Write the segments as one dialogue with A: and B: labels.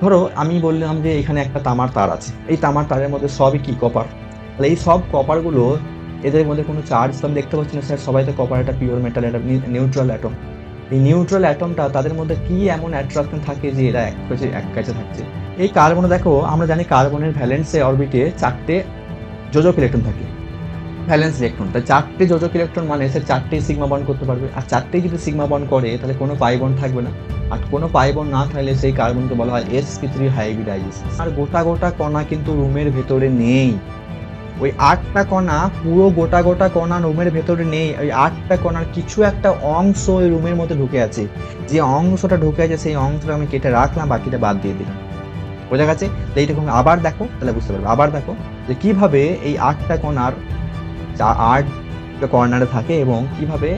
A: ধরো আমি বললাম যে এখানে একটা তামার তার আছে, এই তামার তারের মধ্যে সবই কি কপার। তাহলে এই সব কপারগুলো, এদের মধ্যে কোনো চার্জ তো আমি দেখতে পাচ্ছি না স্যার, সবাই তো কপার, একটা পিওর মেটাল, একটা নিউট্রাল অ্যাটম। এই নিউট্রাল অ্যাটমটা তাদের মধ্যে কি এমন অ্যাট্রাকশন থাকে যে এরা এক কাছে থাকছে। এই কার্বনে দেখো, আমরা জানি কার্বনের ভ্যালেন্সে অরবিটে 4টে যোজক ইলেকট্রন থাকে, ভ্যালেন্স ইলেকট্রন। তাই 4টে যোজক ইলেকট্রন মানে সে 4টেই সিগমা বন্ড করতে পারবে, আর 4টেই যদি সিগমা বন্ড করে তাহলে কোনো পাই বন্ড থাকবে না। আর কোনো পাই বন্ড না থাকলে সেই কার্বনকে বলা হয় sp3 হাইব্রিডাইজেশন। আর গোটা গোটা কণা কিন্তু রুমের ভেতরে নেই। ওই 8টা কণা, পুরো গোটা গোটা কণা রুমের ভেতরে নেই। ওই 8টা কণার কিছু একটা অংশ ওই রুমের মধ্যে ঢুকে আছে। যে অংশটা ঢুকে আছে সেই অংশটা আমি কেটে রাখলাম, বাকিটা বাদ দিয়ে দিলাম। বোঝা গেছে? তো এইটা আবার দেখো, তাহলে বুঝতে পারবে। আবার দেখো যে কিভাবে এই 8টা কণার 8টা কর্নারে থাকে এবং কিভাবে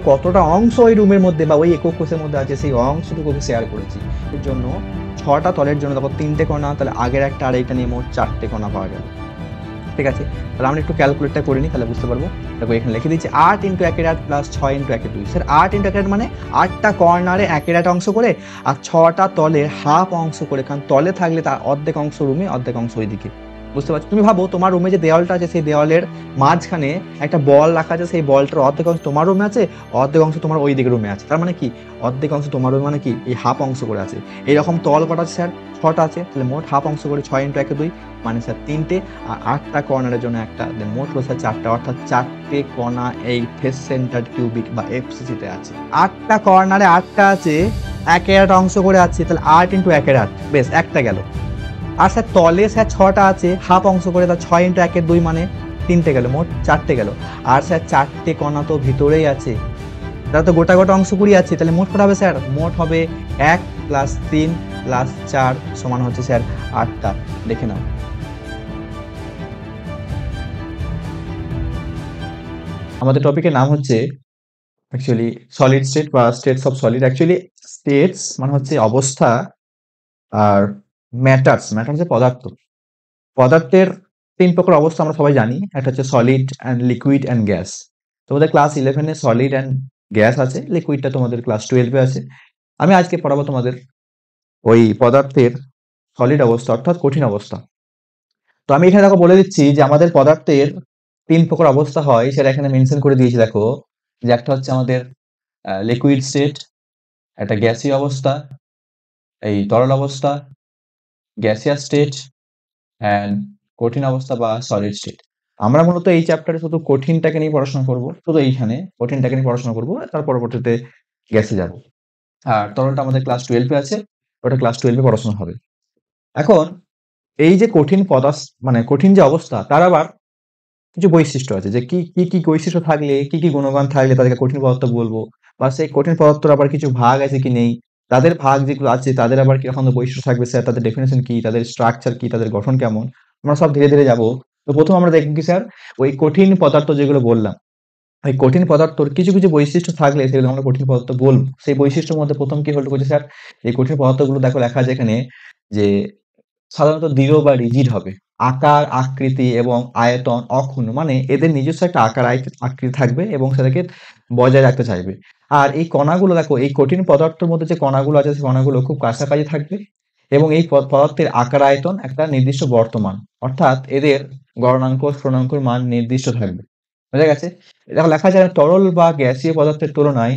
A: কতটা অংশ ওই রুমের মধ্যে বা ওই একক কোষের মধ্যে আছে, সেই অংশটুকু শেয়ার করেছি। এর জন্য 6টা তলের জন্য দেখো 3টে কণা, তাহলে আগের একটা আর এইটা নিয়ে মোট 4টে কণা পাওয়া গেল। ঠিক আছে, তাহলে আমরা একটু ক্যালকুলেটটা করে নিই, তাহলে বুঝতে পারবো। দেখো এখানে লিখে দিচ্ছি 8 × 1 প্লাস 6 × 1 2। স্যার 8 × 1 মানে 8টা কর্নারে 1 অংশ করে, আর 6টা তলে হাফ অংশ করে, কারণ তলে থাকলে তার অর্ধেক অংশ রুমে, অর্ধেক অংশ ওইদিকে। বুঝতে পারছো? তুমি ভাবো তোমার রুমে যে দেওয়ালটা আছে, সেই দেওয়ালের মাঝখানে একটা বল রাখা আছে, সেই বলটার অর্ধেক অংশ তোমার রুমে আছে, অর্ধেক অংশ তোমার ওই দিকে রুমে আছে। তার মানে কি, অর্ধেক অংশ তোমার রুমে মানে কি, এই হাফ অংশ করে আছে। এইরকম তল কটা আছে স্যার? 6টা আছে। তাহলে মোট হাফ অংশ করে 6 × 1 2 মানে স্যার 3টে, আর 8টা কর্নারের জন্য একটা, মোট হলো স্যার 4টা, অর্থাৎ 4টে কণা এই ফেস সেন্টার কিউবিক বা এফসিসি তে আছে। 8টা কর্নারে 8টা আছে, 1 অংশ করে আছে, তাহলে 8 × 1 বেশ একটা গেল। আর স্যার তলে স্যার 6টা আছে, হাফ অংশ করে, তার 6 × 1 2 মানে 3টে গেল, মোট 4টে গেল। আর স্যার 4টে কণা তো ভিতরেই আছে, তারা তো গোটা গোটা অংশ কুড়ি আছে, তাহলে মোট কত হবে স্যার? মোট হবে 1 + 3 + 4 সমান হচ্ছে স্যার 8টা। দেখে নাও। আমাদের টপিকের নাম হচ্ছে অ্যাকচুয়ালি সলিড স্টেট বা states of solid. Actually states মানে হচ্ছে অবস্থা, আর ম্যাটার যে পদার্থ। পদার্থের 3 প্রকার অবস্থা আমরা সবাই জানি, একটা হচ্ছে solid and liquid and gas. তোমাদের ক্লাস 11-এ সলিড অ্যান্ড গ্যাস আছে, লিকুইডটা তোমাদের ক্লাস 12-এ আছে। আমি আজকে পড়াবো তোমাদের ওই পদার্থের সলিড অবস্থা, অর্থাৎ কঠিন অবস্থা। তো আমি এখানে দেখো বলে দিচ্ছি যে আমাদের পদার্থের 3 প্রকার অবস্থা হয়, সেটা এখানে মেনশন করে দিয়েছি। দেখো যে একটা হচ্ছে আমাদের লিকুইড স্টেট, একটা গ্যাসীয় অবস্থা, এই তরল অবস্থা, গ্যাসিয়াস স্টেট, অ্যান্ড কঠিন অবস্থা বা সলিড স্টেট। আমরা মূলত এই চ্যাপ্টারে শুধু কঠিনটাকে নিয়ে পড়াশোনা করব, শুধু এইখানে কঠিনটাকে নিয়ে পড়াশোনা করব, তার পরবর্তীতে গ্যাসে যাব। আর তরলটা আমাদের ক্লাস 12-এ আছে, ওটা ক্লাস 12-এ পড়াশোনা হবে। এখন এই যে কঠিন পদার্থ মানে কঠিন যে অবস্থা, তার আবার কিছু বৈশিষ্ট্য আছে, যে কি কি কি বৈশিষ্ট্য থাকলে, কি কি গুণগান থাকলে তাদেরকে কঠিন পদার্থ বলবো, বা সেই কঠিন পদার্থের আবার কিছু ভাগ আছে কি নেই, তাদের ভাগ যেগুলো আছে তাদের আবার কিরকম বৈশিষ্ট্য থাকবে স্যার, তাদের ডেফিনেশন কি, তাদের স্ট্রাকচার কি, তাদের গঠন কেমন, আমরা সব ধীরে ধীরে যাব। তো প্রথম আমরা দেখব কি স্যার, ওই কঠিন পদার্থ যেগুলো বললাম, ওই কঠিন পদার্থর কিছু কিছু বৈশিষ্ট্য থাকলে সেগুলো আমরা কঠিন পদার্থ বলবো। সেই বৈশিষ্ট্যের মধ্যে প্রথম কি হলো স্যার, এই কঠিন পদার্থগুলো দেখো লেখা আছে এখানে যে সাধারণত দৃঢ় বা রিজিড হবে, আকার আকৃতি এবং আয়তন অক্ষুণ্ণ, মানে এদের নিজস্ব একটা আকার আকৃতি থাকবে এবং সেটাকে বজায় রাখতে চাইবে। আর এই কণাগুলো দেখো, এই কঠিন পদার্থের মধ্যে যে কণাগুলো আছে সেই কণাগুলো খুব কাছাকাছি থাকবে, এবং এই পদার্থের আকার আয়তন একটা নির্দিষ্ট বর্তমান, অর্থাৎ এদের গলনাঙ্ক স্ফুটনাঙ্কের মান নির্দিষ্ট থাকবে। বোঝা গেছে? দেখো লেখা যায় তরল বা গ্যাসীয় পদার্থের তুলনায়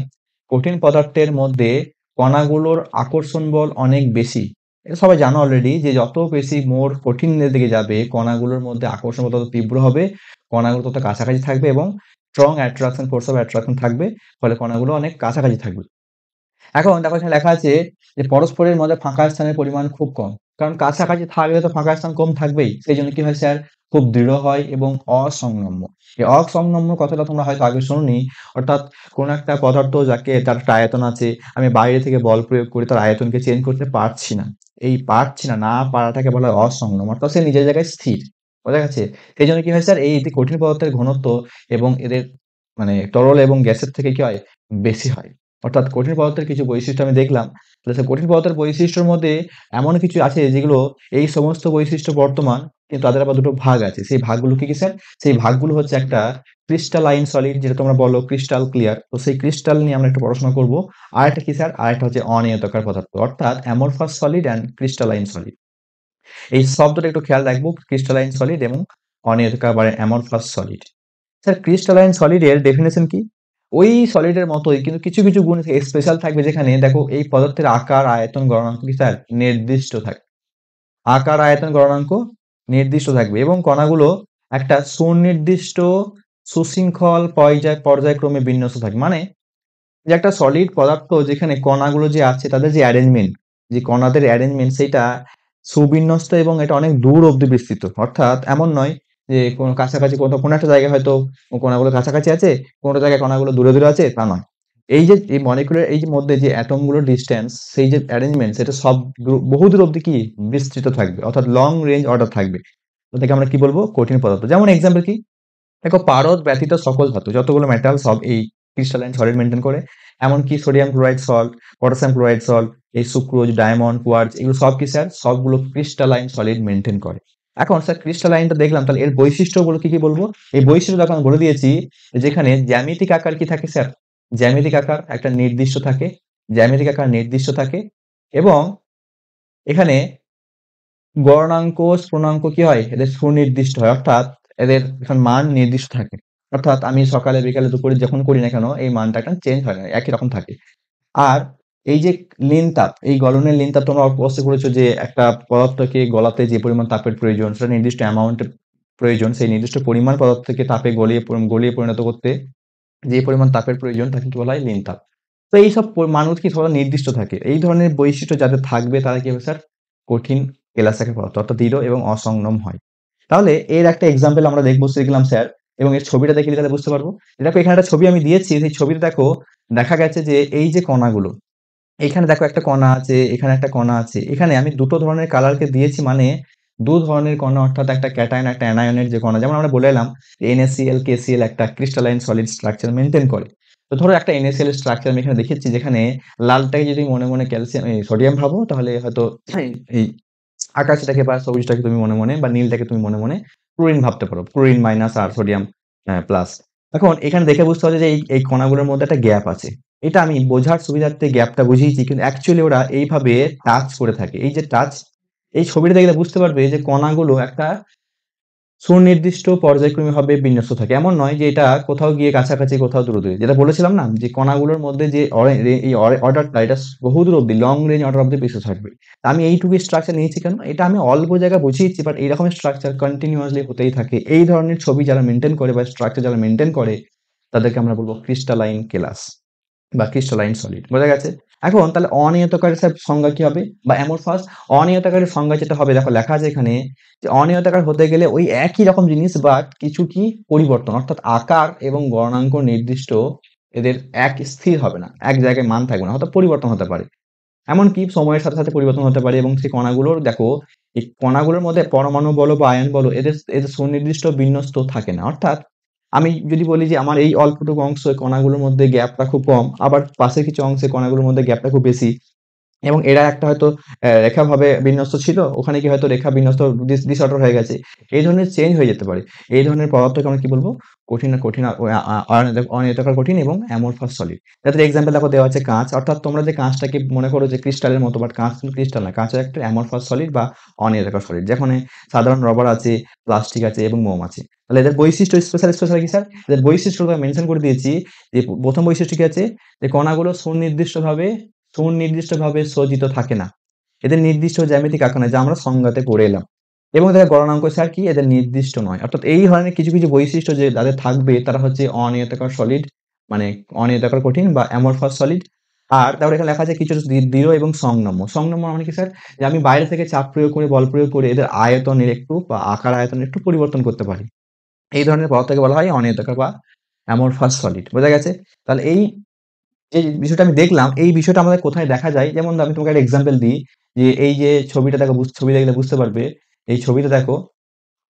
A: কঠিন পদার্থের মধ্যে কণাগুলোর আকর্ষণ বল অনেক বেশি। এটা সবাই জানো অলরেডি, যে যত বেশি মোর কঠিনের দিকে যাবে কণাগুলোর মধ্যে আকর্ষণ বল তত তীব্র হবে, কণাগুলো তত কাছাকাছি থাকবে এবং strong attraction, force of attraction থাকবে, ফলে কণাগুলো অনেক কাছাকাছি থাকবে। এখন দেখো এখানে লেখা আছে যে পরস্পরের মধ্যে ফাঁকা স্থানের পরিমাণ খুব কম, কারণ কাছাকাছি থাকলে তো ফাঁকা স্থান কম থাকবেই, সেই জন্য কি হয় স্যার, খুব দৃঢ় হয় এবং অসংনম্য। এই অসংনম্য কথাটা তোমরা হয়তো আগে শোনোনি, অর্থাৎ কোন একটা পদার্থ যাকে তার একটা আয়তন আছে, আমি বাইরে থেকে বল প্রয়োগ করে তার আয়তনকে চেঞ্জ করতে পারছি না, এই পারছি না, না পারাটাকে বলা হয় অসংনম্য, অর্থাৎ সে নিজের জায়গায় স্থির। বোঝা গেছে? সেই জন্য কি হয় স্যার, এই কঠিন পদার্থের ঘনত্ব এবং এদের মানে তরল এবং গ্যাসের থেকে কি হয়, বেশি হয়। অর্থাৎ কঠিন পদার্থের কিছু বৈশিষ্ট্য আমি দেখলাম, তাহলে সেই কঠিন পদার্থের বৈশিষ্ট্যের মধ্যে এমন কিছু আছে যেগুলো, এই সমস্ত বৈশিষ্ট্য বর্তমান কিন্তু তাদের আবার দুটো ভাগ আছে। সেই ভাগগুলো কি স্যার? সেই ভাগগুলো হচ্ছে একটা ক্রিস্টালাইন সলিড, যেটা তোমরা বলো ক্রিস্টাল ক্লিয়ার। তো সেই ক্রিস্টাল নিয়ে আমরা একটু পড়াশোনা করব। আরেকটা কি স্যার? আরেকটা হচ্ছে অনিয়তকার পদার্থ, অর্থাৎ amorphous solid and crystalline solid. এই শব্দটা একটু খেয়াল রাখবো, ক্রিস্টালাইন সলিড এবং অনিয়তকার বা অ্যামরফাস সলিড। স্যার ক্রিস্টালাইন সলিডের ডেফিনিশন কি? ওই সলিডের মতোই, কিন্তু কিছু, কিছু গুণ স্পেশাল থাকবে, যেখানে দেখো এই পদার্থের আকার, আয়তন, গলনাঙ্ক কি স্যার নির্দিষ্ট থাকবে। আকার, আয়তন, গলনাঙ্ক নির্দিষ্ট থাকবে এবং কণাগুলো একটা সুনির্দিষ্ট সুশৃঙ্খল পর্যায়ক্রমে বিন্যস্ত থাকবে। মানে যে একটা সলিড পদার্থ যেখানে কণাগুলো যে আছে তাদের যে অ্যারেঞ্জমেন্ট, যে কণাদের অ্যারেঞ্জমেন্ট সেইটা সুবিন্যস্ত এবং এটা অনেক দূর অব্দি বিস্তৃত। অর্থাৎ এমন নয় যে কোনো কাছাকাছি কোথাও কোনো একটা জায়গায় হয়তো কণাগুলো কাছাকাছি আছে, কোনো জায়গায় কণাগুলো দূরে, দূরে আছে, তা নয়। এই যে এই মলিকুলের এই যে মধ্যে যে এটম গুলোর ডিসট্যান্স, সেই যে অ্যারেঞ্জমেন্ট সেটা সব বহুদূর অব্দি কি বিস্তৃত থাকবে, অর্থাৎ লং রেঞ্জ অর্ডার থাকবে। ওটাকে আমরা কি বলবো? কঠিন পদার্থ। যেমন এক্সাম্পল কি? দেখো পারদ ব্যতীত সকল ধাতু যতগুলো মেটাল সব এই ক্রিস্টালাইন সলিড মেনটেন করে। এমনকি sodium chloride salt, potassium chloride salt, এই সুক্রোজ, ডায়মন্ড, কোয়ার্টজ, এগুলো সব কি স্যার? সবগুলো ক্রিস্টালাইন সলিড মেনটেন করে। এখন স্যার ক্রিস্টালাইনটা দেখলাম, তাহলে এর বৈশিষ্ট্যগুলো কি কি বলবো? এই বৈশিষ্ট্য দেখো আমি বলে দিয়েছি, যেখানে জ্যামিতিক আকার কি থাকে স্যার? জ্যামিতিক আকার একটা নির্দিষ্ট থাকে, জ্যামিতিক আকার নির্দিষ্ট থাকে এবং এখানে গড়নাঙ্ক, স্ফুটনাঙ্ক কি হয়? এদের সুনির্দিষ্ট হয়, অর্থাৎ এদের এখন মান নির্দিষ্ট থাকে। অর্থাৎ আমি সকালে, বিকালে, দুপুরে যখন করি না কেন এই মানটা একটা চেঞ্জ হয় না, একই রকম থাকে। আর এই যে লিনতাপ, এই গলনের লিনতাপ তোমরা অবশ্যই পড়েছো যে একটা পদার্থকে গলাতে যে পরিমাণ তাপের প্রয়োজন সেটা নির্দিষ্ট অ্যামাউন্টের প্রয়োজন। সেই নির্দিষ্ট পরিমাণ পদার্থকে তাপে গলিয়ে পরিণত করতে যে পরিমাণ তাপের প্রয়োজন তাকে কি বলা হয়? লিনতাপ। তো এইসব মানগুলো কি সবার নির্দিষ্ট থাকে। এই ধরনের বৈশিষ্ট্য যাদের থাকবে তারা কি হবে স্যার? কঠিন কেলাসের পদার্থ, অর্থাৎ দৃঢ় এবং অসংযম হয়। তাহলে এর একটা এক্সাম্পল আমরা দেখবো শিখলাম স্যার, এবং এর ছবিটা দেখে তাহলে বুঝতে পারবো। দেখো এখানে একটা ছবি আমি দিয়েছি, সেই ছবিটা দেখো, দেখা গেছে যে এই যে কণাগুলো, এখানে দেখো একটা কণা আছে, এখানে একটা কণা আছে। এখানে আমি দুটো ধরনের কালারকে দিয়েছি, মানে দু ধরনের কণা, অর্থাৎ একটা ক্যাটায়ন একটা অ্যানায়নের যে কণা। যেমন আমরা বলে এলাম NaCl, KCl একটা ক্রিস্টালাইন সলিড স্ট্রাকচার মেনটেন করে। তো ধরো একটা NaCl স্ট্রাকচার আমি এখানে দেখিয়েছি, যেখানে লালটাকে যদি মনে মনে ক্যালসিয়াম সোডিয়াম ভাবো, তাহলে হয়তো এই আকাশটাকে বা সবুজটাকে তুমি মনে মনে বা নীলটাকে তুমি মনে মনে ক্লোরিন ভাবতে পারো, ক্লোরিন মাইনাস আর সোডিয়াম প্লাস। এখন এখানে দেখে বুঝতে হবে যে এই কণাগুলোর মধ্যে একটা গ্যাপ আছে। এটা আমি বোঝার সুবিধার্থে গ্যাপটা বুঝিয়েছি, কিন্তু অ্যাকচুয়ালি ওরা এইভাবে টাচ করে থাকে। এই যে টাচ, এই ছবিটা দেখলে বুঝতে পারবে যে কণাগুলো একটা সুনির্দিষ্ট পর্যায়ক্রমিকভাবে বিন্যস্ত থাকে। এমন নয় যে এটা কোথাও গিয়ে কাছাকাছি, কোথাও দূরে, দূরে। যেটা বলেছিলাম না যে কণাগুলোর মধ্যে যে এই অর্ডারটা, এটা বহুদূর অব্দি লং রেঞ্জ অর্ডার অব্দি বিস্তৃত থাকবে। আমি এইটুকু স্ট্রাকচার নিয়েছি কেন? এটা আমি অল্প জায়গায় বুঝিয়েছি, বাট এইরকম স্ট্রাকচার কন্টিনিউয়াসলি হতেই থাকে। এই ধরনের ছবি যারা মেনটেন করে বা স্ট্রাকচার যারা মেনটেন করে তাদেরকে আমরা বলবো ক্রিস্টালাইন কেলাস বা ক্রিস্টালাইন সলিড। বোঝা গেছে? এখন তাহলে অনিয়তকারী স্যার সংজ্ঞা কি হবে? বা অ্যামরফাস অনিয়তকারীর সংজ্ঞা যেটা হবে, দেখো লেখা আছে এখানে যে অনিয়তাকার হতে গেলে ওই একই রকম জিনিস বাট কিছু কি পরিবর্তন, অর্থাৎ আকার এবং গণনাঙ্ক নির্দিষ্ট, এদের এক স্থির হবে না, এক জায়গায় মান থাকবে না, অর্থাৎ পরিবর্তন হতে পারে। এমনকি সময়ের সাথে, সাথে পরিবর্তন হতে পারে এবং সেই কণাগুলোর দেখো, এই কণাগুলোর মধ্যে পরমাণু বলো বা আয়ন বলো, এদের এদের সুনির্দিষ্ট বিন্যস্ত থাকে না। অর্থাৎ আমি যদি বলি যে আমার এই অল্পটুকু অংশ কণাগুলোর মধ্যে গ্যাপটা খুব কম, আবার পাশের কিছু অংশে কণাগুলোর মধ্যে গ্যাপটা খুব বেশি, এবং এরা একটা হয়তো রেখাভাবে বিন্যস্ত ছিল, ওখানে গিয়ে হয়তো রেখা বিন্যস্ত ডিসঅর্ডার হয়ে গেছে। এই ধরনের চেঞ্জ হয়ে যেতে পারে। এই ধরনের পদার্থকে আমরা কি বলবো? কঠিন, কঠিন অনিয়তাকার কঠিন এবং অ্যামরফাস সলিড। যাদের এক্সাম্পল দেখো দেওয়া আছে কাঁচ, অর্থাৎ তোমরা যে কাঁচটাকে মনে করো যে ক্রিস্টালের মতো, বাট কাঁচ কিন্তু ক্রিস্টাল না, কাঁচ একটা অ্যামরফাস সলিড বা অনিয়তাকার সলিড, যেখানে সাধারণ রবার আছে, প্লাস্টিক আছে এবং মোম আছে। তাহলে এদের বৈশিষ্ট্য স্পেশাল স্পেশাল কি স্যার? এদের বৈশিষ্ট্যটা মেনশন করে দিয়েছি, যে প্রথম বৈশিষ্ট্য কি আছে? যে কণাগুলো সুনির্দিষ্টভাবে সজ্জিত থাকে না। এদের নির্দিষ্ট জ্যামিতিক আকার নয়, যা আমরা সংজ্ঞাতে পড়ে এলাম। এবং এদের গলনাঙ্ক স্যার কি? এদের নির্দিষ্ট নয়। অর্থাৎ এই ধরনের কিছু, কিছু বৈশিষ্ট্য যে যাদের থাকবে তারা হচ্ছে অনিয়তাকার সলিড, মানে অনিয়তাকার কঠিন বা অ্যামরফাস সলিড। আর তারপরে এখানে লেখা আছে কিছু দৃঢ় এবং সংনম্য। সংনম্য মানে কি স্যার? যে আমি বাইরে থেকে চাপ প্রয়োগ করে, বল প্রয়োগ করে এদের আয়তনের একটু বা আকার আয়তনের একটু পরিবর্তন করতে পারি। এই ধরনের পদার্থকে বলা হয় অনিয়তাকার বা অ্যামরফাস সলিড। বোঝা গেছে? তাহলে এই যে বিষয়টা আমি দেখলাম, এই বিষয়টা আমাদের কোথায় দেখা যায়? যেমন আমি তোমাকে একটা এক্সাম্পল দিই, যে এই যে ছবিটা দেখো, ছবি দেখলে বুঝতে পারবে। এই ছবিটা দেখো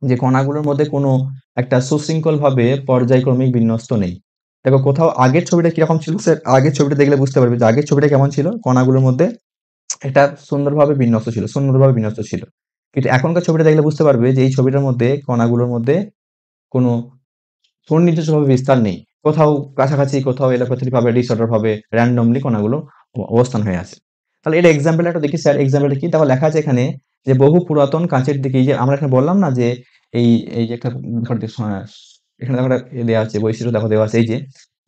A: যে কণাগুলোর মধ্যে কোনো একটা সুশৃঙ্খলভাবে পর্যায়ক্রমিক বিন্যস্ত নেই। দেখো কোথাও আগের ছবিটা কিরকম ছিল স্যার? আগের ছবিটা দেখলে বুঝতে পারবে যে আগের ছবিটা কেমন ছিল? কণাগুলোর মধ্যে এটা সুন্দরভাবে বিন্যস্ত ছিল, সুন্দরভাবে বিন্যস্ত ছিল। কিন্তু এখনকার ছবিটা দেখলে বুঝতে পারবে যে এই ছবিটার মধ্যে কণাগুলোর মধ্যে কোনো সুনির্দিষ্টভাবে বিস্তার নেই। কোথাও কাছাকাছি, কোথাও এলোপাথারিভাবে, ডিসঅর্ডারভাবে randomly কণাগুলো অবস্থান হয়ে আছে। তাহলে এর এক্সাম্পল একটা দেখি স্যার, এক্সাম্পলটা কি? দেখো লেখা আছে এখানে যে বহু পুরাতন কাঁচের দিকে, এই যে আমরা এখানে বললাম না যে এই এই যে একটা এখানে দেখো একটা দেয়া আছে, বৈশিষ্ট্য দেখো দেওয়া আছে এই যে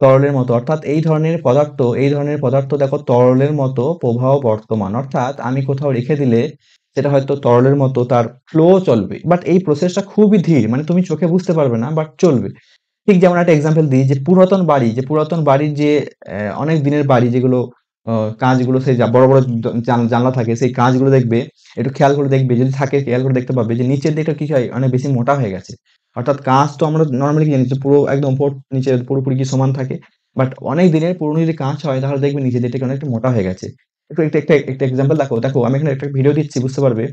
A: তরলের মতো, অর্থাৎ এই ধরনের পদার্থ দেখো তরলের মতো প্রবাহ বর্তমান, অর্থাৎ আমি কোথাও রেখে দিলে সেটা হয়তো তরলের মতো তার ফ্লো চলবে। বাট এই প্রসেসটা খুবই ধীর, মানে তুমি চোখে বুঝতে পারবে না, বাট চলবে। ঠিক যেমন একটা এক্সাম্পল দিই, যে পুরাতন বাড়ির যে অনেক দিনের বাড়ি যেগুলো কাঁচগুলো সেই বড়, বড় জানলা থাকে, সেই কাঁচগুলো দেখবে, একটু খেয়াল করে দেখবে, যদি থাকে খেয়াল করে দেখতে পাবে যে নিচের দিকটা কি হয়, অনেক বেশি মোটা হয়ে গেছে। অর্থাৎ কাঁচ তো আমরা নরমালি কি জানি যে পুরো একদম উপর নিচে পুরোপুরি কি সমান থাকে। বাট অনেক দিনের পুরনো যদি কাঁচ হয় তাহলে দেখবে নিচের দিকটা অনেকটা মোটা হয়ে গেছে। একটু একটা এক্সাম্পল দেখো আমি এখানে একটা ভিডিও দিচ্ছি, বুঝতে পারবে।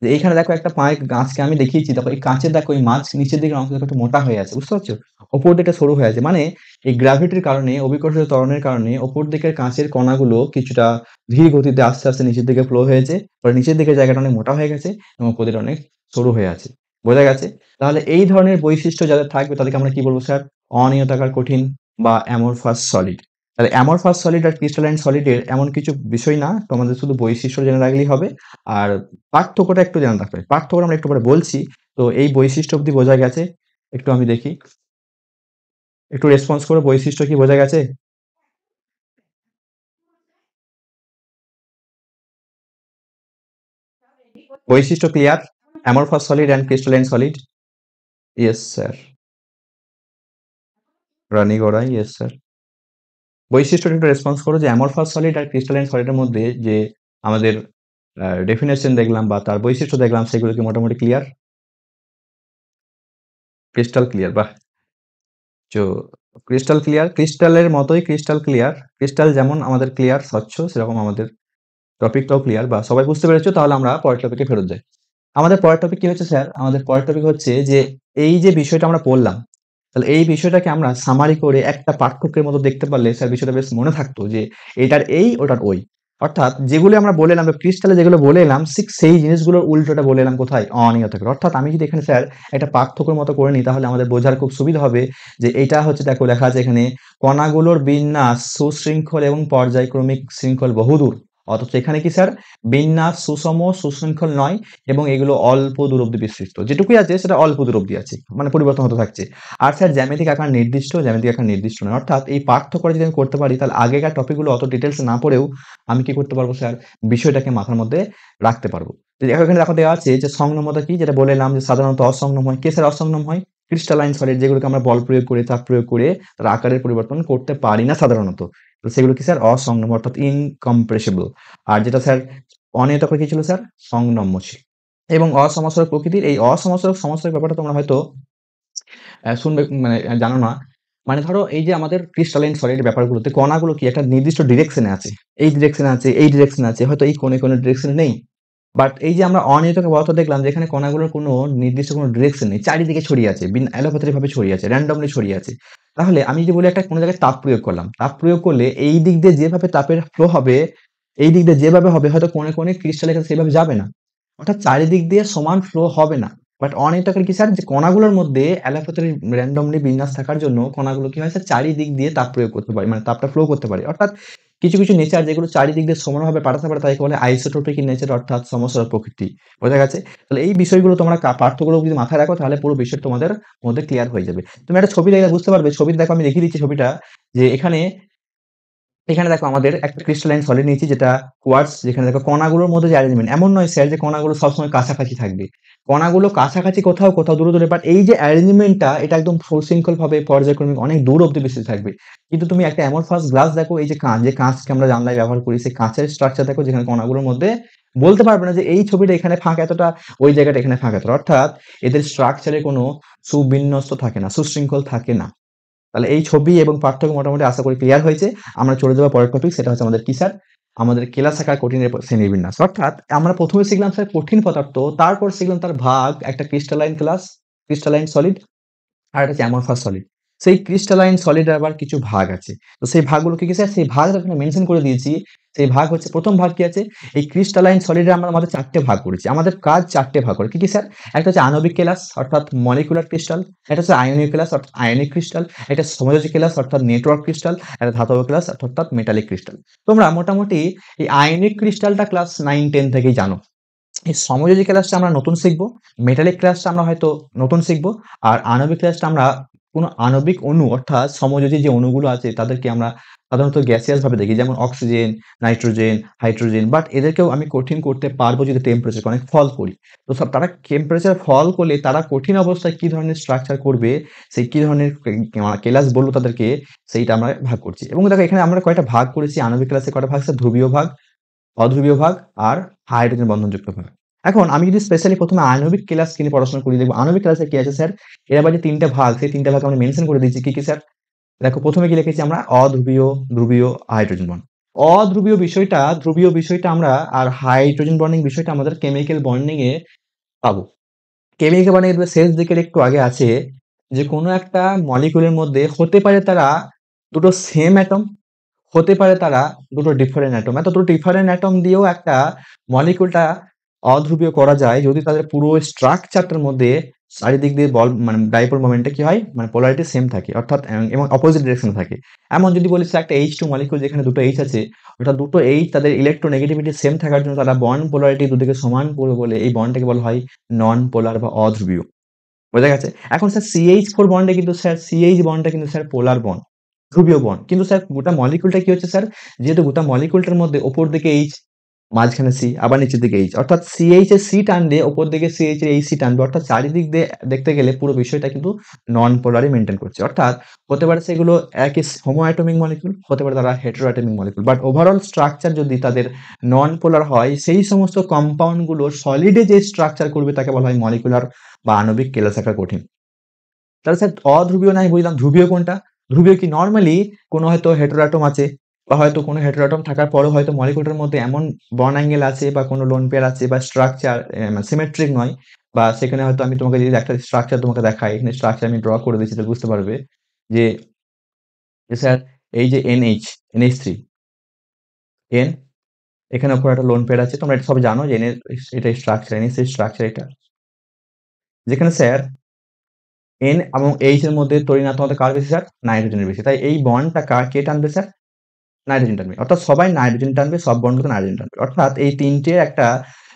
A: যে এইখানে দেখো একটা পায়ের গাছকে আমি দেখিয়েছি, দেখো এই কাঁচের দেখো এই মাছ নিচের দিকের অংশ দেখো একটু মোটা হয়ে আছে, বুঝতে পারছো? ওপর দিকটা সরু হয়ে আছে, মানে এই গ্র্যাভিটির কারণে, অভিকর্ষীয় ত্বরণের কারণে ওপর দিকের কাঁচের কণাগুলো কিছুটা ধীর গতিতে আস্তে আস্তে নিচের দিকে ফ্লো হয়েছে, পরে নিচের দিকের জায়গাটা অনেক মোটা হয়ে গেছে এবং উপর দিকটা অনেক সরু হয়ে আছে। বোঝা গেছে? তাহলে এই ধরনের বৈশিষ্ট্য যাদের থাকবে তাদেরকে আমরা কি বলবো স্যার? অনিয়তাকার কঠিন বা অ্যামরফাস সলিড। তাহলে অ্যামরফাস সলিড আর ক্রিস্টালাইন সলিডের এমন কিছু বিষয় না, তোমাদের শুধু বৈশিষ্ট্য জেনে রাখলেই হবে। আর পার্থক্যটা একটু জানা থাকবে। পার্থক্যটা আমরা একটু পরে বলছি। তো এই বৈশিষ্ট্য অব্দি বোঝা গেছে? একটু আমি দেখি। একটু রেসপন্স করো, বৈশিষ্ট্য কি বোঝা গেছে? বৈশিষ্ট্য clear? Amorphous solid and crystalline solid? Yes sir. Rani Garai, yes sir. বৈশিষ্ট্যটা একটু রেসপন্স করো যে অ্যামরফাস সলিড আর ক্রিস্টালাইন সলিডের মধ্যে যে আমাদের ডেফিনেশন দেখলাম বা তার বৈশিষ্ট্য দেখলাম, সেগুলো কি মোটামুটি ক্লিয়ার? ক্রিস্টাল ক্লিয়ার, বাহ! তো ক্রিস্টাল ক্লিয়ার, ক্রিস্টালের মতোই ক্রিস্টাল ক্লিয়ার। ক্রিস্টাল যেমন আমাদের ক্লিয়ার, স্বচ্ছ, সেরকম আমাদের টপিকটাও ক্লিয়ার, বা সবাই বুঝতে পেরেছো? তাহলে আমরা পরের টপিকে ফেরত যাই। আমাদের পরের টপিক কি হচ্ছে স্যার? আমাদের পরের টপিক হচ্ছে যে এই যে বিষয়টা আমরা পড়লাম, তাহলে এই বিষয়টাকে আমরা সামারি করে একটা পার্থক্যের মতো দেখতে পারলে স্যার বিষয়টা বেশ মনে থাকতো যে এটার এই, ওটার ওই। অর্থাৎ যেগুলো আমরা বলে এলাম, ক্রিস্টালে যেগুলো বলে এলাম, ঠিক সেই জিনিসগুলোর উল্টোটা বলে এলাম কোথায়? অনিয়তাকার। অর্থাৎ আমি যদি এখানে স্যার একটা পার্থক্যের মতো করে নিই তাহলে আমাদের বোঝার খুব সুবিধা হবে যে এটা হচ্ছে, দেখো লেখা আছে এখানে, কণাগুলোর বিন্যাস সুশৃঙ্খল এবং পর্যায়ক্রমিক শৃঙ্খল বহুদূর। অথচ এখানে কি স্যার? বিন্যাস সুষম, সুশৃঙ্খল নয় এবং এগুলো অল্প দূর অব্দি বিস্তৃত। যেটুকুই আছে সেটা অল্প দূর অব্দি আছে, মানে পরিবর্তন হতে থাকছে। আর স্যার জ্যামিতিক আকার নির্দিষ্ট, জ্যামিতিক আকার নির্দিষ্ট নয়। অর্থাৎ এই পার্থক্যটা যদি আমি করতে পারি তাহলে আগেকার টপিকগুলো অত ডিটেলস না পড়েও আমি কি করতে পারবো স্যার? বিষয়টাকে মাথার মধ্যে রাখতে পারবো। তো এখানে দেখো দেওয়া আছে যে সংনমতা কি, যেটা বলে এলাম যে সাধারণত অসংনম হয়। কে স্যার অসংনম হয়? ক্রিস্টালাইন সলিড, যেগুলোকে আমরা বল প্রয়োগ করে, চাপ প্রয়োগ করে তার আকারের পরিবর্তন করতে পারি না সাধারণত। তো সেগুলো কি স্যার? অসংনম, অর্থাৎ ইনকম্প্রেসিবল। আর যেটা স্যার অনিয়তাকার কি ছিল স্যার? সংনম্য ছিল। এবং অসমাসরক প্রকৃতির, এই সমাসরক ব্যাপারটা তোমরা হয়তো শুনবে, মানে জানো না। মানে ধরো এই যে আমাদের ক্রিস্টালাইন সলিড ব্যাপারগুলোতে কণাগুলো কি একটা নির্দিষ্ট ডিরেকশনে আছে। এই ডিরেকশনে আছে, এই ডিরেকশনে আছে, হয়তো এই কোনে ডিরেকশনে নেই। বাট এই যে আমরা অনিয়তাকার পদার্থ দেখলাম যেখানে কণাগুলোর কোনো নির্দিষ্ট কোনো ডিরেকশন নেই, চারিদিকে ছড়িয়ে আছে, অ্যালোপ্যাথিক ভাবে ছড়িয়ে আছে, randomly ছড়িয়ে আছে। তাহলে আমি যদি বলি একটা কোনো জায়গায় তাপ প্রয়োগ করলাম, তাপ প্রয়োগ করলে এই দিক দিয়ে যেভাবে তাপের ফ্লো হবে, এই দিক দিয়ে যেভাবে হবে হয়তো কোনে ক্রিস্টালের কাছে সেভাবে যাবে না। অর্থাৎ চারিদিক দিয়ে সমান ফ্লো হবে না। বাট অনিয়তাকার কি স্যার? যে কণাগুলোর মধ্যে অ্যালোপ্যাথিক randomly বিন্যাস থাকার জন্য কণাগুলো কি হয় স্যার? চারিদিক দিয়ে তাপ প্রয়োগ করতে পারে, মানে তাপটা ফ্লো করতে পারে। অর্থাৎ কিছু নেচার যেগুলো চারিদিক দিয়ে সমানভাবে পাঠাতে পারে তাদেরকে বলে আইসোট্রপিক ইন নেচার, অর্থাৎ সমসরক প্রকৃতি। বোঝা গেছে? তাহলে এই বিষয়গুলো তোমরা পাঠ্যগুলো যদি মাথায় রাখো তাহলে পুরো বিষয়টা তোমাদের মধ্যে ক্লিয়ার হয়ে যাবে। তুমি একটা ছবি দেখলে বুঝতে পারবে। ছবিতে দেখো আমি দেখিয়ে দিচ্ছি ছবিটা, যে এখানে দেখো আমাদের একটা ক্রিস্টালাইন সলিড নিয়েছি যেটা কোয়ার্টজ, যেখানে দেখো কণাগুলোর মধ্যে যে অ্যারেঞ্জমেন্ট, এমন নয় স্যার যে কণাগুলো সবসময় কাছাকাছি থাকবে। কণাগুলো কাছাকাছি কোথাও দূরে, বাট এই যে অ্যারেঞ্জমেন্টটা এটা একদম সুশৃঙ্খল ভাবে পর্যায়ক্রমিক অনেক দূর অব্দি বিস্তৃত থাকবে। কিন্তু তুমি একটা অ্যামরফাস গ্লাস দেখো, এই যে কাঁচকে আমরা জানলায় ব্যবহার করি, সেই কাঁচের স্ট্রাকচার দেখো যেখানে কণাগুলোর মধ্যে বলতে পারবে না যে এই ছবিটা এখানে ফাঁক এতটা, ওই জায়গাটা এখানে ফাঁক এতটা। অর্থাৎ এদের স্ট্রাকচারে কোনো সুবিন্যস্ত থাকে না, সুশৃঙ্খল থাকে না। তাহলে এই ছবি এবং পার্থক্য মোটামুটি আশা করি ক্লিয়ার হয়েছে। আমরা চলে যাবো পরের টপিক, সেটা হচ্ছে আমাদের কি স্যার? আমাদের কেলাস আকার কঠিনের শ্রেণীবিন্যাস। অর্থাৎ আমরা প্রথমে শিখলাম স্যার কঠিন পদার্থ, তারপর শিখলাম তার ভাগ, একটা ক্রিস্টালাইন সলিড আর একটা হচ্ছে অ্যামরফাস সলিড। সেই ক্রিস্টালাইন সলিডের আবার কিছু ভাগ আছে। তো সেই ভাগগুলো কি, কি স্যার? সেই ভাগ এখানে মেনশন করে দিয়েছি। সেই ভাগ হচ্ছে, ১ম ভাগ কি আছে? এই ক্রিস্টালাইন সলিডে আমরা আমাদের ৪ টে ভাগ করেছি। আমাদের কাজ ৪ টে ভাগ করে। কি, কি স্যার? একটা হচ্ছে আণবিক কেলাস অর্থাৎ মলিকুলার ক্রিস্টাল, একটা হচ্ছে আয়নীয় কেলাস অর্থাৎ আয়নিক ক্রিস্টাল, একটা সমযোজী কেলাস অর্থাৎ নেটওয়ার্ক ক্রিস্টাল, একটা ধাতব কেলাস অর্থাৎ মেটালিক ক্রিস্টাল। তোমরা মোটামুটি এই আয়নিক ক্রিস্টালটা ক্লাস 9-10 থেকেই জানো। এই সমযোজী ক্লাসটা আমরা নতুন শিখবো, মেটালিক ক্লাসটা আমরা হয়তো নতুন শিখবো, আর আণবিক ক্লাসটা আমরা কোনো আণবিক অণু অর্থাৎ সমযোজী যে অণুগুলো আছে তাদেরকে আমরা সাধারণত গ্যাসিয়াস ভাবে দেখি, যেমন অক্সিজেন, নাইট্রোজেন, হাইড্রোজেন, বাট এদেরকেও আমি কঠিন করতে পারবো যদি টেম্পারেচার অনেক ফল করি। তো সব তারা টেম্পারেচার ফল করলে তারা কঠিন অবস্থায় কি ধরনের স্ট্রাকচার করবে, সেই কি ধরনের কেলাস বলবো তাদেরকে, সেইটা আমরা ভাগ করছি। এবং দেখো এখানে আমরা কয়টা ভাগ করেছি, আণবিক ক্লাসে কয়টা ভাগ আছে? ধ্রুবীয় ভাগ, অধ্রুবীয় ভাগ আর হাইড্রোজেন বন্ধনযুক্ত ভাগ। এখন আমি যদি স্পেশালি ১ম এ আণবিক কেলাস নিয়ে পড়াশোনা করি, দেখব আণবিক কেলাসে কি আছে স্যার? এর আবার যে ৩ টা ভাগ, সেই ৩ টা ভাগ আমরা মেনশন করে দিয়েছি। কি, কি স্যার? দেখো ১ম এ কি লিখেছি আমরা? অধ্রুবীয়, ধ্রুবীয়, হাইড্রোজেন বন্ড। ধ্রুবীয় বিষয়টা আমরা আর হাইড্রোজেন বন্ডিং বিষয়টা আমাদের কেমিক্যাল বন্ডিং এ পাবো। কেমিক্যাল বন্ডিং এর শেষ দিকের একটু আগে আছে যে কোনো একটা মলিকিউলের মধ্যে হতে পারে তারা দুটো সেম অ্যাটম, হতে পারে তারা দুটো ডিফারেন্ট অ্যাটম। এত দুটো ডিফারেন্ট অ্যাটম দিয়েও একটা মলিকিউলটা অধ্রুবীয় করা যায় যদি তাদের পুরো স্ট্রাকচারটার মধ্যে চারিদিক দিয়ে বল মানে ডাইপোল মোমেন্টটা কি হয়? মানে পোলারিটি সেম থাকে। অর্থাৎ এবং অপোজিট ডিরেকশনে থাকে। এমন যদি বলি স্যার একটা H2 মলিকিউল যেখানে দুটো H আছে, অর্থাৎ দুটো H তাদের ইলেকট্রোনেগেটিভিটি সেম থাকার জন্য তারা বন্ড পোলারিটি দুদিকে সমান করবে বলে এই বন্ডটাকে বলা হয় নন পোলার বা অধ্রুবীয়। বোঝা গেছে? এখন স্যার CH4 বন্ডে কিন্তু স্যার CH বন্ডটা কিন্তু স্যার পোলার বন্ড, ধ্রুবীয় বন্ড। কিন্তু স্যার গোটা মলিকিউলটা কি হচ্ছে স্যার? যেহেতু গোটা মলিকিউলটার মধ্যে উপর দিকে H, মাঝখানে C, আবার নিচের দিকে H। অর্থাৎ CH এর C টানলে উপর দিকে CH এর এই C টানবে। অর্থাৎ চারিদিক দিয়ে দেখতে গেলে পুরো বিষয়টা কিন্তু নন পোলারই মেইনটেইন করছে। অর্থাৎ হতে পারে সেগুলো একই হোমো অ্যাটমিক মলিকিউল, হতে পারে তারা hetero atomic molecule. But overall structure যদি তাদের নন পোলার হয়, সেই সমস্ত কম্পাউন্ড গুলো সলিডে যে স্ট্রাকচার করবে তাকে বলা হয় মলিকুলার বা আণবিক কেলাস আকার কঠিন। তাহলে স্যার অধ্রুবীয় নাই বুঝলাম, ধ্রুবীয় কোনটা? ধ্রুবীয় কি নরমালি কোনো হয়তো হেটেরোঅ্যাটম আছে বা হয়তো কোনো হেটেরোঅ্যাটম থাকার পরেও হয়তো মলিকুলটার মধ্যে এমন বন্ড অ্যাঙ্গেল আছে বা কোনো লোন পেয়ার আছে বা স্ট্রাকচার সিমেট্রিক নয়, বা সেখানে হয়তো আমি তোমাকে যদি একটা স্ট্রাকচার তোমাকে দেখাই, এখানে স্ট্রাকচার আমি ড্র করে দিচ্ছি তাহলে বুঝতে পারবে যে স্যার এই যে NH3 N, এখানে উপরে একটা লোন পেয়ার আছে। তোমরা এটা সবাই জানো যে এটা স্ট্রাকচার, NH এর স্ট্রাকচার এটা। যেখানে স্যার N এবং H এর মধ্যে তড়িৎ কার বেশি স্যার? নাইট্রোজেনের বেশি। তাই এই বন্ডটা কে টানবে স্যার? নাইট্রোজেন টানবে। অর্থাৎ সবাই নাইট্রোজেন টানবে, সব বন্ডগুলোতে নাইট্রোজেন টানবে। অর্থাৎ এই ৩ টের একটা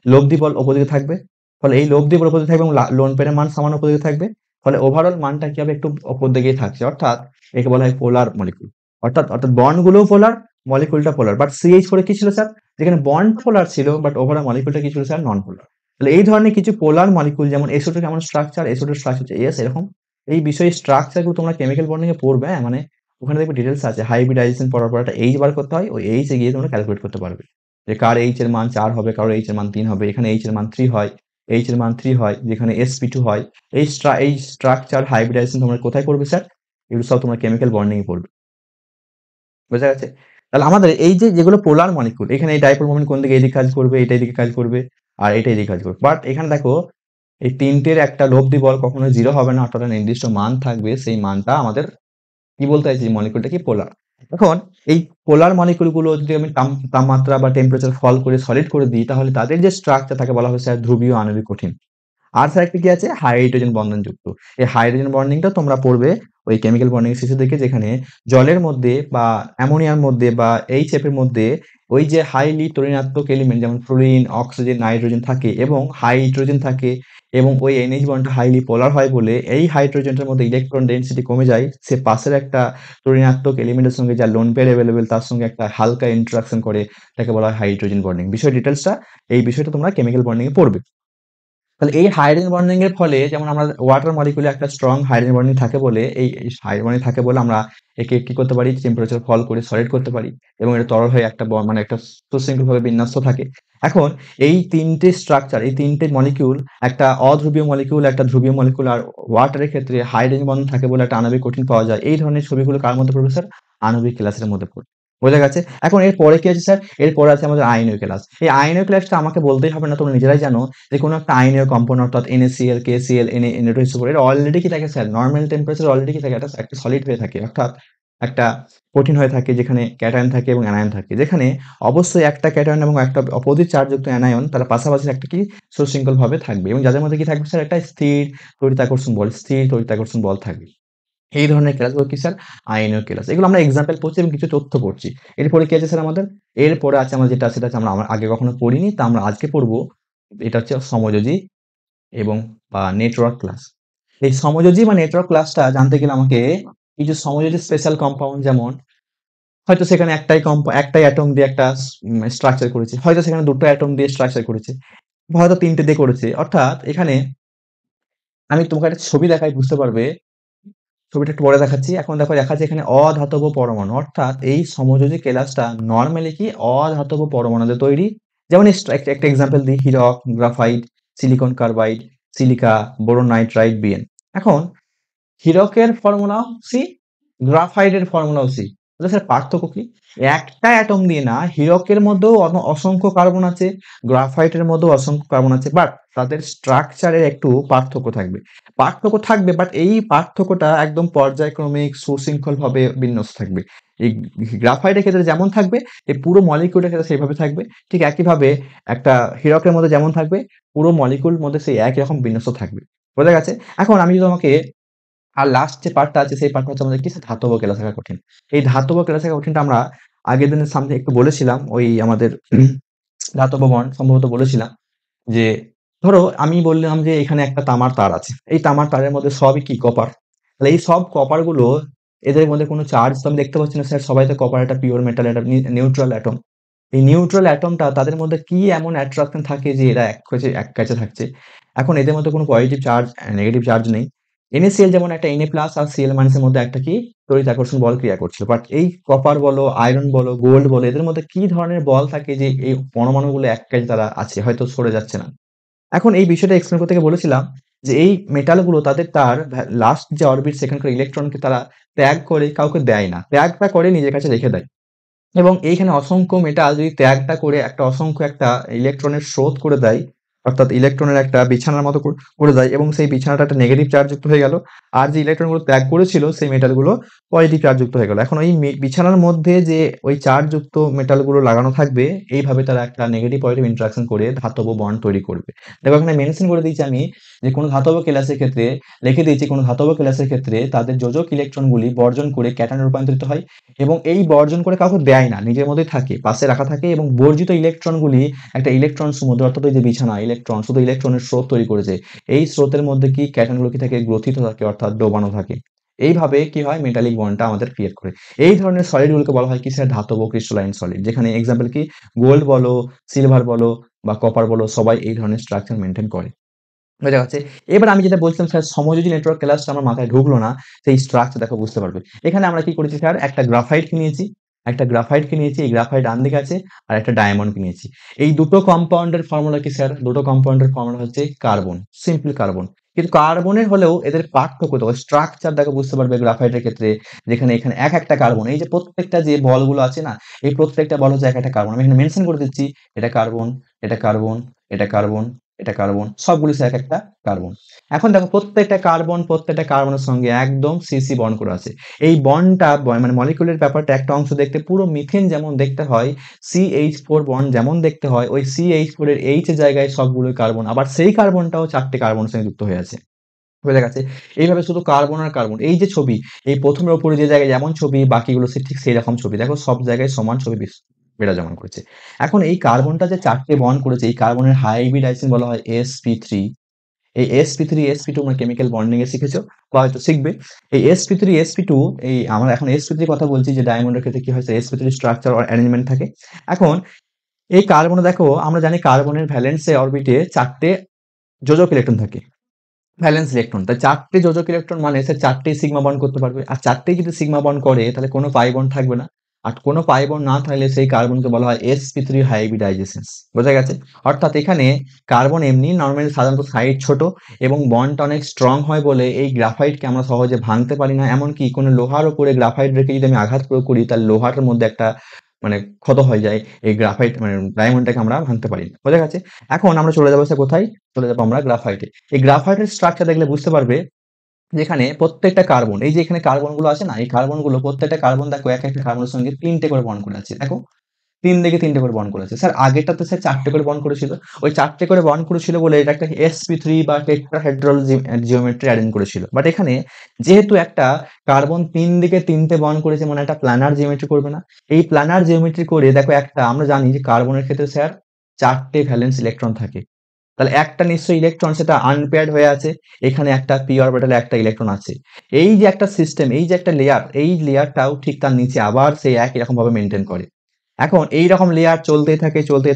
A: লব্ধি বল অপোজিটে থাকবে। ফলে এই লব্ধি বল অপোজিটে থাকবে এবং লোন পেয়ারের মান সমান অপোজিটে থাকবে। ফলে ওভারঅল মানটা কি হবে? একটু অপর দিকেই থাকছে। অর্থাৎ একে বলা হয় পোলার মলিকিউল। অর্থাৎ বন্ডগুলোও পোলার, মলিকিউলটা পোলার। বাট CH4 এ কি ছিল স্যার? যেখানে বন্ড পোলার ছিল বাট ওভারঅল মলিকিউলটা কি ছিল স্যার? নন পোলার। তাহলে এই ধরনের কিছু পোলার মলিকিউল যেমন SO2 কেমন স্ট্রাকচার? SO2 এর স্ট্রাকচার হচ্ছে S এরকম। এই বিষয়ে স্ট্রাকচার গুলো তোমরা কেমিক্যাল বন্ডিং এ পড়বে, হ্যাঁ? মানে ওখানে দেখবে ডিটেইলস আছে। হাইব্রিডাইজেশন পড়ার পর একটা H বার করতে হয়। ওই H এ গিয়ে তোমরা ক্যালকুলেট করতে পারবে। যে কার H এর মান ৪ হবে, কারোর H এর মান ৩ হবে। এখানে H এর মান 3 হয়, H এর মান 3 হয়, যেখানে sp2 হয়। এই স্ট্রাকচার হাইব্রিডাইজেশন তোমরা কোথায় পড়বে স্যার? এগুলো সব তোমরা কেমিক্যাল বন্ডিং এ পড়বে। বোঝা গেছে? তাহলে আমাদের এই যে যেগুলো পোলার মলিকিউল, এখানে এই ডাইপোল মোমেন্ট কোন দিকে? এদিকে কাজ করবে, এটা এদিকে কাজ করবে, আর এটা এদিকে কাজ করবে। বাট এখানে দেখো এই ৩ টের একটা লব্ধি বল কখনোই 0 হবে না। অর্থাৎ একটা নির্দিষ্ট মান থাকবে। সেই মানটা আমাদের কি বলতে চাইছি? মলিকিউলটা কি? পোলার। এখন এই পোলার মলিকিউল গুলো যদি আমি তাপমাত্রা বা টেম্পারেচার ফল করে সলিড করে দিই, তাহলে তাদের যে স্ট্রাকচার তাকে বলা হয় স্যার ধ্রুবীয়, আণবিক, কঠিন। আর স্যার একটা কি আছে? হাইড্রোজেন বন্ধনযুক্ত। এই হাইড্রোজেন বন্ডিংটা তোমরা পড়বে ওই কেমিক্যাল বন্ডিং এর শেষের দিকে, যেখানে জলের মধ্যে বা অ্যামোনিয়ার মধ্যে বা HF এর মধ্যে ওই যে হাইলি তড়িৎ এলিমেন্ট যেমন ফ্লুরিন, অক্সিজেন, নাইট্রোজেন থাকে এবং হাইড্রোজেন থাকে, এবং ওই NH বন্ডটা হাইলি পোলার হয় বলে এই হাইড্রোজেনটার মধ্যে ইলেকট্রন ডেনসিটি কমে যায়। সে পাশের একটা তড়িৎ এলিমেন্টের সঙ্গে যার লোন পেয়ার এভেলেবেল তার সঙ্গে একটা হালকা ইন্টারেকশন করে, তাকে বলা হয় হাইড্রোজেন বন্ডিং। বিষয় ডিটেইলসটা এই বিষয়টা তোমরা কেমিক্যাল বন্ডিং এ পড়বে। তাহলে এই হাইড্রোজেন বন্ডিং এর ফলে যেমন আমরা ওয়াটার মলিকিউলে একটা স্ট্রং হাইড্রোজেন বন্ডিং থাকে বলে এই হাইড্রোজেন বন্ডিং থাকে বলে আমরা একে কি করতে পারি? টেম্পারেচার ফল করে সলিড করতে পারি এবং এটা তরল হয়ে একটা মানে একটা সুশৃঙ্খলভাবে বিন্যস্ত থাকে। এখন এই ৩ টে স্ট্রাকচার, এই ৩ টে মলিকিউল, একটা অধ্রুবীয় মলিকিউল, একটা ধ্রুবীয় মলিকিউল আর ওয়াটারের ক্ষেত্রে হাইড্রোজেন বন্ধন থাকে বলে একটা আণবিক কঠিন পাওয়া যায়। এই ধরনের ছবিগুলো কার মধ্যে পড়বে স্যার? আণবিক ক্লাসের মধ্যে পড়বে। বোঝা গেছে? এখন এরপরে কি আছে স্যার? এরপরে আছে আমাদের আয়নীয় ক্লাস। এই আয়নীয় ক্লাসটা আমাকে বলতেই হবে না, তোমরা নিজেরাই জানো যে কোনো একটা আয়নীয় কম্পাউন্ড অর্থাৎ NaCl, KCl, Na2SO4 এরা অলরেডি কি থাকে স্যার? নরমাল টেম্পারেচারে অলরেডি কি থাকে? একটা সলিড হয়ে থাকে। অর্থাৎ একটা কঠিন হয়ে থাকে যেখানে ক্যাটায়ন থাকে এবং অ্যানায়ন থাকে। যেখানে অবশ্যই একটা ক্যাটায়ন এবং একটা অপোজিট চার্জযুক্ত অ্যানায়ন তারা পাশাপাশি একটা কি সুশৃঙ্খলভাবে থাকবে এবং যাদের মধ্যে কি থাকবে স্যার? একটা স্থির তড়িৎাকর্ষণ বল থাকবে। এই ধরনের ক্লাসগুলো কি স্যার? আইএনও ক্লাস। এগুলো আমরা এক্সাম্পল পড়ছি এবং কিছু তথ্য পড়ছি। এরপরে কি আছে স্যার আমাদের? এরপরে আছে আমরা যেটা সেটা হচ্ছে আমরা আগে কখনো পড়িনি। তা আমরা আজকে পড়বো। এটা হচ্ছে সমযোজী এবং নেটওয়ার্ক ক্লাস। এই সমযোজী বা নেটওয়ার্ক ক্লাসটা জানতে গেলে আমাকে কিছু সমযোজী স্পেশাল কম্পাউন্ড যেমন হয়তো সেখানে একটাই অ্যাটম দিয়ে একটা স্ট্রাকচার করেছে। হয়তো সেখানে ২ টো অ্যাটম দিয়ে স্ট্রাকচার করেছে। বা হয়তো ৩ টে দিয়ে করেছে। অর্থাৎ এখানে আমি তোমাকে একটা ছবি দেখাই বুঝতে পারবে। ছবিটা একটু পরে দেখাচ্ছি। এখন দেখো দেখাচ্ছে এখানে অধাতব পরমাণু। অর্থাৎ এই সমযোজী কেলাসটা নরমালি কি অধাতব পরমাণু দিয়ে তৈরি। যেমন একটা এক্সাম্পল দিই হীরক, graphite, silicon carbide, silica, boron nitrite, BN. এখন হীরকের ফর্মুলাও সি, গ্রাফাইটের ফর্মুলাও সি। তাহলে স্যার পার্থক্য কি? একটা অ্যাটম দিয়ে না, হীরকের মধ্যেও অসংখ্য কার্বন আছে, গ্রাফাইটের মধ্যেও অসংখ্য কার্বন আছে, বাট তাদের স্ট্রাকচারের একটু পার্থক্য থাকবে, বাট এই পার্থক্যটা একদম পর্যায়ক্রমিক সুশৃঙ্খল ভাবে বিন্যস্ত থাকবে। এই গ্রাফাইটের ক্ষেত্রে যেমন থাকবে এই পুরো মলিকিউলের ক্ষেত্রে সেইভাবে থাকবে। ঠিক একইভাবে একটা হীরকের মধ্যে যেমন থাকবে পুরো মলিকিউল মধ্যে সেই একই রকম বিন্যস্ত থাকবে। বোঝা গেছে? এখন আমি যদি তোমাকে আর লাস্ট যে পার্টটা আছে সেই পার্টটা হচ্ছে আমাদের কি ধাতব কেলা থাকা কঠিন। এই ধাতব কেলা থাকা কঠিনটা আমরা আগের দিনের সামনে একটু বলেছিলাম। ওই আমাদের ধাতব বন্ড সম্ভবত বলেছিলাম যে ধরো আমি বললাম যে এখানে একটা তামার তার আছে। এই তামার তারের মধ্যে সবই কি কপার। তাহলে এই সব কপার গুলো এদের মধ্যে কোনো চার্জ তো আমি দেখতে পাচ্ছি না স্যার, সবাই তো কপার একটা পিওর মেটাল, একটা নিউট্রাল অ্যাটম। এই নিউট্রাল অ্যাটমটা তাদের মধ্যে কি এমন অ্যাট্রাকশন থাকে যে এরা এক কাছে থাকছে। এখন এদের মধ্যে কোনো পজিটিভ চার্জ, নেগেটিভ চার্জ নেই। NaCl যেমন একটা Na+ আর Cl- এর মধ্যে একটা কি তড়িৎাকর্ষণ বল ক্রিয়া করছিল। বাট এই কপার বলো, আয়রন বলো, গোল্ড বলো এদের মধ্যে কি ধরনের বল থাকে যে এই পরমাণুগুলো এক কাছে তারা আছে, হয়তো সরে যাচ্ছে না। এখন এই বিষয়টা এক্সপ্লেন করতে গিয়ে বলেছিলাম যে এই মেটালগুলো তার লাস্ট যে অরবিট সেখানকার ইলেকট্রনকে তারা ত্যাগ করে কাউকে দেয় না। ত্যাগটা করে নিজের কাছে রেখে দেয়। এবং এইখানে অসংখ্য মেটাল যদি ত্যাগটা করে অসংখ্য একটা ইলেকট্রনের স্রোত করে দেয়, অর্থাৎ ইলেকট্রনের একটা বিছানার মতো করে দেয় এবং সেই বিছানাটা একটা নেগেটিভ চার্জ যুক্ত হয়ে গেল। আর যে ইলেকট্রনগুলো ত্যাগ করেছিল সেই মেটালগুলো পজিটিভ চার্জ যুক্ত হয়ে গেল। এখন ওই বিছানার মধ্যে যে ওই চার্জ যুক্ত মেটালগুলো লাগানো থাকবে, এইভাবে তারা একটা নেগেটিভ পজিটিভ ইন্টারাকশন করে ধাতব বন্ড তৈরি করবে। দেখো এখানে মেনশন করে দিয়েছি আমি যে কোনো ধাতব কেলাসের ক্ষেত্রে লিখে দিয়েছি, কোনো ধাতব কেলাসের ক্ষেত্রে তাদের যোজক ইলেকট্রনগুলি বর্জন করে ক্যাটায়নে রূপান্তরিত হয় এবং এই বর্জন করে কাউকে দেয় না, নিজের মধ্যেই থাকে, পাশে রাখা থাকে এবং বর্জিত ইলেকট্রনগুলি একটা ইলেকট্রন সমুদ্র অর্থাৎ ওই যে বিছানা ইলেকট্রন শুধু ইলেকট্রনের স্রোত তৈরি করেছে। এই স্রোতের মধ্যে কি ক্যাটায়নগুলো কি থাকে গ্রথিত থাকে অর্থাৎ ডোবানো থাকে। এইভাবে কি হয় মেটালিক বন্ডটা আমাদের ক্রিয়েট করে। এই ধরনের সলিডগুলোকে বলা হয় কি স্যার? ধাতব ক্রিস্টালাইন সলিড। যেখানে এক্সাম্পল কি গোল্ড বলো, সিলভার বলো বা কপার বলো সবাই এই ধরনের স্ট্রাকচার মেইনটেইন করে। বোঝা যাচ্ছে? এবার আমি যেটা বলছিলাম স্যার সমযোজী নেটওয়ার্ক ক্লাসটা আমার মাথায় ঢুকলো না। সেই স্ট্রাকচার দেখো বুঝতে পারবে। এখানে আমরা কি করেছি স্যার? একটা গ্রাফাইটকে নিয়েছি। এই গ্রাফাইট ডান দিকে আছে আর একটা ডায়মন্ডকে নিয়েছি। এই দুটো কম্পাউন্ডের ফর্মুলা কি স্যার? দুটো কম্পাউন্ডের ফর্মুলা হচ্ছে কার্বন, সিম্পল কার্বন। কিন্তু কার্বনের হলেও এদের পার্থক্য দেখো, স্ট্রাকচার দেখো বুঝতে পারবে গ্রাফাইটের ক্ষেত্রে যেখানে এখানে একটা কার্বন। এই যে প্রত্যেকটা যে বলগুলো আছে না, এই প্রত্যেকটা বল হচ্ছে একটা কার্বন। আমি এখানে মেনশন করে দিচ্ছি এটা কার্বন, এটা কার্বন, এটা কার্বন, এটা কার্বন, সবগুলো একটা কার্বন। এখন দেখো প্রত্যেকটা কার্বনের সঙ্গে একদম সিসি বন্ড করা আছে। এই বন্ডটা মানে মলিকুলের ব্যাপারটা একটা অংশ দেখতে পুরো মিথেন যেমন দেখতে হয়, CH4 বন্ড যেমন দেখতে হয়, ওই CH4 এর H এর জায়গায় সবগুলোই কার্বন। আবার সেই কার্বনটাও 4টে কার্বনের সঙ্গে যুক্ত হয়ে আছে। বোঝা গেছে? এইভাবে শুধু কার্বন আর কার্বন। এই যে ছবি, এই ১ম এর উপরে যে জায়গায় যেমন ছবি বাকিগুলো ঠিক সেইরকম ছবি। দেখো সব জায়গায় সমান ছবি বিরাজমান করেছে। এখন এই কার্বনটা যে ৪ টে বন্ড করেছে, এই কার্বনের হাইব্রিডাইজেশন বলা হয় sp3। এই sp3 sp2 তোমরা কেমিক্যাল বন্ডিং এ শিখেছো বা হয়তো শিখবে। এই sp3 sp2 এই আমরা এখন sp3 কথা বলছি যে ডায়মন্ডের ক্ষেত্রে কি হয় sp3 স্ট্রাকচার অর অ্যারেঞ্জমেন্ট থাকে। এখন এই কার্বনে দেখো আমরা জানি কার্বনের ভ্যালেন্স অরবিটে ৪ টে যোজক ইলেকট্রন থাকে। Valence electron. তাই ৪ টে যোজক ইলেকট্রন মানে সে ৪ টেই সিগমা বন্ড করতে পারবে। আর ৪ টেই যদি সিগমা বন্ড করে তাহলে কোনো পাই বন্ড থাকবে না। আর কোনো পাই বন্ড না থাকলে সেই কার্বনকে বলা হয় sp3 হাইব্রিডাইজেশন। বোঝা গেছে? অর্থাৎ এখানে কার্বন এমনি নরমালি সাধারণত সাইড ছোট এবং বন্ডটা অনেক স্ট্রং হয় বলে এই গ্রাফাইটকে আমরা সহজে ভাঙতে পারি না। এমনকি কোনো লোহার উপরে গ্রাফাইট রেখে যদি আমি আঘাত প্রয়োগ করি তাহলে লোহাটার মধ্যে একটা মানে ক্ষত হয়ে যায়। এই গ্রাফাইট মানে ডায়মন্ডটাকে আমরা ভাঙতে পারি না। বোঝা গেছে? এখন আমরা চলে যাবো কোথায়? চলে যাবো আমরা গ্রাফাইটে। এই গ্রাফাইটের স্ট্রাকচার দেখলে বুঝতে পারবে যেখানে প্রত্যেকটা কার্বন, এই যে এখানে কার্বনগুলো আছে না, এই কার্বনগুলো প্রত্যেকটা কার্বন দেখো এক একটা কার্বনের সঙ্গে ৩ টে করে বন্ড করে আছে। দেখো ৩ দিকে ৩ টে করে বন্ড করেছে। স্যার আগেরটাতে স্যার ৪ টে করে বন্ড করেছিল। ওই ৪ টে করে বন্ড করেছিল বলে এটা একটা sp3 বা টেট্রাহেড্রাল জিওমেট্রি অ্যারেঞ্জ করেছিল। বাট এখানে যেহেতু একটা কার্বন ৩ দিকে ৩ টে বন্ড করেছে মানে একটা প্ল্যানার জিওমেট্রি করবে না? এই প্ল্যানার জিওমেট্রি করে দেখো একটা আমরা জানি যে কার্বনের ক্ষেত্রে স্যার ৪ টে ভ্যালেন্স ইলেকট্রন থাকে। তাহলে একটা নিশ্চয়ই ইলেকট্রন সেটা আনপেয়ার্ড হয়ে আছে। এখানে একটা p অরবিটালে একটা ইলেকট্রন আছে। এই যে একটা সিস্টেম, এই যে একটা লেয়ার, এই লেয়ারটাও ঠিক তার নিচে আবার সেই একই রকম ভাবে মেইনটেইন করে। এখন এইরকম লেয়ার চলতেই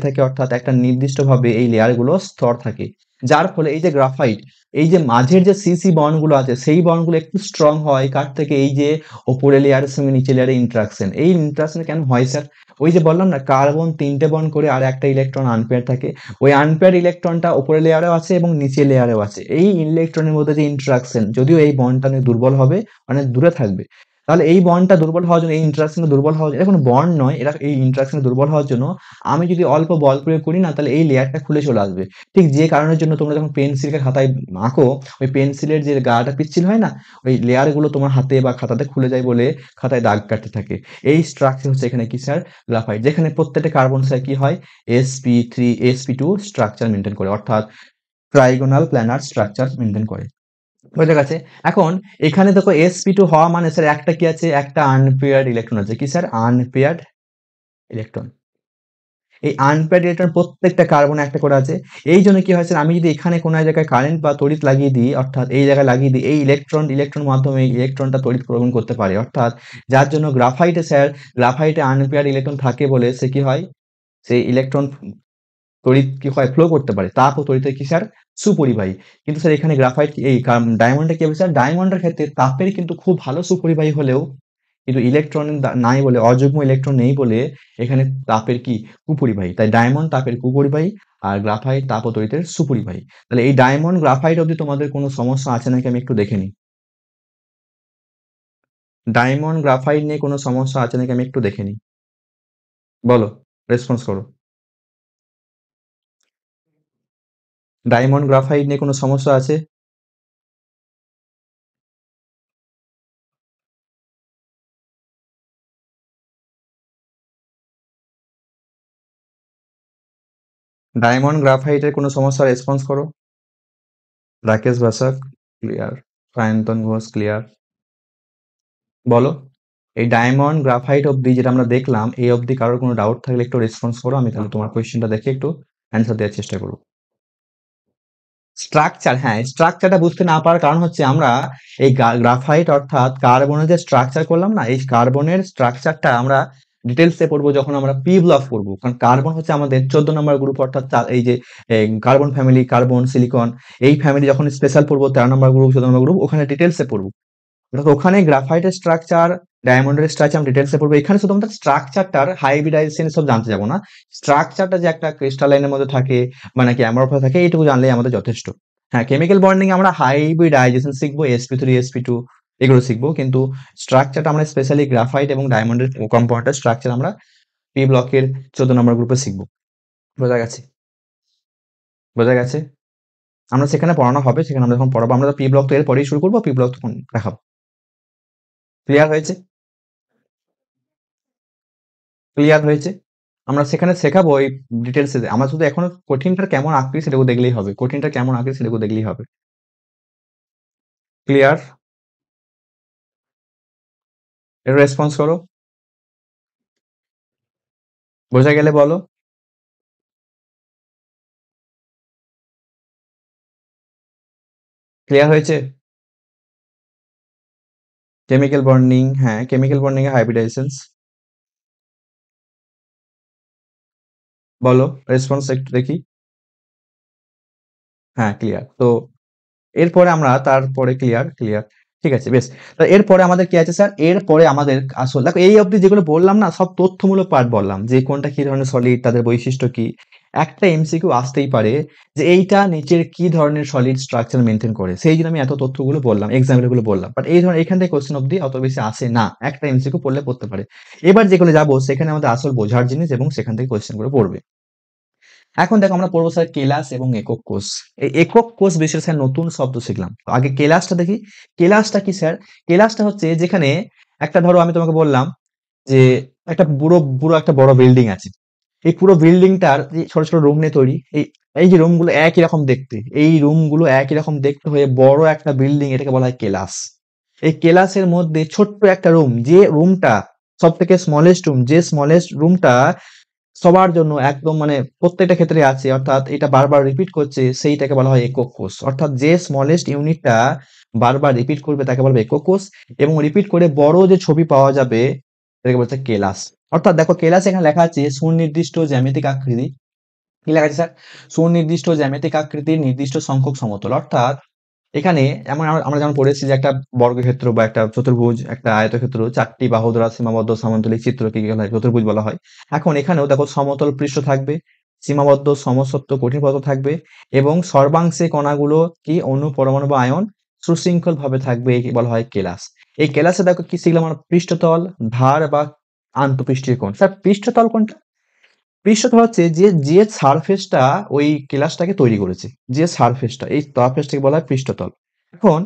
A: থাকে অর্থাৎ একটা নির্দিষ্টভাবে এই লেয়ারগুলো স্তর থাকে। যার ফলে এই যে গ্রাফাইট, এই যে মাঝের যে সি বন্ডগুলো আছে সেই বন্ডগুলো একটু স্ট্রং হয় কার থেকে? এই যে উপরের লেয়ারের সঙ্গে নিচের লেয়ারের ইন্টারাকশন। এই ইন্টারাকশন কেন হয় স্যার? ওই যে বললাম না কার্বন ৩ টে বন্ড করে আর একটা ইলেকট্রন আনপেয়ার থাকে। ওই আনপেয়ার ইলেকট্রনটা উপরের লেয়ারেও আছে এবং নিচের লেয়ারেও আছে। এই ইলেকট্রনের মধ্যে যে ইন্টারাকশন যদিও এই বন্ডটা অনেক দুর্বল হবে, অনেক দূরে থাকবে। তাহলে এই বন্ডটা দুর্বল হওয়ার জন্য, এই ইন্টারাকশনটা দুর্বল হওয়ার জন্য, এটা কোনো বন্ড নয়, এটা এই ইন্টারাকশন দুর্বল হওয়ার জন্য আমি যদি অল্প বল প্রয়োগ করি না তাহলে এই লেয়ারটা খুলে চলে আসবে। ঠিক যে কারণের জন্য তোমরা যখন পেন্সিলকে খাতায় আঁকো, ওই পেন্সিলের যে গাটা পিচ্ছিল হয় না? ওই লেয়ারগুলো তোমার হাতে বা খাতাতে খুলে যায় বলে খাতায় দাগ কাটতে থাকে। এই স্ট্রাকচার হচ্ছে এখানে কি স্যার? গ্রাফাইট। যেখানে প্রত্যেকটা কার্বন স্যার কি হয়? sp3 sp2 স্ট্রাকচার মেইনটেইন করে অর্থাৎ ট্রাইগোনাল প্ল্যানার স্ট্রাকচার মেইনটেইন করে। বোঝা গেছে? এখন এখানে দেখো sp2 হওয়া মানে স্যার একটা কি আছে? একটা আনপেয়ার্ড ইলেকট্রন আছে। কি স্যার? Unpaired electron. এই আনপেয়ার্ড ইলেকট্রন প্রত্যেকটা কার্বনে একটা করে আছে। এইজন্য কি হয় স্যার আমি যদি এখানে কোনো এক জায়গায় কারেন্ট বা তড়িৎ লাগিয়ে দিই অর্থাৎ এই জায়গায় লাগিয়ে দিই, এই ইলেকট্রন মাধ্যমে এই ইলেকট্রনটা তড়িৎ প্রবহন করতে পারে। অর্থাৎ যার জন্য গ্রাফাইটে স্যার গ্রাফাইটে আনপেয়ার্ড ইলেকট্রন থাকে বলে সে কি হয়? সেই ইলেকট্রন তড়িৎ কি হয়? ফ্লো করতে পারে। তাপ ও তড়িতের কি স্যার? সুপরিবাহী। কিন্তু স্যার এখানে গ্রাফাইট এই ডায়মন্ডে কি হবে স্যার? ডায়মন্ডের ক্ষেত্রে তাপের কিন্তু খুব ভালো সুপরিবাহী হলেও কিন্তু ইলেকট্রন নাই বলে অযুগ্ম ইলেকট্রন নেই বলে এখানে তাপের কি? কুপরিবাহী। তাই ডায়মন্ড তাপের কুপরিবাহী আর গ্রাফাইট তাপ ও তড়িতের সুপরিবাহী। তাহলে এই ডায়মন্ড গ্রাফাইট অবধি তোমাদের কোনো সমস্যা আছে নাকি আমি একটু দেখে নিই। ডায়মন্ড গ্রাফাইট নিয়ে কোনো সমস্যা আছে নাকি আমি একটু দেখে নিই। বলো, রেসপন্স করো। ডায়মন্ড গ্রাফাইট নিয়ে কোনো সমস্যা আছে? ডায়মন্ড গ্রাফাইটের কোনো সমস্যা রেসপন্স করো। রাকেশ বাসাক ক্লিয়ার। সায়ন্তন ঘোষ ক্লিয়ার। বলো, এই ডায়মন্ড গ্রাফাইট অবধি যেটা আমরা দেখলাম এই অবধি কারোর কোনো ডাউট থাকলে একটু রেসপন্স করো, আমি তাহলে তোমার কোয়েশ্চেনটা দেখে একটু অ্যান্সার দেওয়ার চেষ্টা করবো। স্ট্রাকচার, হ্যাঁ স্ট্রাকচারটা বুঝতে না পারার কারণ হচ্ছে আমরা এই গ্রাফাইট অর্থাৎ কার্বনের যে স্ট্রাকচার করলাম না, এই কার্বনের স্ট্রাকচারটা আমরা ডিটেলসে পড়বো যখন আমরা পি ব্লক পড়বো। কারণ কার্বন হচ্ছে আমাদের 14 নম্বর গ্রুপ অর্থাৎ এই যে কার্বন ফ্যামিলি, কার্বন, সিলিকন এই ফ্যামিলি যখন স্পেশাল পড়বো 13 নম্বর গ্রুপ, 14 নম্বর গ্রুপ ওখানে ডিটেলসে পড়বো। অর্থাৎ ওখানে গ্রাফাইটের স্ট্রাকচার, ডায়মন্ডের স্ট্রাকচার আমরা ডিটেলসে পড়বো। এখানে শুধু আমরা স্ট্রাকচারটার হাইব্রিডাইজেশন সব জানতে যাবো না। স্ট্রাকচারটা যে একটা ক্রিস্টালাইনের মধ্যে থাকে বা নাকি অ্যামরফাস থাকে এইটুকু জানলেই আমাদের যথেষ্ট। হ্যাঁ, কেমিক্যাল বন্ডিং আমরা হাইব্রিডাইজেশন শিখবো, sp3 sp2 এগুলো শিখবো, কিন্তু স্ট্রাকচারটা আমরা স্পেশালি গ্রাফাইট এবং ডায়মন্ডের কম্পাউন্ডের স্ট্রাকচার আমরা পি ব্লকের 14 নম্বর গ্রুপে শিখবো। বোঝা গেছে? বোঝা গেছে? আমরা সেখানে পড়ানো হবে, সেখানে আমরা যখন পড়াবো আমরা তো পি ব্লক তো এর পরেই শুরু করবো, পি ব্লক তখন দেখাবো। ক্লিয়ার হয়েছে? ক্লিয়ার হয়েছে? আমরা সেখানে শেখাবো এই ডিটেলসে। আমরা শুধু এখন কঠিনটা কেমন আঁকবি সেটুকু দেখলেই হবে। কঠিনটা কেমন আঁকবি সেটুকু দেখলেই হবে। ক্লিয়ার? এর রেসপন্স করো। বোঝা গেলে বলো। ক্লিয়ার হয়েছে? কেমিক্যাল বন্ডিং, হ্যাঁ কেমিক্যাল বন্ডিং এর হাইব্রিডাইজেশনস। বলো, রেসপন্স একটু দেখি। হ্যাঁ ক্লিয়ার। তো এরপরে আমরা তারপরে ক্লিয়ার। ঠিক আছে, বেশ। তো এরপরে আমাদের কি আছে স্যার? এরপরে আমাদের আসল দেখো এই অবধি যেগুলো বললাম না সব তথ্যমূলক পার্ট বললাম যে কোনটা কি ধরনের সলিড, তাদের বৈশিষ্ট্য কি। একটা এমসিকিউ আসতেই পারে যে এইটা নিচের কি ধরনের সলিড স্ট্রাকচার মেনটেন করে, সেই জন্য আমি এত তথ্যগুলো বললাম, এক্সাম্পল গুলো বললাম। বাট এই ধরনের এখান থেকে কোশ্চেন অবধি অত বেশি আসে না, একটা এমসিকিউ পড়লে পড়তে পারে। এবার যেগুলো যাবো সেখানে আমাদের আসল বোঝার জিনিস এবং সেখান থেকে কোশ্চেন গুলো পড়বে। এখন দেখো আমরা পড়বো স্যার কেলাস এবং একক কোষ। এই একক কোষ বিষয়ে স্যার নতুন শব্দ শিখলাম। তো আগে কেলাসটা দেখি। কেলাসটা কি স্যার? কেলাসটা হচ্ছে যেখানে একটা ধরো আমি তোমাকে বললাম যে একটা পুরো পুরো একটা বড় বিল্ডিং আছে। এই পুরো বিল্ডিংটার যে ছোট ছোট রুম নিয়ে তৈরি, এই এই যে রুম গুলো একই রকম দেখতে, এই রুম গুলো একই রকম দেখতে হয়ে বড় একটা বিল্ডিং, এটাকে বলা হয় কেলাস। এই কেলাসের মধ্যে ছোট্ট একটা রুম, যে রুমটা সব থেকে স্মলেস্ট রুম, যে স্মলেস্ট রুমটা সবার জন্য একদম মানে প্রত্যেকটা ক্ষেত্রে আছে, অর্থাৎ এটা বারবার রিপিট করছে, সেইটাকে বলা হয় একক কোষ। অর্থাৎ যে স্মলেস্ট ইউনিটটা বারবার রিপিট করবে তাকে বলবে একক কোষ, এবং রিপিট করে বড় যে ছবি পাওয়া যাবে এটাকে বলছে কেলাস। অর্থাৎ দেখো কেলাস এখানে লেখা আছে সুনির্দিষ্ট জ্যামিতিক আকৃতি। কি লেখা আছে স্যার? সুনির্দিষ্ট জ্যামিতিক আকৃতির নির্দিষ্ট সংখ্যক সমতল। অর্থাৎ এখানে যেমন আমরা যেমন পড়েছি যে একটা বর্গক্ষেত্র বা একটা চতুর্ভুজ, একটা আয়তক্ষেত্র, চারটি বাহু দ্বারা সীমাবদ্ধ সামান্তরিক চিত্রকে কি বলা হয়? চতুর্ভুজ বলা হয়। এখন এখানেও দেখো সমতল পৃষ্ঠ থাকবে, সীমাবদ্ধ সমসত্ব কঠিন পদার্থ থাকবে, এবং সর্বাংশে কণাগুলো কি অনুপরমাণু বা আয়ন সুশৃঙ্খল ভাবে থাকবে, একে বলা হয় কেলাস। এই কেলাসে দেখো কি শিখলাম আমরা? পৃষ্ঠতল, ধার বা আন্তঃপৃষ্ঠীয় কোণ। স্যার পৃষ্ঠতল কোনটা? পৃষ্ঠতল হচ্ছে যে যে সারফেসটা ওই ক্লাসটাকে তৈরি করেছে, যে সারফেসটা, এই সারফেসটাকে বলা হয় পৃষ্ঠতল। এখন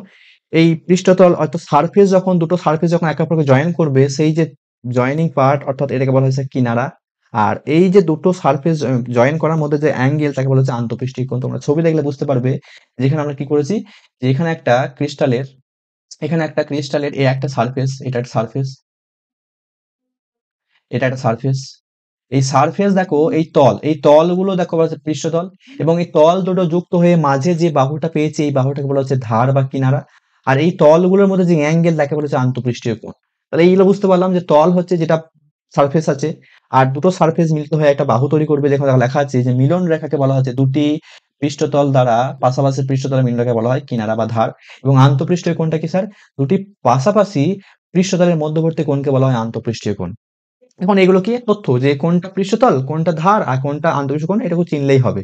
A: এই পৃষ্ঠতল অর্থাৎ সারফেস যখন দুটো সারফেস যখন একে অপরকে জয়েন করবে, সেই যে জয়েনিং পার্ট অর্থাৎ এটাকে বলা হয়েছে কিনারা। আর এই যে দুটো সারফেস জয়েন করার মধ্যে যে অ্যাঙ্গেল তাকে বলা হচ্ছে আন্তঃপৃষ্ঠীয় কোণ। তোমরা ছবি দেখলে বুঝতে পারবে যেখানে আমরা কি করেছি, যে এখানে একটা ক্রিস্টালের, এখানে একটা ক্রিস্টালের এ একটা সারফেস, এটা একটা সারফেস, এটা একটা সারফেস। এই সারফেস দেখো, এই তল, এই তলগুলো দেখো বলা হচ্ছে পৃষ্ঠতল, এবং এই তল দুটো যুক্ত হয়ে মাঝে যে বাহুটা পেয়েছে এই বাহুটাকে বলা হচ্ছে ধার বা কিনারা। আর এই তলগুলোর মধ্যে যে অ্যাঙ্গেল তাকে বলা হচ্ছে আন্তঃপৃষ্ঠীয় কোণ। তাহলে এইগুলো বুঝতে পারলাম যে তল হচ্ছে যেটা সারফেস আছে, আর দুটো সারফেস মিলিত হয়ে একটা বাহু তৈরি করবে, যেখানে দেখো লেখা আছে যে মিলন রেখাকে বলা হচ্ছে দুটি পৃষ্ঠতল দ্বারা পাশাপাশি পৃষ্ঠতলের মিলন রেখাকে বলা হয় কিনারা বা ধার। এবং আন্তঃপৃষ্ঠীয় কোণটা কি স্যার? দুটি পাশাপাশি পৃষ্ঠতলের মধ্যবর্তী কোণকে বলা হয় আন্তঃপৃষ্ঠীয় কোণ। এখন এগুলো কি তথ্য, যে কোনটা পৃষ্ঠতল, কোনটা ধার আর কোনটা আন্তঃপৃষ্ঠ কোণ, এটুকু চিনলেই হবে।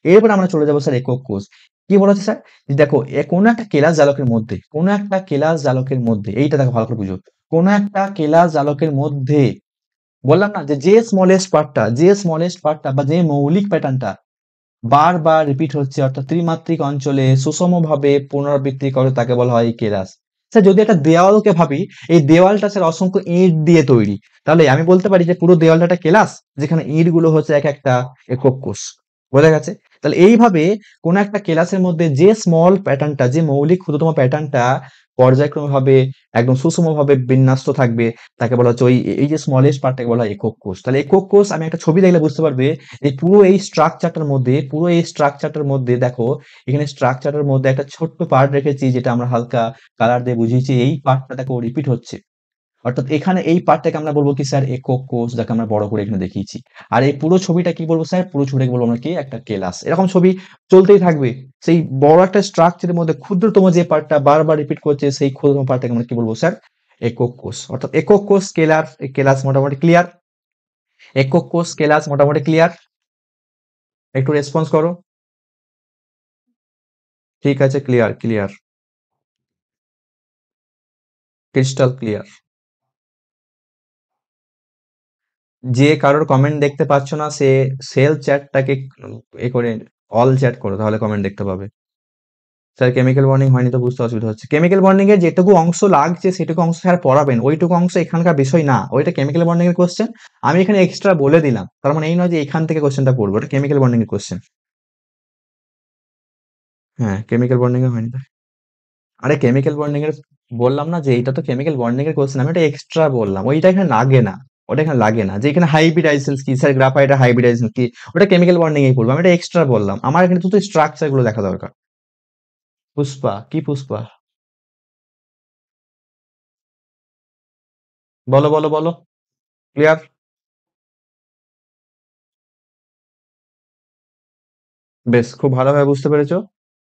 A: এরপর আমরা চলে যাবো স্যার একক কোষ। কি বলা হচ্ছে স্যার? যে দেখো কোনো একটা কেলাস জালকের মধ্যে, কোনো একটা কেলাস জালকের মধ্যে, এইটা দেখো ভালো করে বুঝো। কোনো একটা কেলাস জালকের মধ্যে বললাম না যে যে স্মলেস্ট পার্টটা, যে স্মলেস্ট পার্টটা বা যে মৌলিক প্যাটার্নটা বারবার রিপিট হচ্ছে, অর্থাৎ ত্রিমাত্রিক অঞ্চলে সুষমভাবে পুনরাবৃত্তি করে, তাকে বলা হয় কেলাস। স্যার যদি একটা দেওয়ালকে ভাবি, এই দেওয়ালটা স্যার অসংখ্য ইট দিয়ে তৈরি, তাহলে আমি বলতে পারি যে পুরো দেওয়ালটা একটা কেলাস, যেখানে ইট গুলো হচ্ছে এক একটা একক কোষ। বোঝা গেছে? তাহলে এইভাবে কোন একটা কেলাসের মধ্যে যে স্মল প্যাটার্নটা, যে মৌলিক ক্ষুদ্রতম প্যাটার্নটা পর্যায়ক্রমভাবে একদম সুষমভাবে বিন্যস্ত থাকবে, তাকে বলা হচ্ছে ওই এই যে স্মলেস্ট পার্টটাকে বলা হয় একক কোষ। তাহলে একক কোষ আমি একটা ছবি দেখলে বুঝতে পারবে এই পুরো এই স্ট্রাকচারটার মধ্যে, পুরো এই স্ট্রাকচারটার মধ্যে দেখো, এখানে স্ট্রাকচারের মধ্যে একটা ছোট্ট পার্ট রেখেছি যেটা আমরা হালকা কালার দিয়ে বুঝিয়েছি, এই পার্টটা দেখো রিপিট হচ্ছে। অর্থাৎ এখানে এই পার্টটাকে আমরা বলবো কি স্যার? একক কোষ, যাকে আমরা বড় করে এখানে দেখিয়েছি। আর এই পুরো ছবিটা কি বলবো স্যার? পুরো ছবিটাকে বলবো আমরা কি? একটা কেলাস। এরকম ছবি চলতেই থাকবে। সেই বড় একটা স্ট্রাকচারের মধ্যে ক্ষুদ্রতম যে পার্টটা বারবার রিপিট করছে, সেই ক্ষুদ্রতম পার্টটাকে আমরা কি বলবো স্যার? একক কোষ। অর্থাৎ একক কোষ, কেলার, কেলাস মোটামুটি ক্লিয়ার। একক কোষ, কেলাস মোটামুটি ক্লিয়ার। একটু রেসপন্স করো। ঠিক আছে, ক্লিয়ার, ক্লিয়ার, ক্রিস্টাল ক্লিয়ার। যে কারোর কমেন্ট দেখতে পাচ্ছ না সে সেল চ্যাটটাকে এ করে অল চ্যাট করো, তাহলে কমেন্ট দেখতে পাবে। স্যার কেমিক্যাল বন্ডিং হয়নি তো বুঝতে অসুবিধা হচ্ছে। কেমিক্যাল বন্ডিং এর যেটুকু অংশ লাগছে সেটুকু অংশ স্যার পড়াবেন, ওইটুকু অংশ এখানকার বিষয় না, ওইটা কেমিক্যাল বন্ডিং এর কোশ্চেন। আমি এখানে এক্সট্রা বলে দিলাম, তার মানে এই নয় যে এখান থেকে কোশ্চেনটা পড়বো, ওটা কেমিক্যাল বন্ডিং এর কোশ্চেন। হ্যাঁ, কেমিক্যাল বন্ডিং এ হয়নি তো। আরে কেমিক্যাল বন্ডিং এর বললাম না যে এটা তো কেমিক্যাল বন্ডিং এর কোশ্চেন, আমি এটা এক্সট্রা বললাম, ওইটা এখানে লাগে না। ওটা এখানে লাগে না যে এখানে হাইব্রিডাইজেশন কি স্যার, গ্রাফাইটের হাইব্রিডাইজেশন কি, ওটা কেমিক্যাল বন্ডিং এই পড়বো, আমি এটা এক্সট্রা বললাম। আমার এখানে তো স্ট্রাকচার গুলো দেখা দরকার। পুষ্পা কি? পুষ্পা বলো বলো বলো। ক্লিয়ার? বেশ, খুব ভালোভাবে বুঝতে পেরেছো।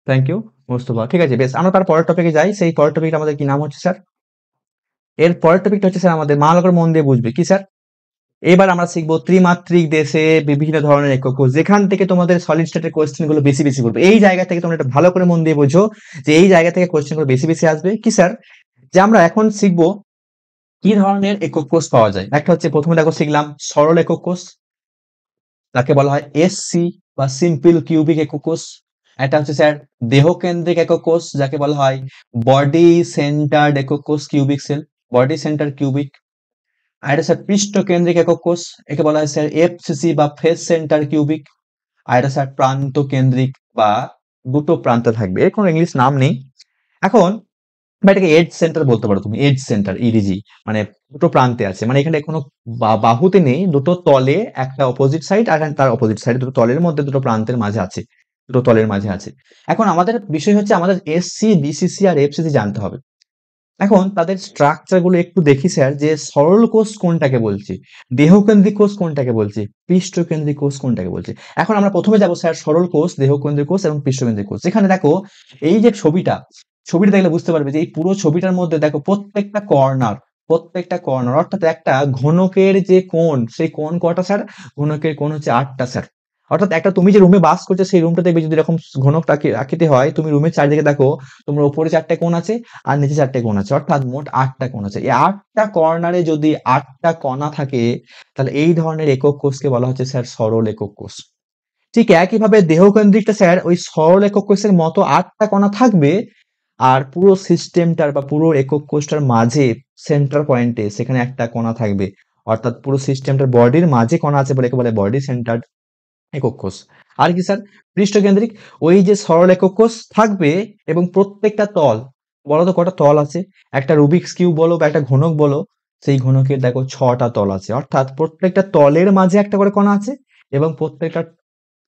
A: Thank you. মোস্তফা, ঠিক আছে, বেশ। আমরা তার পরের টপিকে যাই। সেই পরের টপিকটা আমাদের কি নাম হচ্ছে স্যার? এর পরের টপিকটা হচ্ছে স্যার আমাদের, ভালো করে মন দিয়ে বুঝবে, কি স্যার? এবার আমরা শিখবো ত্রিমাত্রিক দেশে বিভিন্ন ধরনের একক কোষ, যেখান থেকে তোমাদের সলিড স্টেটের কোশ্চেন গুলো বেশি বেশি করবে। এই জায়গা থেকে তোমরা এটা ভালো করে মন দিয়ে বোঝো যে এই জায়গা থেকে কোশ্চেন গুলো বেশি বেশি আসবে। কি স্যার? যে আমরা এখন শিখবো কি ধরনের একক কোষ পাওয়া যায়। একটা হচ্ছে, প্রথমে দেখো শিখলাম সরল একক কোষ, তাকে বলা হয় এসসি বা সিম্পল কিউবিক একক কোষ। একটা হচ্ছে স্যার দেহকেন্দ্রিক একক কোষ, যাকে বলা হয় বডি সেন্টার্ড একক কোষ, cubic cell, body centre cubic. আর এটা স্যার পৃষ্ঠকেন্দ্রিক একক কোষ, একে বলা হয় স্যার এফসিসি বা ফেস সেন্টার কিউবিক। আর এটা স্যার প্রান্ত কেন্দ্রিক বা দুটো প্রান্ত থাকবে, এর কোনো ইংলিশ নাম নেই এখন, বা এটাকে এজ সেন্টার বলতে পারো তুমি, এজ সেন্টার, ইডিজি, মানে দুটো প্রান্তে আছে, মানে এখানে কোনো বাহুতে নেই, দুটো তলে, একটা অপোজিট সাইড আর তার অপোজিট সাইড, দুটো তলের মধ্যে দুটো প্রান্তের মাঝে আছে, দুটো তলের মাঝে আছে। এখন আমাদের বিষয় হচ্ছে আমাদের এসসি, বিসিসি আর এফসিসি জানতে হবে। এখন তাদের স্ট্রাকচার গুলো একটু দেখি স্যার, যে সরল কোষ কোনটাকে বলছি, দেহকেন্দ্রিক কোষ কোনটাকে বলছি, পৃষ্ঠকেন্দ্রিক কোষ কোনটাকে বলছি। এখন আমরা প্রথমে যাবো স্যার সরল কোষ, দেহকেন্দ্রিক কোষ এবং পৃষ্ঠকেন্দ্রিক কোষ। যেখানে দেখো এই যে ছবিটা দেখলে বুঝতে পারবে যে এই পুরো ছবিটার মধ্যে দেখো প্রত্যেকটা কর্নার অর্থাৎ একটা ঘনকের যে কোণ, সেই কোণ কটা স্যার? ঘনকের কোণ হচ্ছে 8টা স্যার। অর্থাৎ একটা, তুমি যে রুমে বাস করছো সেই রুমটা দেখবে যদি এরকম ঘনক আকৃতি হয়, তুমি রুমের চারিদিকে দেখো, তোমার উপরে 4টে কোণ আছে আর নিচে 4টে কোণ আছে, অর্থাৎ মোট 8টা কোণ আছে। এই 8টা কর্নারে যদি 8টা কণা থাকে, তাহলে এই ধরনের একক কোষকে বলা হচ্ছে স্যার সরল একক কোষ। ঠিক একইভাবে দেহকেন্দ্রিকটা স্যার ওই সরল একক কোষের মতো 8টা কণা থাকবে, আর পুরো সিস্টেমটার বা পুরো একক কোষটার মাঝে সেন্টার পয়েন্টে সেখানে একটা কণা থাকবে, অর্থাৎ পুরো সিস্টেমটার বডির মাঝে কণা আছে বলে একে বলে বডি সেন্টার্ড একক কোষ। আর কি স্যার? পৃষ্ঠকেন্দ্রিক, ওই যে সরল একক কোষ থাকবে এবং প্রত্যেকটা তল, বলো তো কটা তল আছে? একটা রুবিক্স কিউব বলো বা একটা ঘনক বলো, সেই ঘনকের দেখো 6টা তল আছে, অর্থাৎ প্রত্যেকটা তলের মাঝে একটা করে কণা আছে এবং প্রত্যেকটা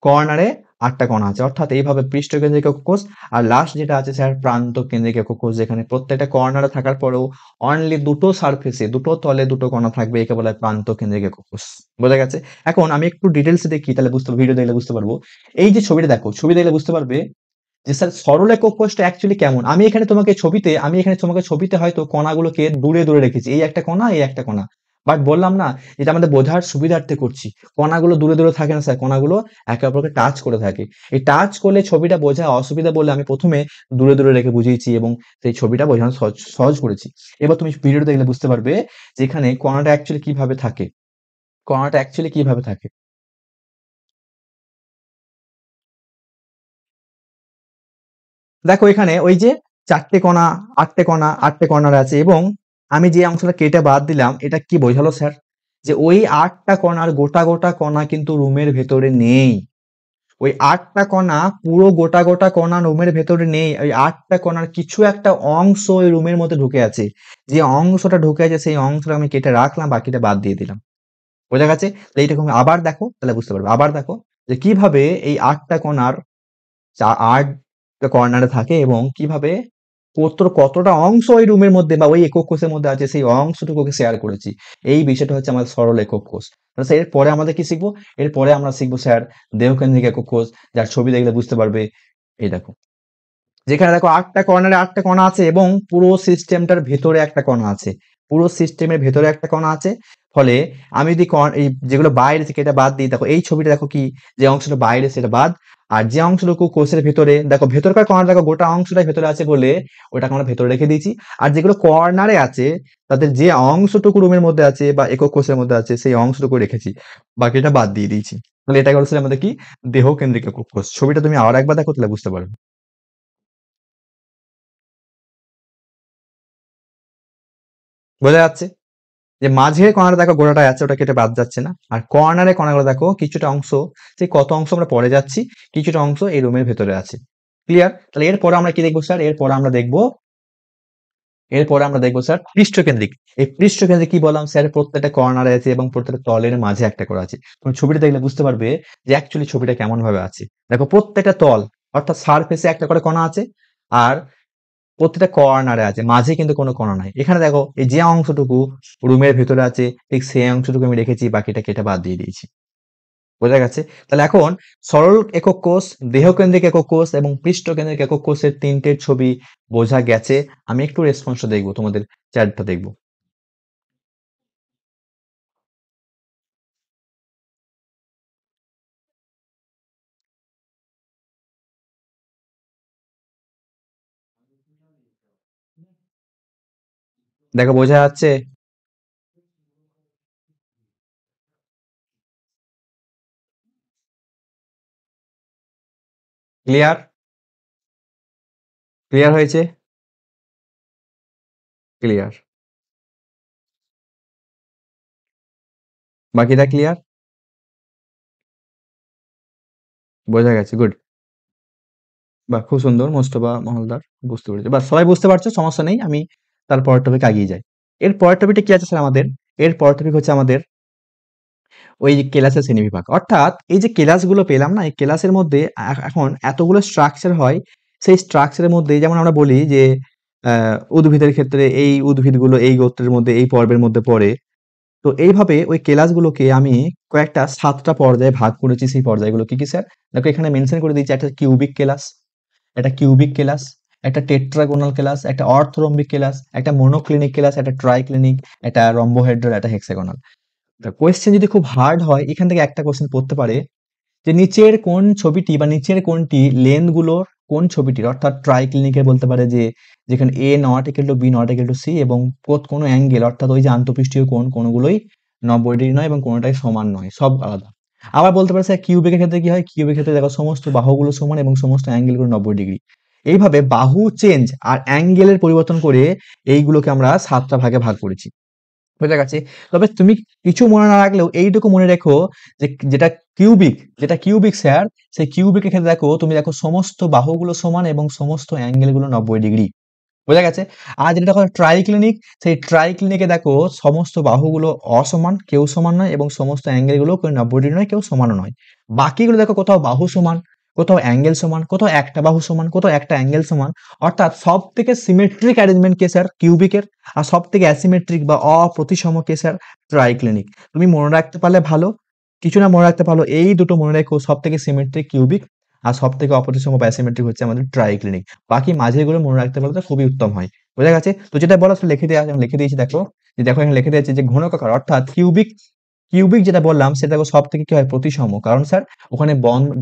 A: কর্নারে 8টা কণা আছে, অর্থাৎ এইভাবে পৃষ্ঠকেন্দ্রিক একক কোষ। আর লাস্ট যেটা আছে স্যার প্রান্ত কেন্দ্রিক একক কোষ, যেখানে প্রত্যেকটা কর্নারে থাকার পরেও অনলি দুটো সারফেসে, দুটো তলে দুটো কণা থাকবে, একে বলা হয় প্রান্ত কেন্দ্রিক একক কোষ। বোঝা গেছে? এখন আমি একটু ডিটেলসে দেখি, তাহলে ভিডিও দেখলে বুঝতে পারবো। এই যে ছবিটা দেখো, ছবি দেখলে বুঝতে পারবে যে স্যার সরল একক কোষটা অ্যাকচুয়ালি কেমন। আমি এখানে তোমাকে ছবিতে হয়তো কণাগুলোকে দূরে দূরে রেখেছি, এই একটা কণা, এই একটা কণা, বাট বললাম না, এটা আমাদের বোঝার সুবিধার্থে করছি। কণাগুলো দূরে দূরে থাকে না স্যার, কণাগুলো একে অপরকে টাচ করে থাকে। এই টাচ করলে ছবিটা বোঝা অসুবিধা বলে আমি প্রথমে দূরে দূরে রেখে বুঝিয়েছি এবং সেই ছবিটা বোঝানো সহজ সহজ করেছি। এবার তুমি ভিডিওটা দেখলে বুঝতে পারবে যে এখানে কণাটা অ্যাকচুয়ালি কিভাবে থাকে, কণাটা অ্যাকচুয়ালি কিভাবে থাকে। দেখো এখানে ওই যে 4টে কণা, 8টে কণা, 8টে কর্নার আছে, এবং আমি যে অংশটা কেটে বাদ দিলাম, এটা কি বোঝালো স্যার? যে ওই 8টা কণার গোটা গোটা কণা কিন্তু রুমের ভেতরে নেই। ওই 8টা কণা, পুরো গোটা গোটা কণা রুমের ভেতরে নেই। ওই 8টা কণার কিছু একটা অংশ ওই রুমের মধ্যে ঢুকে আছে। যে অংশটা ঢুকে আছে সেই অংশটা আমি কেটে রাখলাম, বাকিটা বাদ দিয়ে দিলাম। বোঝা গেছে? তো এইটাকে তুমি আবার দেখো, তাহলে বুঝতে পারবে। আবার দেখো যে কিভাবে এই 8টা কণার 8টা কর্নারে থাকে এবং কিভাবে কতটা অংশ ওই রুমের মধ্যে বা ওই একক কোষের মধ্যে আছে, সেই অংশটুকুকে শেয়ার করেছি। এই বিষয়টা হচ্ছে আমাদের সরল একক কোষ। তাহলে স্যার এরপরে আমাদের কি শিখবো? এরপরে আমরা শিখবো স্যার দেহকেন্দ্রিক একক কোষ, যার ছবি দেখলে বুঝতে পারবে। এই দেখো, যেখানে দেখো 8টা কর্নারে 8টা কণা আছে এবং পুরো সিস্টেমটার ভেতরে একটা কণা আছে, পুরো সিস্টেমের ভেতরে একটা কণা আছে। ফলে আমি যদি এই যেগুলো বাইরে থেকে এটা বাদ দিই, দেখো এই ছবিটা দেখো কি, যে অংশটা বাইরে সেটা বাদ, আর যে অংশটুকু কোষের ভেতরে, দেখো ভেতরকার কর্নার, দেখো গোটা অংশটাই ভেতরে আছে বলে ওটাকে আমরা ভেতরে রেখে দিয়েছি। আর যেগুলো কর্নারে আছে, তাদের যে অংশটুকু রুমের মধ্যে আছে বা একক কোষের মধ্যে আছে, সেই অংশটুকু রেখেছি, বাকিটা বাদ দিয়ে দিয়েছি। তাহলে এটা হচ্ছে আমাদের কি, দেহ কেন্দ্রিক একক কোষ। ছবিটা তুমি আবার একবার দেখো, তাহলে বুঝতে পারবে। বোঝা যাচ্ছে যে মাঝের কণাটা দেখো গোড়াটায় আছে, ওটা কেটে বাদ যাচ্ছে না। আর কর্নারে কণাগুলো দেখো কিছুটা অংশ, সেই কত অংশ আমরা পরে যাচ্ছি, কিছুটা অংশ এই রুমের ভেতরে আছে। ক্লিয়ার? তাহলে এরপরে আমরা কি দেখবো স্যার? এরপরে আমরা দেখবো স্যার পৃষ্ঠকেন্দ্রিক। এই পৃষ্ঠকেন্দ্রিক কি বললাম স্যার? প্রত্যেকটা কর্নারে আছে এবং প্রত্যেকটা তলের মাঝে একটা করে আছে। তুমি ছবিটা দেখলে বুঝতে পারবে যে অ্যাকচুয়ালি ছবিটা কেমন ভাবে আছে। দেখো প্রত্যেকটা তল, অর্থাৎ সারফেসে একটা করে কণা আছে, আর প্রত্যেকটা কর্নারে আছে, মাঝে কিন্তু কোনো কণা নাই। এখানে দেখো এই যে অংশটুকু রুমের ভেতরে আছে, ঠিক সেই অংশটুকু আমি রেখেছি, বাকিটা কেটে বাদ দিয়ে দিয়েছি। বোঝা গেছে? তাহলে এখন সরল একক কোষ, দেহকেন্দ্রিক একক কোষ এবং পৃষ্ঠকেন্দ্রিক একক কোষের ৩ টের ছবি বোঝা গেছে। আমি একটু রেসপন্সটা দেখব, তোমাদের চ্যাটটা দেখব। দেখো বোঝা যাচ্ছে? ক্লিয়ার? ক্লিয়ার হয়েছে? ক্লিয়ার। বাকিটা ক্লিয়ার? বোঝা গেছে, গুড। বাহ! খুব সুন্দর মোস্তফা মহলদার, বুঝতে পেরেছি। বাহ! সবাই বুঝতে পারছো, সমস্যা নেই। আমি তার পরের টপিকে এগিয়ে যাই। এর পরের টপিকটা কি আছে স্যার আমাদের? এর পরের টপিক হচ্ছে আমাদের ওই যে কেলাসের শ্রেণীবিভাগ। অর্থাৎ এই যে কেলাসগুলো পেলাম না, এই কেলাসের মধ্যে এখন এতগুলো স্ট্রাকচার হয়, সেই স্ট্রাকচারের মধ্যে যেমন আমরা বলি যে উদ্ভিদের ক্ষেত্রে এই উদ্ভিদগুলো এই গোত্রের মধ্যে, এই পর্বের মধ্যে পড়ে। তো এইভাবে ওই কেলাসগুলোকে আমি কয়েকটা ৭ টা পর্যায়ে ভাগ করেছি। সেই পর্যায়গুলো কি, কি স্যার? দেখো এখানে মেনশন করে দিয়েছি, একটা কিউবিক কেলাস, একটা কিউবিক কেলাস, একটা টেট্রাগোনাল কেলাস, একটা অর্থরম্বিক কেলাস, একটা মনোক্লিনিক কেলাস, একটা ট্রাইক্লিনিক, একটা রম্বোহেড্রাল, একটা হেক্সাগোনাল। কোয়েশ্চেন যদি খুব হার্ড হয়, এখান থেকে একটা কোয়েশ্চেন পড়তে পারে যে নিচের কোন ছবিটি বা নিচের কোনটি লেন্থ গুলোর কোন ছবিটির, অর্থাৎ ট্রাইক্লিনিকে বলতে পারে যে যেখানে a not equal to b not equal to c এবং কোনো অ্যাঙ্গেল, অর্থাৎ ওই যে আন্তঃপৃষ্ঠীয় কোণ, কোণগুলোই ৯০ ডিগ্রি নয় এবং কোনোটাই সমান নয়, সব আলাদা। আবার বলতে পারে স্যার কিউবিকের ক্ষেত্রে কি হয়, কিউবিকের ক্ষেত্রে দেখো সমস্ত বাহুগুলো সমান এবং সমস্ত অ্যাঙ্গেলগুলো ৯০ ডিগ্রি। এইভাবে বাহু চেঞ্জ আর অ্যাঙ্গেলের পরিবর্তন করে এইগুলোকে আমরা ৭টা ভাগে ভাগ করেছি। বোঝা গেছে? তবে তুমি কিছু মনে না রাখলেও এইটুকু মনে রেখো যে যেটা কিউবিক স্যার, সেই কিউবিকের ক্ষেত্রে দেখো, তুমি দেখো সমস্ত বাহুগুলো সমান এবং সমস্ত অ্যাঙ্গেল গুলো ৯০ ডিগ্রি। বোঝা গেছে? আর যেটা দেখো ট্রাইক্লিনিক, সেই ট্রাইক্লিনিকে দেখো সমস্ত বাহুগুলো অসমান, কেউ সমান নয় এবং সমস্ত অ্যাঙ্গেল গুলো কেউ ৯০ ডিগ্রি নয়, কেউ সমানও নয়। বাকিগুলো দেখো কোথাও বাহু সমান, কোথাও অ্যাঙ্গেল সমান, কোথাও একটা বাহু সমান, কোথাও একটা অ্যাঙ্গেল সমান। অর্থাৎ সব থেকে সিমেট্রিক অ্যারেঞ্জমেন্ট কে স্যার কিউবিকের, আর সব থেকে অ্যাসিমেট্রিক বা অপ্রতিসম কে স্যার ট্রাইক্লিনিক। তুমি মনে রাখতে পারলে ভালো, কিছু না মনে রাখতে পারলো, এই দুটো মনে রেখো, সব থেকে সিমেট্রিক কিউবিক আর সব থেকে অপ্রতিসম বা অ্যাসিমেট্রিক হচ্ছে আমাদের ট্রাইক্লিনিক। বাকি মাঝেরগুলো মনে রাখতে পারলে তো খুবই উত্তম হয়। বোঝা গেছে? তো যেটা বলা আসলে লিখে দেওয়া আছে, আমি লিখে দিয়েছি দেখো, যে দেখো এখানে লিখে দিয়েছে যে ঘনকাকার, অর্থাৎ কিউবিক, কিউবিক যেটা বললাম সেটা দেখো সব থেকে কি হয়, প্রতিসম। কারণ স্যার ওখানে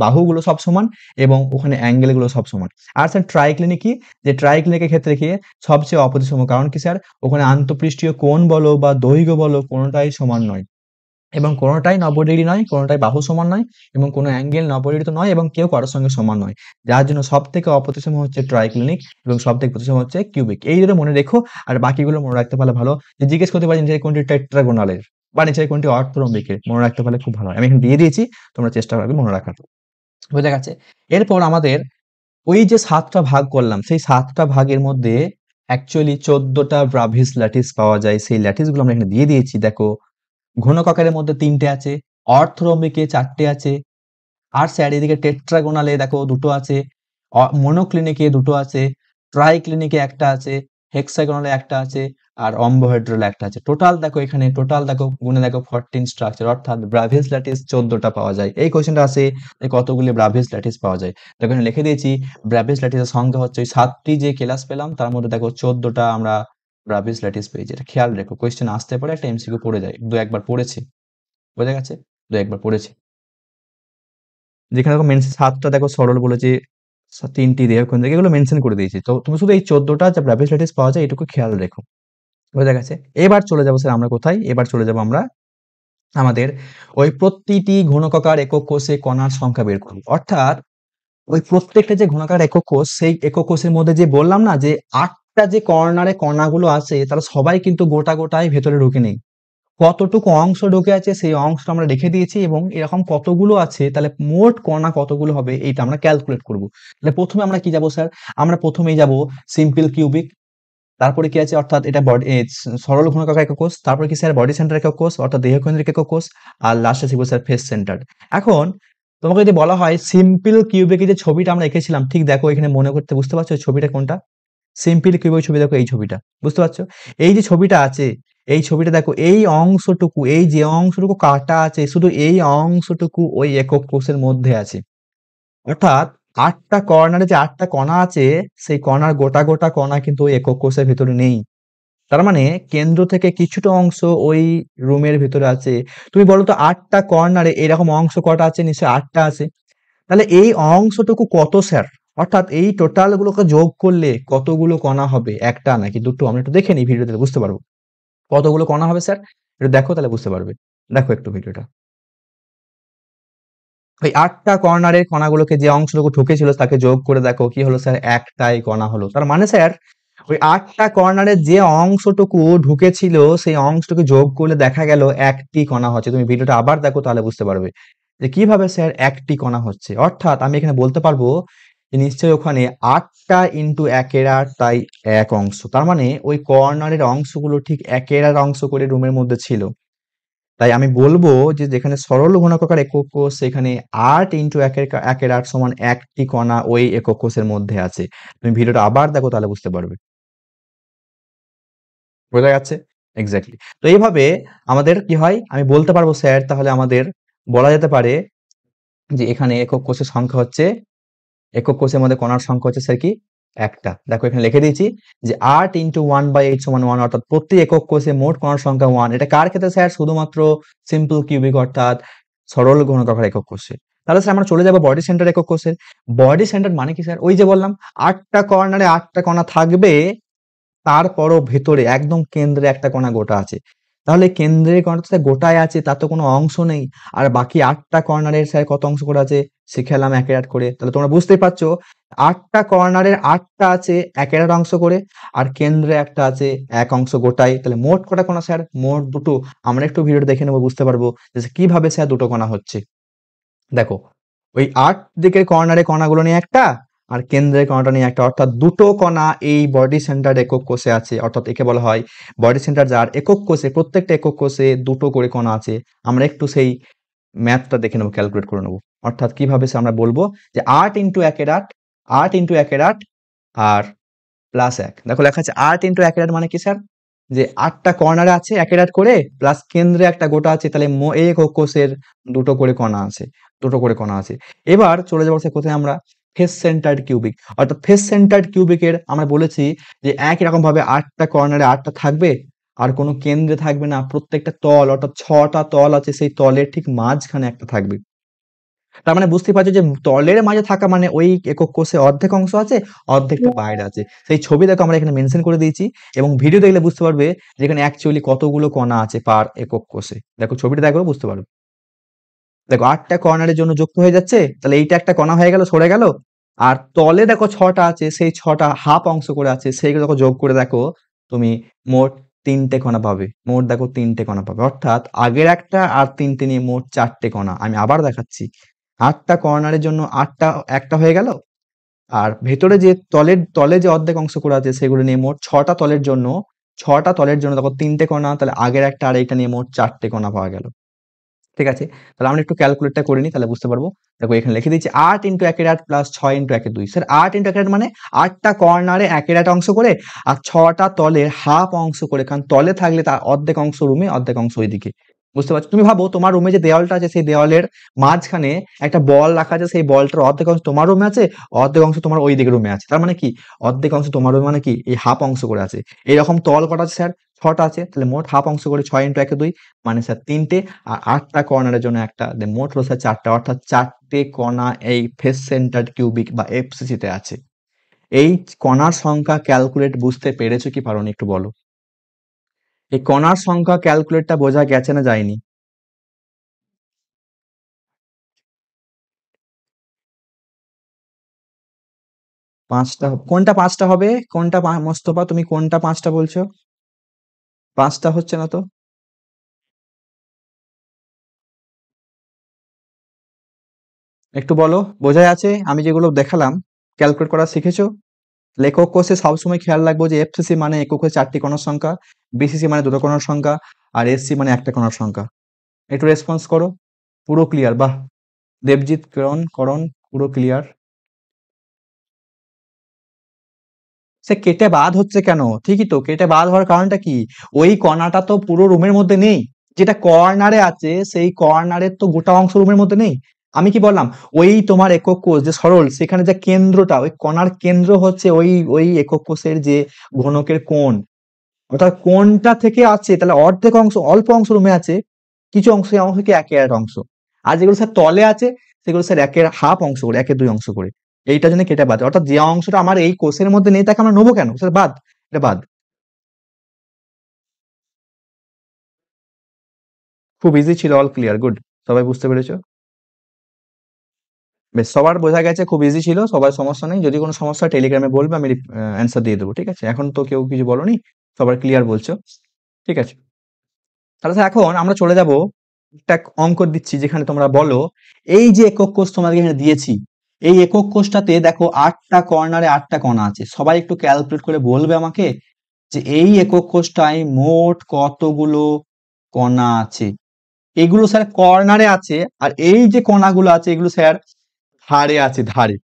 A: বাহুগুলো সব সমান এবং ওখানে অ্যাঙ্গেল গুলো সব সমান। আর স্যার ট্রাইক্লিনিক কি, যে ট্রাইক্লিনিকের ক্ষেত্রে কি সবচেয়ে অপ্রতিসম। কারণ কি স্যার, ওখানে আন্তঃপৃষ্ঠীয় কোণ বলো বা দৈর্ঘ্য বলো কোনোটাই সমান নয় এবং কোনোটাই ৯০ ডিগ্রি নয়, কোনোটাই বাহু সমান নয় এবং কোনো অ্যাঙ্গেল ৯০ ডিগ্রি তো নয় এবং কেউ কারোর সঙ্গে সমান নয়। যার জন্য সবথেকে অপ্রতিসম হচ্ছে ট্রাইক্লিনিক এবং সবথেকে প্রতিসম হচ্ছে কিউবিক। এই দুটো মনে রেখো, আর বাকিগুলো মনে রাখতে পারলে ভালো। যে জিজ্ঞেস করতে পারি নিচের কোনটি টেট্রাগোনালের বা নিচের কোনটি অর্থরম্বিকের, মনে রাখতে পারলে খুব ভালো হয়। আমি এখানে দিয়ে দিয়েছি, তোমরা চেষ্টা করবে মনে রাখার। বোঝা গেছে? এরপর আমাদের ওই যে ৭ টা ভাগ করলাম, সেই ৭ টা ভাগের মধ্যে অ্যাকচুয়ালি ১৪ টা ব্রাভিস ল্যাটিস পাওয়া যায়। সেই ল্যাটিসগুলো আমরা এখানে দিয়ে দিয়েছি। দেখো ঘনকাকারের মধ্যে ৩ টে আছে, অর্থরম্বিকে ৪ টে আছে, আর স্যার এদিকে টেট্রাগোনালে দেখো ২ টো আছে, মনোক্লিনিকে ২ টো আছে, ট্রাইক্লিনিকে ১ টা আছে, হেক্সাগোনালে ১ টা আছে আর রম্বোহেড্রালে ১ টা আছে। টোটাল দেখো এখানে টোটাল দেখো গুণে দেখো 14 স্ট্রাকচার, অর্থাৎ ব্রাভিস ল্যাটিস ১৪ টা পাওয়া যায়। এই কোয়েশ্চেনটা আসে যে কতগুলি ব্রাভিস ল্যাটিস পাওয়া যায়। দেখো এখানে লিখে দিয়েছি ব্রাভিস ল্যাটিসের সংখ্যা হচ্ছে ওই ৭ টি যে ক্লাস পেলাম তার মধ্যে দেখো ১৪ টা আমরা ব্রাভিস ল্যাটিস পেয়েছি। এটা খেয়াল রেখো, কোয়েশ্চেন আসতে পারে, একটা এমসিকিউ পড়ে যায়। ২-১ বার পড়েছি। বোঝা গেছে? ২-১ বার পড়েছি। যেখানে দেখো মেনশন ৭ টা দেখো সরল বলেছে, ৩ টি দেহকেন্দ্রিক, এগুলো মেনশন করে দিয়েছি। তো তুমি শুধু এই ১৪ টা যে ব্রাভিস ল্যাটিস পাওয়া যায় এটুকু খেয়াল রেখো। বোঝা গেছে? এবার চলে যাবো স্যার আমরা কোথায়? এবার চলে যাবো আমরা আমাদের ওই প্রতিটি ঘনকাকার একক কোষে কণার সংখ্যা বের করব। অর্থাৎ ওই প্রত্যেকটা যে ঘনকাকার একক কোষ, সেই একক কোষের মধ্যে যে বললাম না যে ৮ টা যে কর্নারে কণাগুলো আছে তারা সবাই কিন্তু গোটায় ভেতরে ঢুকে নেই। কতটুকু অংশ ঢুকে আছে সেই অংশটা আমরা রেখে দিয়েছি এবং এরকম কতগুলো আছে, তাহলে মোট কণা কতগুলো হবে এইটা আমরা ক্যালকুলেট করব। তাহলে প্রথমে আমরা কি যাব স্যার? আমরা প্রথমেই যাব সিম্পল কিউবিক, তারপরে কি আছে, অর্থাৎ এটা বডি সরল ঘনকাকার একক কোষ, তারপরে কি স্যার বডি সেন্টার একক কোষ অর্থাৎ দেহকেন্দ্রিক একক কোষ, আর লাস্টে শিখবো স্যার ফেস সেন্টার। এখন তোমাকে যদি বলা হয় সিম্পল কিউবিকের যে ছবিটা আমরা এঁকেছিলাম, ঠিক দেখো এখানে মনে করতে, বুঝতে পারছো এই ছবিটা কোনটা? সিম্পল কিউবের ছবি দেখো, এই ছবিটা বুঝতে পারছো? এই যে ছবিটা আছে, এই ছবিটা দেখো, এই অংশটুকু, এই যে অংশটুকু কাটা আছে, শুধু এই অংশটুকু ওই একক কোষের মধ্যে আছে। অর্থাৎ 8টা কর্নারে যে 8টা কণা আছে, সেই কণার গোটা গোটা কণা কিন্তু ওই একক কোষের ভিতরে নেই। তার মানে কেন্দ্র থেকে কিছুটা অংশ ওই রুমের ভিতরে আছে। তুমি বলো তো 8টা কর্নারে এরকম অংশ কটা আছে? নিশ্চয়ই 8টা আছে। তাহলে এই অংশটুকু কত স্যার? অর্থাৎ এই টোটাল গুলোকে যোগ করলে কতগুলো কণা হবে? একটা নাকি দুটো? আমরা একটু দেখে নিই, ভিডিওতে বুঝতে পারবো কতগুলো কণা হবে স্যার। একটু দেখো, তাহলে বুঝতে পারবে। দেখো একটু ভিডিওটা। ওই 8টা কর্নারের কণাগুলোকে যে অংশটুকু ঢুকেছিল তাকে যোগ করে দেখো, কি হলো স্যার? একটাই কণা হলো। তার মানে স্যার ওই 8টা কর্নারের যে অংশটুকু ঢুকেছিল সেই অংশটুকু যোগ করলে দেখা গেল একটি কণা হচ্ছে। তুমি ভিডিওটা আবার দেখো, তাহলে বুঝতে পারবে যে কিভাবে স্যার একটি কণা হচ্ছে। অর্থাৎ আমি এখানে বলতে পারবো যে নিশ্চয়ই ওখানে 8টা ইন্টু 1/8, তাই 1 অংশ। তার মানে ওই কর্নারের অংশগুলো ঠিক 1/8 অংশ করে রুমের মধ্যে ছিল। তাই আমি বলবো যে যেখানে সরল ঘনকাকার একক কোষ, সেখানে 8 ইন্টু 1/8 সমান একটি কণা ওই একক কোষের মধ্যে আছে। তুমি ভিডিওটা আবার দেখো, তাহলে বুঝতে পারবে। বোঝা যাচ্ছে? এক্স্যাক্টলি। তো এইভাবে আমাদের কি হয়, আমি বলতে পারবো স্যার, তাহলে আমাদের বলা যেতে পারে যে এখানে একক কোষের সংখ্যা হচ্ছে, একক কোষের মধ্যে কণার সংখ্যা হচ্ছে স্যার কি? একটা। দেখো এখানে লিখে দিয়েছি যে 8 ইন্টু 1/8 সমান 1, অর্থাৎ প্রতি একক কোষে মোট কণার সংখ্যা 1। এটা কার ক্ষেত্রে স্যার? শুধুমাত্র সিম্পল কিউবিক, অর্থাৎ সরল ঘনকাকার একক কোষে। তাহলে স্যার আমরা চলে যাবো বডি সেন্টার একক কোষের। বডি সেন্টার মানে কি স্যার? ওই যে বললাম 8টা কর্নারে 8টা কণা থাকবে, তারপরও ভেতরে একদম কেন্দ্রে একটা কণা গোটা আছে। তাহলে কেন্দ্রের কণাটা স্যার গোটায় আছে, তার তো কোনো অংশ নেই। আর বাকি 8টা কর্নারের স্যার কত অংশ করে আছে? শিখালাম 1/8 করে। তাহলে তোমরা বুঝতেই পারছো 8টা কর্নারের 8টা আছে 1/8 অংশ করে, আর কেন্দ্রে একটা আছে 1 অংশ গোটায়। তাহলে মোট কটা কণা স্যার? মোট দুটো। আমরা একটু ভিডিওটা দেখে নেবো, বুঝতে পারবো যে কিভাবে স্যার দুটো কণা হচ্ছে। দেখো, ওই 8 দিকের কর্নারে কণাগুলো নিয়ে একটা, আর কেন্দ্রের কণাটা নিয়ে একটা, অর্থাৎ দুটো কণা এই বডি সেন্টার একক কোষে আছে। অর্থাৎ একে বলা হয় বডি সেন্টার, যার একক কোষে, প্রত্যেকটা একক কোষে দুটো করে কণা আছে। আমরা একটু সেই ম্যাথটা দেখে নেবো, ক্যালকুলেট করে নেবো। অর্থাৎ কিভাবে সে আমরা বলবো যে 8 ইন্টু 1/8, 8 ইন্টু 1/8 আর প্লাস 1। দেখো লেখা আছে 8 ইন্টু 1/8 মানে কি স্যার? যে 8টা কর্নারে আছে 1/8 করে, প্লাস কেন্দ্রে একটা গোটা আছে। তাহলে এই একক কোষের দুটো করে কণা আছে, দুটো করে কণা আছে। এবার চলে যাবো স্যার কোথায়? আমরা ফেস সেন্টার্ড কিউবিক। অর্থাৎ ফেস সেন্টার্ড কিউবিকের আমরা বলেছি যে একই রকম ভাবে 8টা কর্নারে 8টা থাকবে, আর কোনো কেন্দ্রে থাকবে না। প্রত্যেকটা তল, অর্থাৎ 6টা তল আছে, সেই তলের ঠিক মাঝখানে একটা থাকবে। তার মানে বুঝতেই পারছো যে তলের মাঝে থাকা মানে ওই একক কোষে অর্ধেক অংশ আছে, অর্ধেকটা বাইরে আছে। সেই ছবি দেখো আমরা এখানে মেনশন করে দিয়েছি, এবং ভিডিও দেখলে বুঝতে পারবে যে এখানে অ্যাকচুয়ালি কতগুলো কণা আছে পার একক কোষে। দেখো ছবিটা দেখো, বুঝতে পারবে। দেখো 8টা কর্নারের জন্য যুক্ত হয়ে যাচ্ছে, তাহলে এইটা একটা কণা হয়ে গেল, সরে গেল। আর তলে দেখো 6টা আছে, সেই 6টা হাফ অংশ করে আছে, সেইগুলো দেখো যোগ করে দেখো, তুমি মোট 3টে কণা পাবে। মোট দেখো 3টে কণা পাবে, অর্থাৎ আগের একটা আর 3টে নিয়ে মোট 4টে কণা। আমি আবার দেখাচ্ছি, 8টা কর্নারের জন্য 8টা, একটা হয়ে গেল। আর ভেতরে যে তলে যে অর্ধেক অংশ করে আছে সেগুলো নিয়ে মোট 6টা তলের জন্য, 6টা তলের জন্য দেখো 3টে কণা। তাহলে আগের একটা আর এইটা নিয়ে মোট 4টে কণা পাওয়া গেল। ঠিক আছে? তাহলে আমরা একটু ক্যালকুলেটটা করে নিই, তাহলে বুঝতে পারবো। দেখো এখানে লিখে দিচ্ছি 8 into 1/8 plus 6 into 1/2। Sir 8 into 1/8 মানে 8টা কর্নারে 1/8 অংশ করে, আর 6টা তলের হাফ অংশ করে। কারণ তলে থাকলে তার অর্ধেক অংশ রুমে, অর্ধেক অংশ ওইদিকে। বুঝতে পারছো? তুমি ভাবো তোমার রুমে যে দেওয়ালটা আছে, সেই দেওয়ালের মাঝখানে একটা বল রাখা আছে, সেই বলটার অর্ধেক অংশ তোমার রুমে আছে, অর্ধেক অংশ তোমার ওই দিকের রুমে আছে। তার মানে কি? অর্ধেক অংশ তোমার রুমে মানে কি? এই হাফ অংশ করে আছে। এরকম তল কটা আছে স্যার? 6টা আছে। তাহলে মোট হাফ অংশ করে 6 ইন্টু 1/2 মানে স্যার 3টে, আর 8টা কর্নারের জন্য একটা, মোট হলো স্যার 4টা। অর্থাৎ 4টে কণা এই ফেস সেন্টার্ড কিউবিক বা এফসিসি তে আছে। এই কণার সংখ্যা ক্যালকুলেট বুঝতে পেরেছো কি পারোনি একটু বলো? এই কণার সংখ্যা ক্যালকুলেটটা বোঝা গেছে না যায়নি? 5টা কোনটা 5টা হবে? কোনটা মোস্তফা, তুমি কোনটা 5টা বলছো? 5টা হচ্ছে না তো। একটু বলো, বোঝা আছে? আমি যেগুলো দেখালাম ক্যালকুলেট করা শিখেছো? একক কোষে সবসময় খেয়াল রাখবো যে এফসিসি মানে একক কোষে 4টি কণার সংখ্যা, বিসিসি মানে দুটো কণার সংখ্যা, আর এসসি মানে একটা কণার সংখ্যা। একটু রেসপন্স করো। পুরো ক্লিয়ার? বাহ! দেবজিৎ, করণ, পুরো ক্লিয়ার। সে কেটে বাদ হচ্ছে কেন? ঠিকই তো, কেটে বাদ হওয়ার কারণটা কি? ওই কণাটা তো পুরো রুমের মধ্যে নেই। যেটা কর্নারে আছে সেই কর্নারের তো গোটা অংশ রুমের মধ্যে নেই। আমি কি বললাম? ওই তোমার একক কোষ যে সরল, সেখানে যে কেন্দ্রটা, ওই কণার কেন্দ্র হচ্ছে ওই একক কোষের যে ঘনকের কোণ। অর্থাৎ কোণটা থেকে আছে, তাহলে অর্ধেক অংশ, অল্প অংশ রুমে আছে, কিছু অংশ, সেই অংশ কি একের অংশ। আর যেগুলো স্যার তলে আছে সেগুলো স্যার একের হাফ অংশ করে, একের দুই অংশ করে। এইটার জন্য কেটে বাদ। অর্থাৎ যে অংশটা আমার এই কোষের মধ্যে নেই তাকে আমরা নেবো কেন? স্যার বাদ, এটা বাদ। খুব ইজি ছিল, অল ক্লিয়ার, গুড। সবাই বুঝতে পেরেছো? বেশ, সবার বোঝা গেছে, খুব ইজি ছিল, সবার সমস্যা নেই। যদি কোনো সমস্যা টেলিগ্রামে বলবে, আমি অ্যান্সার দিয়ে দেবো, ঠিক আছে? এখন তো কেউ কিছু বলনি, সবার ক্লিয়ার বলছো, ঠিক আছে? তাহলে স্যার এখন আমরা চলে যাব, একটা অঙ্ক দিচ্ছি যেখানে তোমরা বলো, এই যে একক কোষ তোমাদের এখানে দিয়েছি, এই একক কোষটাতে দেখো 8টা কর্নারে 8টা কণা আছে। সবাই একটু ক্যালকুলেট করে বলবে আমাকে যে এই একক কোষটায় মোট কতগুলো কণা আছে। এগুলো স্যার কর্নারে আছে, আর এই যে কণাগুলো আছে এগুলো স্যার ধারে আছে, ধারে।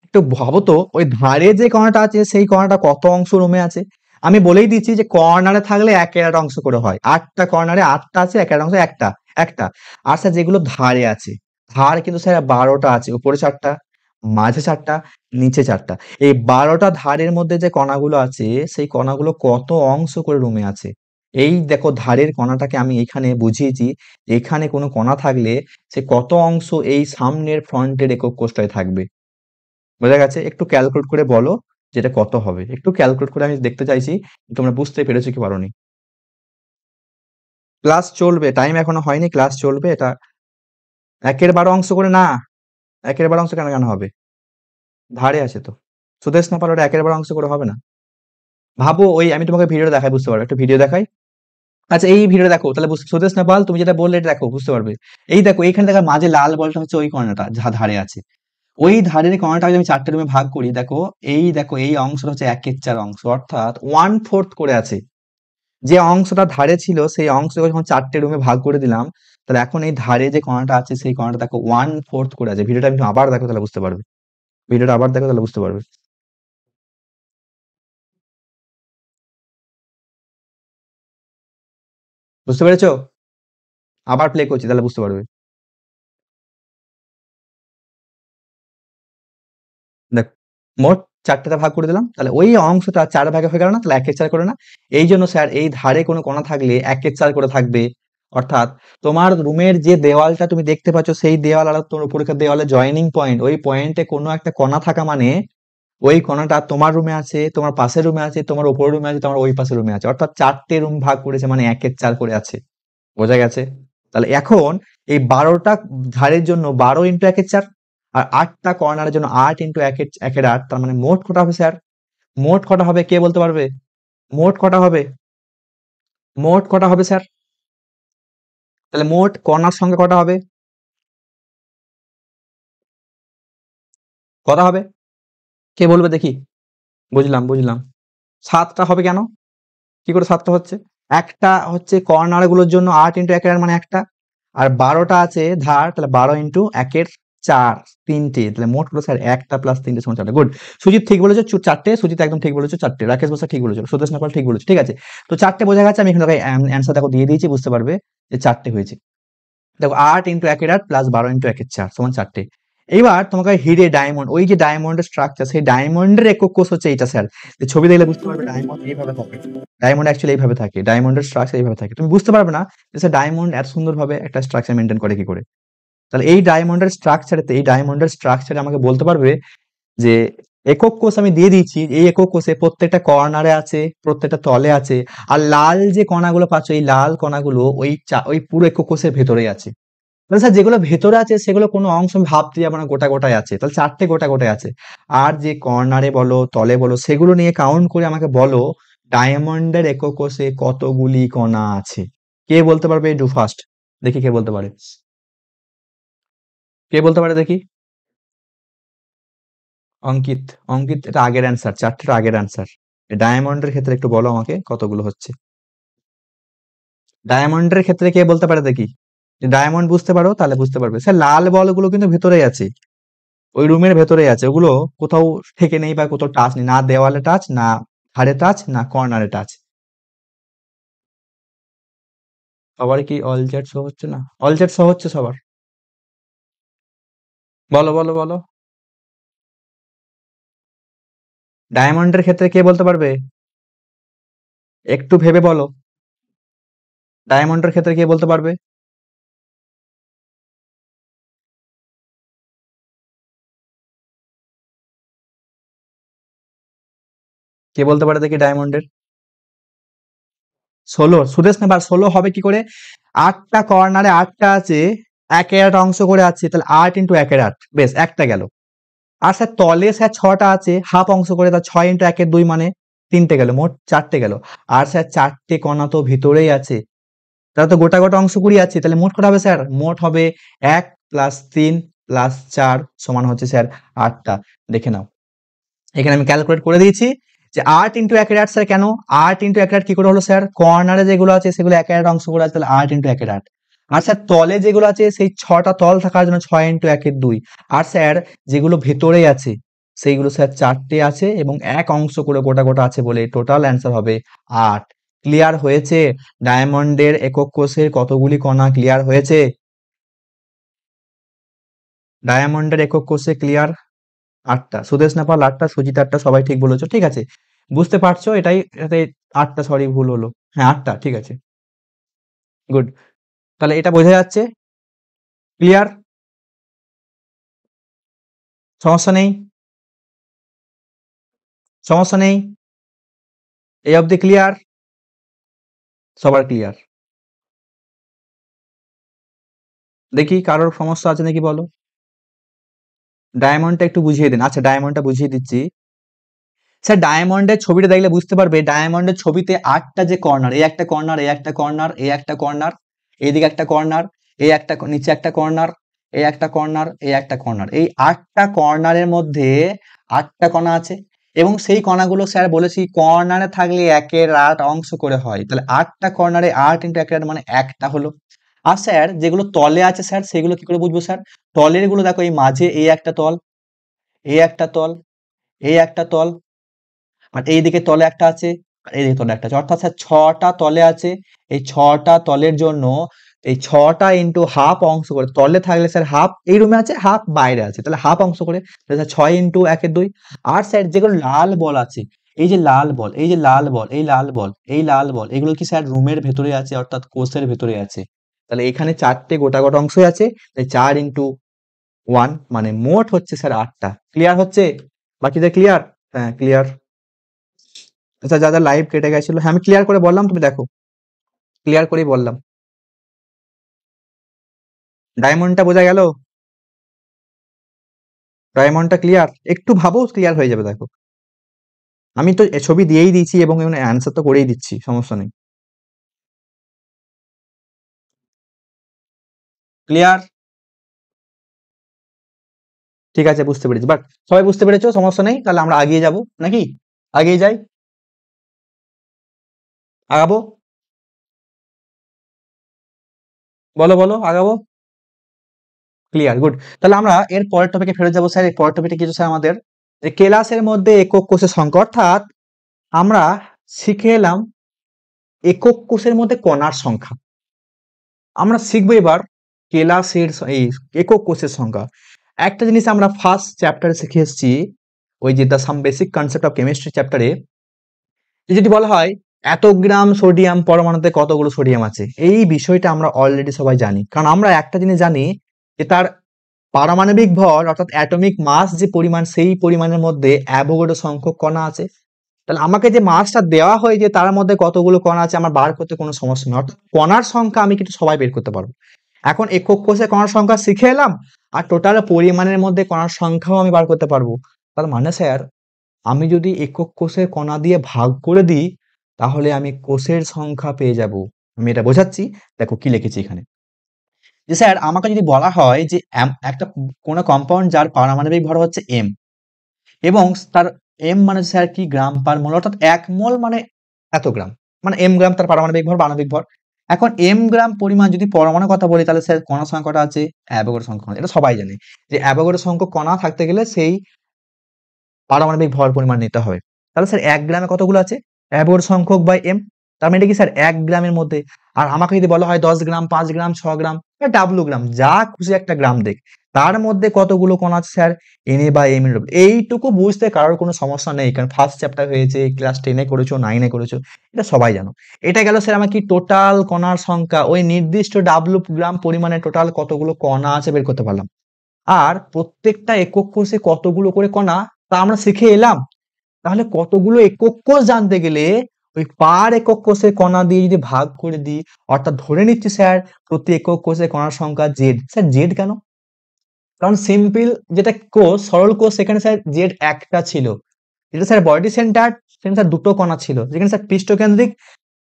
A: একটু ভাবো তো, ওই ধারে যে কণাটা আছে সেই কণাটা কত অংশ রুমে আছে। আমি বলেই দিচ্ছি যে কর্নারে থাকলে একের একটা অংশ করে হয়। 8টা কর্নারে 8টা আছে, একের অংশ একটা, একটা। আর স্যার যেগুলো ধারে আছে, ধার কিন্তু স্যার 12টা আছে, উপরে 4টা, মাঝে 4টা, নিচে 4টা। এই 12টা ধারের মধ্যে যে কণাগুলো আছে সেই কণাগুলো কত অংশ করে রুমে আছে। এই দেখো ধারের কণাটাকে আমি এখানে বুঝিয়েছি, এখানে কোনো কণা থাকলে সে কত অংশ এই সামনের ফ্রন্টের একক কোষটায় থাকবে। বোঝা গেছে? একটু ক্যালকুলেট করে বলো যেটা কত হবে। একটু ক্যালকুলেট করে আমি দেখতে চাইছি তোমরা বুঝতে পেরেছো কি পারোনি। ক্লাস চলবে, টাইম এখনো হয়নি, ক্লাস চলবে। এটা একের 12 অংশ করে না, একের 12 অংশ কেন কেন হবে? ধারে আছে তো। সুদেশ না পারলে ওটা একের 12 অংশ করে হবে না। ভাবো, ওই আমি তোমাকে ভিডিওটা দেখাই, বুঝতে পারবে। একটা ভিডিও দেখাই। আচ্ছা, এই ভিডিও দেখো তাহলে সুদেশ নেপাল, তুমি যেটা বললে এটা দেখো, বুঝতে পারবে। এই দেখো এইখানে দেখো মাঝে লাল বলটা হচ্ছে ওই কর্নারটা যা ধারে আছে। ওই ধারের কণাটা যদি আমি 4টে রুমে ভাগ করি, দেখো এই অংশটা হচ্ছে 1/4 অংশ, অর্থাৎ 1/4 করে আছে। যে অংশটা ধারে ছিল সেই অংশকে যখন 4টে রুমে ভাগ করে দিলাম, তাহলে এখন এই ধারে যে কণাটা আছে সেই কণাটা দেখো 1/4 করে আছে। ভিডিওটা একটু আবার দেখো, তাহলে বুঝতে পারবে। ভিডিওটা আবার দেখো, তাহলে বুঝতে পারবে। বুঝতে পেরেছো? আবার প্লে করছি, তাহলে বুঝতে পারবে। দেখ, মোট 4টেতে ভাগ করে দিলাম, তাহলে ওই অংশটা 4 ভাগে হয়ে গেল না? তাহলে 1/4 করে না? এই জন্য স্যার এই ধারে কোনো কণা থাকলে 1/4 করে থাকবে। অর্থাৎ তোমার রুমের যে দেওয়ালটা তুমি দেখতে পাচ্ছ সেই দেওয়াল আর তোমার উপরের দেওয়ালে জয়েনিং পয়েন্ট, ওই পয়েন্টে কোনো একটা কণা থাকা মানে ওই কণাটা তোমার রুমে আছে, তোমার পাশের রুমে আছে, তোমার উপরের রুমে আছে, তোমার ওই পাশের রুমে আছে। অর্থাৎ 4টে রুম ভাগ করেছে মানে 1/4 করে আছে। বোঝা গেছে? তাহলে এখন এই 12টা ধারের জন্য 12 ইন্টু 1/4, আর 8টা কর্নারের জন্য 8 ইন্টু 1/8, তার মানে মোট কটা হবে স্যার? মোট কটা হবে কে বলতে পারবে? মোট কটা হবে? মোট কটা হবে স্যার? তাহলে মোট কর্নার সংখ্যা কটা হবে? কটা হবে? কে বলবে দেখি? বুঝলাম, বুঝলাম। 7টা হবে কেন? কি করে 7টা হচ্ছে? একটা হচ্ছে কর্নার গুলোর জন্য 8 ইন্টু 1 মানে একটা, আর 12টা আছে ধার, তাহলে 12 ইন্টু 1/4, 3টে। তাহলে মোট হলো স্যার 1টা প্লাস 3টে সমান 4টা। গুড। সুজিত ঠিক বলেছো, 4টে। সুজিত একদম ঠিক বলেছো, 4টে। রাকেশ বসা ঠিক বলেছো, সুদেশ নেপাল ঠিক বলেছো, ঠিক আছে। তো 4টে বোঝা গেছে। আমি এখানে অ্যান্সার দেখো দিয়ে দিয়েছি, বুঝতে পারবে যে 4টে হয়েছে। দেখো 8 ইন্টু 1/8 প্লাস 12 ইন্টু 1/4 সমান 4টে। এইবার তোমাকে হিরে ডায়মন্ড, ওই যে ডায়মন্ডের স্ট্রাকচার, সেই ডায়মন্ডের একক কোষ হচ্ছে এইটা স্যার। ছবি দেখলে বুঝতে পারবে ডায়মন্ড এইভাবে থাকে। ডায়মন্ড অ্যাকচুয়ালি এইভাবে থাকে, ডায়মন্ডের স্ট্রাকচার এইভাবে থাকে। তুমি বুঝতে পারবে না যে স্যার ডায়মন্ড এত সুন্দরভাবে একটা স্ট্রাকচার মেনটেন করে কি করে। তাহলে এই ডায়মন্ডের স্ট্রাকচারে আমাকে বলতে পারবে যে একক কোষ আমি দিয়ে দিয়েছি, এই একক কোষে প্রত্যেকটা কর্নারে আছে, প্রত্যেকটা তলে আছে। আর লাল যে কণাগুলো পাচ্ছ, এই লাল কণাগুলো ওই পুরো একক কোষের ভেতরেই আছে। তাহলে স্যার যেগুলো ভেতরে আছে সেগুলো কোনো অংশ আমি ভাবতে যাবো না, গোটা গোটায় আছে। তাহলে 4টে গোটা গোটায় আছে। আর যে কর্নারে বলো তলে বলো সেগুলো নিয়ে কাউন্ট করে আমাকে বলো ডায়মন্ডের একক কোষে কতগুলি কণা আছে। কে বলতে পারবে? Do first. দেখি কে বলতে পারে। কে বলতে পারে দেখি? অঙ্কিত। অঙ্কিত, এটা আগের অ্যান্সার, 4টের আগের অ্যান্সার। ডায়মন্ডের ক্ষেত্রে একটু বলো আমাকে কতগুলো হচ্ছে। ডায়মন্ডের ক্ষেত্রে কে বলতে পারে দেখি? ডায়মন্ড বুঝতে পারো তাহলে বুঝতে পারবে। স্যার লাল বলগুলো কিন্তু ভেতরেই আছে। ওই রুমের ভেতরেই আছে, ওগুলো কোথাও থেকে নেই বা কোথাও টাচ নেই, না দেওয়ালে টাচ, না ধারে টাচ, না কর্নারে টাচ। সবার কি অল চ্যাট শো হচ্ছে না? অল চ্যাট শো হচ্ছে সবার? বলো বলো বলো। ডায়মন্ডের ক্ষেত্রে কে বলতে পারবে? একটু ভেবে বলো। ডায়মন্ডের ক্ষেত্রে কে বলতে পারবে? কে বলতে পারে দেখি ডায়মন্ডের? 16 সুদেশ নেবার 16 হবে কি করে? 8টা কর্নারে 8টা আছে, 1 অংশ করে আছে, তাহলে 8 ইন্টু 1 বেশ একটা গেল। আর স্যার তলে স্যার 6টা আছে, হাফ অংশ করে, তার 6 ইন্টু 2 মানে 3টে গেল, মোট 4টে গেল। আর স্যার 4টে কণা তো ভিতরেই আছে, তাহলে তো গোটা গোটা অংশ কুড়ি আছে, তাহলে মোট কত হবে স্যার? মোট হবে 1 প্লাস 3 প্লাস 4 সমান হচ্ছে স্যার 8টা। দেখে নাও, এখানে আমি ক্যালকুলেট করে দিয়েছি যে 8 ইন্টু 1 স্যার কেন? 8 ইন্টু 1 কি করে হলো স্যার? কর্নারে যেগুলো আছে সেগুলো 1 অংশ করে আছে, তাহলে 8 ইন্টু 1 আর স্যার তলে যেগুলো আছে সেই 6টা তল থাকার জন্য 6 ইন্টু 2 আর স্যার যেগুলো ভেতরে আছে সেইগুলো স্যার 4টে আছে এবং 1 অংশ করে গোটা গোটা আছে বলে টোটাল অ্যান্সার হবে 8। ক্লিয়ার হয়েছে? ডায়মন্ডের একক কোষের কতগুলি কণা ক্লিয়ার হয়েছে? ডায়মন্ডের একক কোষে ক্লিয়ার 8টা। সুদেশ নেপাল 8টা, সুজিত 8টা, সবাই ঠিক বলেছো, ঠিক আছে। বুঝতে পারছো? এটাই এটাতে 8টা, সরি ভুল হলো। হ্যাঁ 8টা, ঠিক আছে, গুড। তাহলে এটা বোঝা যাচ্ছে? ক্লিয়ার? সমস্যা নেই? সমস্যা নেই? এই অবধি ক্লিয়ার? সবার ক্লিয়ার? দেখি কারোর সমস্যা আছে নাকি বলো। ডায়মন্ডটা একটু বুঝিয়ে দিন। আচ্ছা ডায়মন্ডটা বুঝিয়ে দিচ্ছি। স্যার ডায়মন্ডের ছবিটা দেখলে বুঝতে পারবে, ডায়মন্ডের ছবিতে 8টা যে কর্নার, এই একটা কর্নার, এই একটা কর্নার, এই একটা কর্নার, এইদিকে একটা কর্নার, এই একটা নিচে একটা কর্নার, এই একটা কর্নার, এই একটা কর্নার, এই 8টা কর্নারের মধ্যে 8টা কণা আছে এবং সেই কণাগুলো স্যার বলেছি কর্নারে থাকলে 1/8 অংশ করে হয়, তাহলে 8টা কর্নারে 8 ইন্টু 1/8 মানে একটা হলো। আর স্যার যেগুলো তলে আছে স্যার সেগুলো কি করে বুঝবো স্যার? তলের গুলো দেখো, এই মাঝে এই একটা তল, এই একটা তল, এই একটা তল, আর এইদিকে তলে একটা আছে, আর এইদিকে তলে একটা আছে, অর্থাৎ স্যার 6টা তলে আছে। এই 6টা তলের জন্য এই 6টা ইন্টু হাফ অংশ করে, তলে থাকলে স্যার হাফ এই রুমে আছে, হাফ বাইরে আছে, তাহলে হাফ অংশ করে, তাহলে স্যার 6 ইন্টু 2। আর স্যার যেগুলো লাল বল আছে, এই যে লাল বল, এই যে লাল বল, এই লাল বল, এই লাল বল, এগুলো কি স্যার রুমের ভেতরে আছে, অর্থাৎ কোষের ভেতরে আছে। তাহলে এখানে 4টে গোটা গোটা অংশই আছে, তাই 4 ইন্টু 1 মানে মোট হচ্ছে স্যার 8টা। ক্লিয়ার হচ্ছে? বাকিদের ক্লিয়ার? হ্যাঁ ক্লিয়ার। আচ্ছা যা যা লাইভ কেটে গেছিল, হ্যাঁ আমি ক্লিয়ার করে বললাম, তুমি দেখো ক্লিয়ার করেই বললাম। ডায়মন্ডটা বোঝা গেল? ডায়মন্ডটা ক্লিয়ার? একটু ভাবো, ক্লিয়ার হয়ে যাবে, দেখো আমি তো ছবি দিয়েই দিয়েছি এবং অ্যান্সার তো করেই দিচ্ছি, সমস্যা নেই। ক্লিয়ার? ঠিক আছে, বুঝতে পেরেছি, বাট সবাই বুঝতে পেরেছো, সমস্যা নেই, তাহলে আমরা আগিয়ে যাব নাকি? আগিয়ে যাই? আগাবো? বলো বলো, আগাবো? Clear, good. তাহলে আমরা এর পরের টপিকে ফেরত যাবো স্যার। এর পরের টপিকটা কিছু স্যার আমাদের যে কেলাসের মধ্যে একক কোষের সংখ্যা, অর্থাৎ আমরা শিখে এলাম একক কোষের মধ্যে কণার সংখ্যা। আমরা শিখবো এবার কেলাসের এই একক কোষের সংখ্যা। একটা জিনিস আমরা ফার্স্ট চ্যাপ্টারে শিখে এসেছি, ওই যে the some basic concept of chemistry চ্যাপ্টারে, যদি বলা হয় এত গ্রাম সোডিয়াম পরমাণুতে কতগুলো সোডিয়াম আছে, এই বিষয়টা আমরা অলরেডি সবাই জানি, কারণ আমরা একটা জিনিস জানি যে তার পারমাণবিক ভর অর্থাৎ অ্যাটমিক মাস যে পরিমাণ, সেই পরিমাণের মধ্যে অ্যাভোগাড্রো সংখ্যক কণা আছে। তাহলে আমাকে যে মাসটা দেওয়া হয় যে তার মধ্যে কতগুলো কণা আছে আমার বার করতে কোনো সমস্যা নেই, অর্থাৎ কণার সংখ্যা আমি কিন্তু সবাই বের করতে পারবো। এখন একক কোষে কণার সংখ্যা শিখে এলাম, আর টোটাল পরিমাণের মধ্যে কণার সংখ্যাও আমি বার করতে পারবো। তার মানে স্যার আমি যদি একক কোষের কণা দিয়ে ভাগ করে দিই তাহলে আমি কোষের সংখ্যা পেয়ে যাব। আমি এটা বোঝাচ্ছি, দেখো কি লিখেছি এখানে, যে স্যার আমাকে যদি বলা হয় যে একটা কোনো কম্পাউন্ড যার পারমাণবিক ভর হচ্ছে m এবং তার m মানে স্যার কি গ্রাম পার মোল, অর্থাৎ 1 মোল মানে এত গ্রাম, মানে m গ্রাম তার পারমাণবিক ভর বা আণবিক ভর। এখন এম গ্রাম পরিমাণ যদি পরমাণুর কথা বলি তাহলে স্যার কণার সংখ্যা কটা আছে? অ্যাভোগাড্রো সংখ্যা আছে। এটা সবাই জানে যে অ্যাভোগাড্রো সংখ্যক কণা থাকতে গেলে সেই পারমাণবিক ভর পরিমাণ নিতে হবে। তাহলে স্যার ১ গ্রামে কতগুলো আছে? অ্যাভোগাড্রো সংখ্যক বাই এম। তার মানে এটা কি স্যার ১ গ্রামের মধ্যে। আর আমাকে যদি বলা হয় ১০ গ্রাম, ৫ গ্রাম, ৬ গ্রাম বা ডাব্লু গ্রাম যা খুশি একটা গ্রাম দেখ। তার মধ্যে কতগুলো কণা আছে sir? N A by M এর উপর। এইটুকু বুঝতে কারোর কোনো সমস্যা নেই। কারণ ফার্স্ট চ্যাপ্টার হয়েছে, ক্লাস 10 এ করেছো, 9 এ করেছো। এটা সবাই জানো। এটা গেল স্যার আমার কি টোটাল কণার সংখ্যা। ওই নির্দিষ্ট ডাব্লু গ্রাম পরিমাণে টোটাল কতগুলো কণা আছে বের করতে পারলাম। আর প্রত্যেকটা একক কোষে কতগুলো করে কণা তা আমরা শিখে এলাম। তাহলে কতগুলো একক কোষ জানতে গেলে ওই পার একক কোষে কণা দিয়ে যদি ভাগ করে দিই, অর্থাৎ ধরে নিচ্ছি স্যার প্রতি একক কোষে কণার সংখ্যা জেড। স্যার জেড কেন? কারণ সিম্পল যেটা কোষ, সরল কোষ, সেখানে স্যার জেড একটা ছিল। যেটা স্যার বডি সেন্টার, সেখানে স্যার দুটো কণা ছিল। যেখানে স্যার পৃষ্ঠকেন্দ্রিক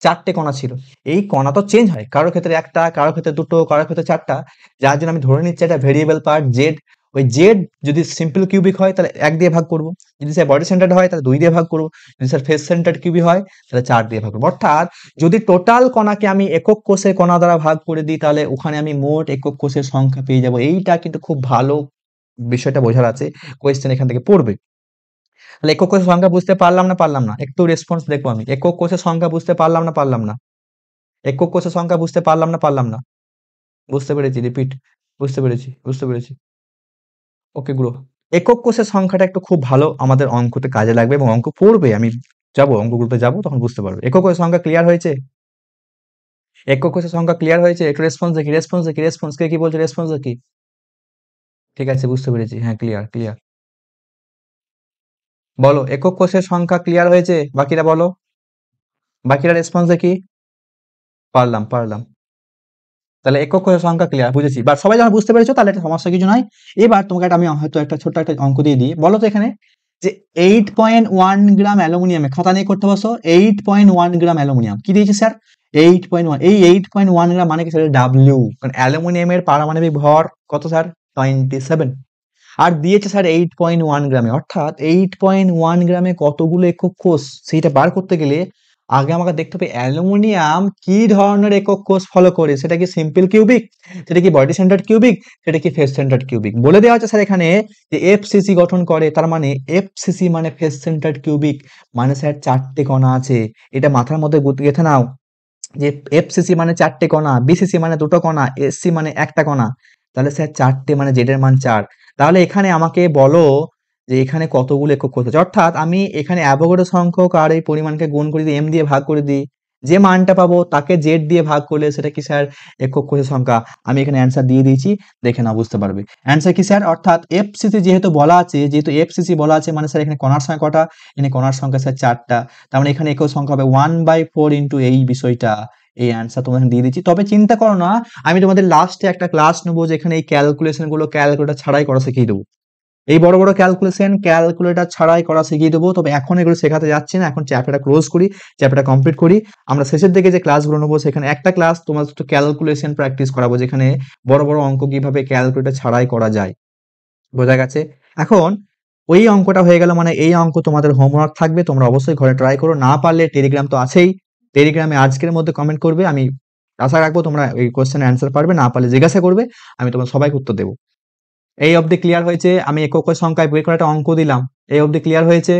A: ৪টে কণা ছিল। এই কণা তো চেঞ্জ হয়, কারোর ক্ষেত্রে একটা, কারোর ক্ষেত্রে দুটো, কারোর ক্ষেত্রে ৪টা। যার জন্য আমি ধরে নিচ্ছি এটা ভেরিয়েবল পার্ট জেড। ওই জেড যদি সিম্পল কিউবিক হয় তাহলে ১ দিয়ে ভাগ করব। যদি স্যার বডি সেন্টার্ড হয় তাহলে ২ দিয়ে ভাগ করব। যদি স্যার ফেস সেন্টার্ড কিউবিক হয় তাহলে ৪ দিয়ে ভাগ করব। অর্থাৎ যদি টোটাল কণাকে আমি একক কোষের কণা দ্বারা ভাগ করে দিই তাহলে ওখানে আমি মোট একক কোষের সংখ্যা পেয়ে যাব। এইটা কিন্তু খুব ভালো বিষয়টা বোঝার আছে। কোয়েশ্চেন এখান থেকে পড়বে। তাহলে একক কোষের সংখ্যা বুঝতে পারলাম না পারলাম না? একটু রেসপন্স দেখবো আমি। একক কোষের সংখ্যা বুঝতে পারলাম না পারলাম না? একক কোষের সংখ্যা বুঝতে পারলাম না পারলাম না? বুঝতে পেরেছি, রিপিট। বুঝতে পেরেছি, বুঝতে পেরেছি। ওকে গুরু। একক কোষের সংখ্যাটা একটু খুব ভালো আমাদের অঙ্কতে কাজে লাগবে এবং অঙ্ক পড়বে। আমি যাবো, অঙ্কগুলোতে যাবো, তখন বুঝতে পারবে। একক কোষের সংখ্যা ক্লিয়ার হয়েছে? একক কোষের সংখ্যা ক্লিয়ার হয়েছে? একটু রেসপন্স দেখি, রেসপন্স দেখি, রেসপন্স। কে কি বলছে রেসপন্স দেখি। ঠিক আছে, বুঝতে পেরেছি। হ্যাঁ, ক্লিয়ার, ক্লিয়ার। বলো, একক কোষের সংখ্যা ক্লিয়ার হয়েছে? বাকিরা বলো। বাকিরা রেসপন্স দেখি। পারলাম, পারলাম। তাহলে একক কোষের সংখ্যা ক্লিয়ার, বুঝেছি। বা সবাই যখন বুঝতে পেরেছো তাহলে এটা সমস্যা কিছু নয়। এবার তোমাকে আমি হয়তো একটা ছোট্ট একটা অঙ্ক দিয়ে দিই। বলো তো এখানে যে 8.1 গ্রাম অ্যালুমিনিয়ামে, খাতা নিয়ে করতে বসো। 8.1 গ্রাম অ্যালুমিনিয়াম কি দিয়েছে স্যার? 8.1। এই 8.1 গ্রাম মানে কি স্যার? ডাব্লিউ। কারণ অ্যালুমিনিয়ামের পারমাণবিক ভর কত স্যার? 27। আর দিয়েছে স্যার 8.1 গ্রামে। অর্থাৎ 8.1 গ্রামে কতগুলো একক কোষ সেইটা বার করতে গেলে আগে আমাকে দেখতে হবে অ্যালুমিনিয়াম কি ধরনের একক কোষ ফলো করে। সেটা কি সিম্পল কিউবিক, সেটা কি বডি সেন্টার্ড কিউবিক, সেটা কি ফেস সেন্টার্ড কিউবিক। বলে দেওয়া আছে স্যার এখানে যে এফসিসি গঠন করে। তার মানে এফসিসি মানে ফেস সেন্টার্ড কিউবিক, মানে স্যার 4টে কণা আছে। এটা মাথার মধ্যে গেঁথে নাও যে এফসিসি মানে 4টে কণা, বিসিসি মানে দুটো কণা, এসসি মানে একটা কণা। তাহলে স্যার 4টে মানে জেড এর মান 4। তাহলে এখানে আমাকে বলো যে এখানে কতগুলো একক কোষ আছে। অর্থাৎ আমি এখানে অ্যাভোগাড্রো সংখ্যক আর এই পরিমাণকে গুণ করে দিই, এম দিয়ে ভাগ করে দিই। যে মানটা পাবো তাকে জেড দিয়ে ভাগ করলে সেটা কি স্যার? একক কোষের সংখ্যা। আমি এখানে অ্যান্সার দিয়ে দিয়েছি, দেখে নাও, বুঝতে পারবে। অ্যান্সার কি স্যার? অর্থাৎ এফসিসি যেহেতু বলা আছে, যেহেতু এফসিসি বলা আছে মানে স্যার এখানে কণার সংখ্যা কটা? এখানে কণার সংখ্যা স্যার 4টা। তার মানে এখানে একক সংখ্যা হবে 1/4 ইন্টু এই বিষয়টা। এই অ্যান্সার তোমাদের দিয়ে দিচ্ছি। তবে চিন্তা করো না, আমি তোমাদের লাস্টে একটা ক্লাস নেবো যেখানে এই ক্যালকুলেশন গুলো ক্যালকুলেটর ছাড়াই করা শিখিয়ে দেবো। এই বড় বড় ক্যালকুলেশন ক্যালকুলেটর ছাড়াই করা শিখিয়ে দেবো। তবে এখন এগুলো শেখাতে যাচ্ছি না। এখন চ্যাপ্টারটা ক্লোজ করি, চ্যাপ্টারটা কমপ্লিট করি। আমরা শেষের দিকে যে ক্লাসগুলো নেবো সেখানে একটা ক্লাস তোমার একটু ক্যালকুলেশন প্র্যাকটিস করাবো, যেখানে বড় বড় অঙ্ক কিভাবে ক্যালকুলেটর ছাড়াই করা যায়। বোঝা গেছে? এখন ওই অঙ্কটা হয়ে গেল, মানে এই অঙ্ক তোমাদের হোমওয়ার্ক থাকবে। তোমরা অবশ্যই ঘরে ট্রাই করো। না পারলে টেলিগ্রাম তো আছেই, টেলিগ্রামে আজকের মধ্যে কমেন্ট করবে। আমি আশা রাখবো তোমরা এই কোশ্চেনের অ্যান্সার পারবে। না পারলে জিজ্ঞাসা করবে, আমি তোমার সবাইকে উত্তর দেবো। এই অবধি ক্লিয়ার হয়েছে? আমি একক সংখ্যায় বের করে একটা অঙ্ক দিলাম। এই অবধি ক্লিয়ার হয়েছে?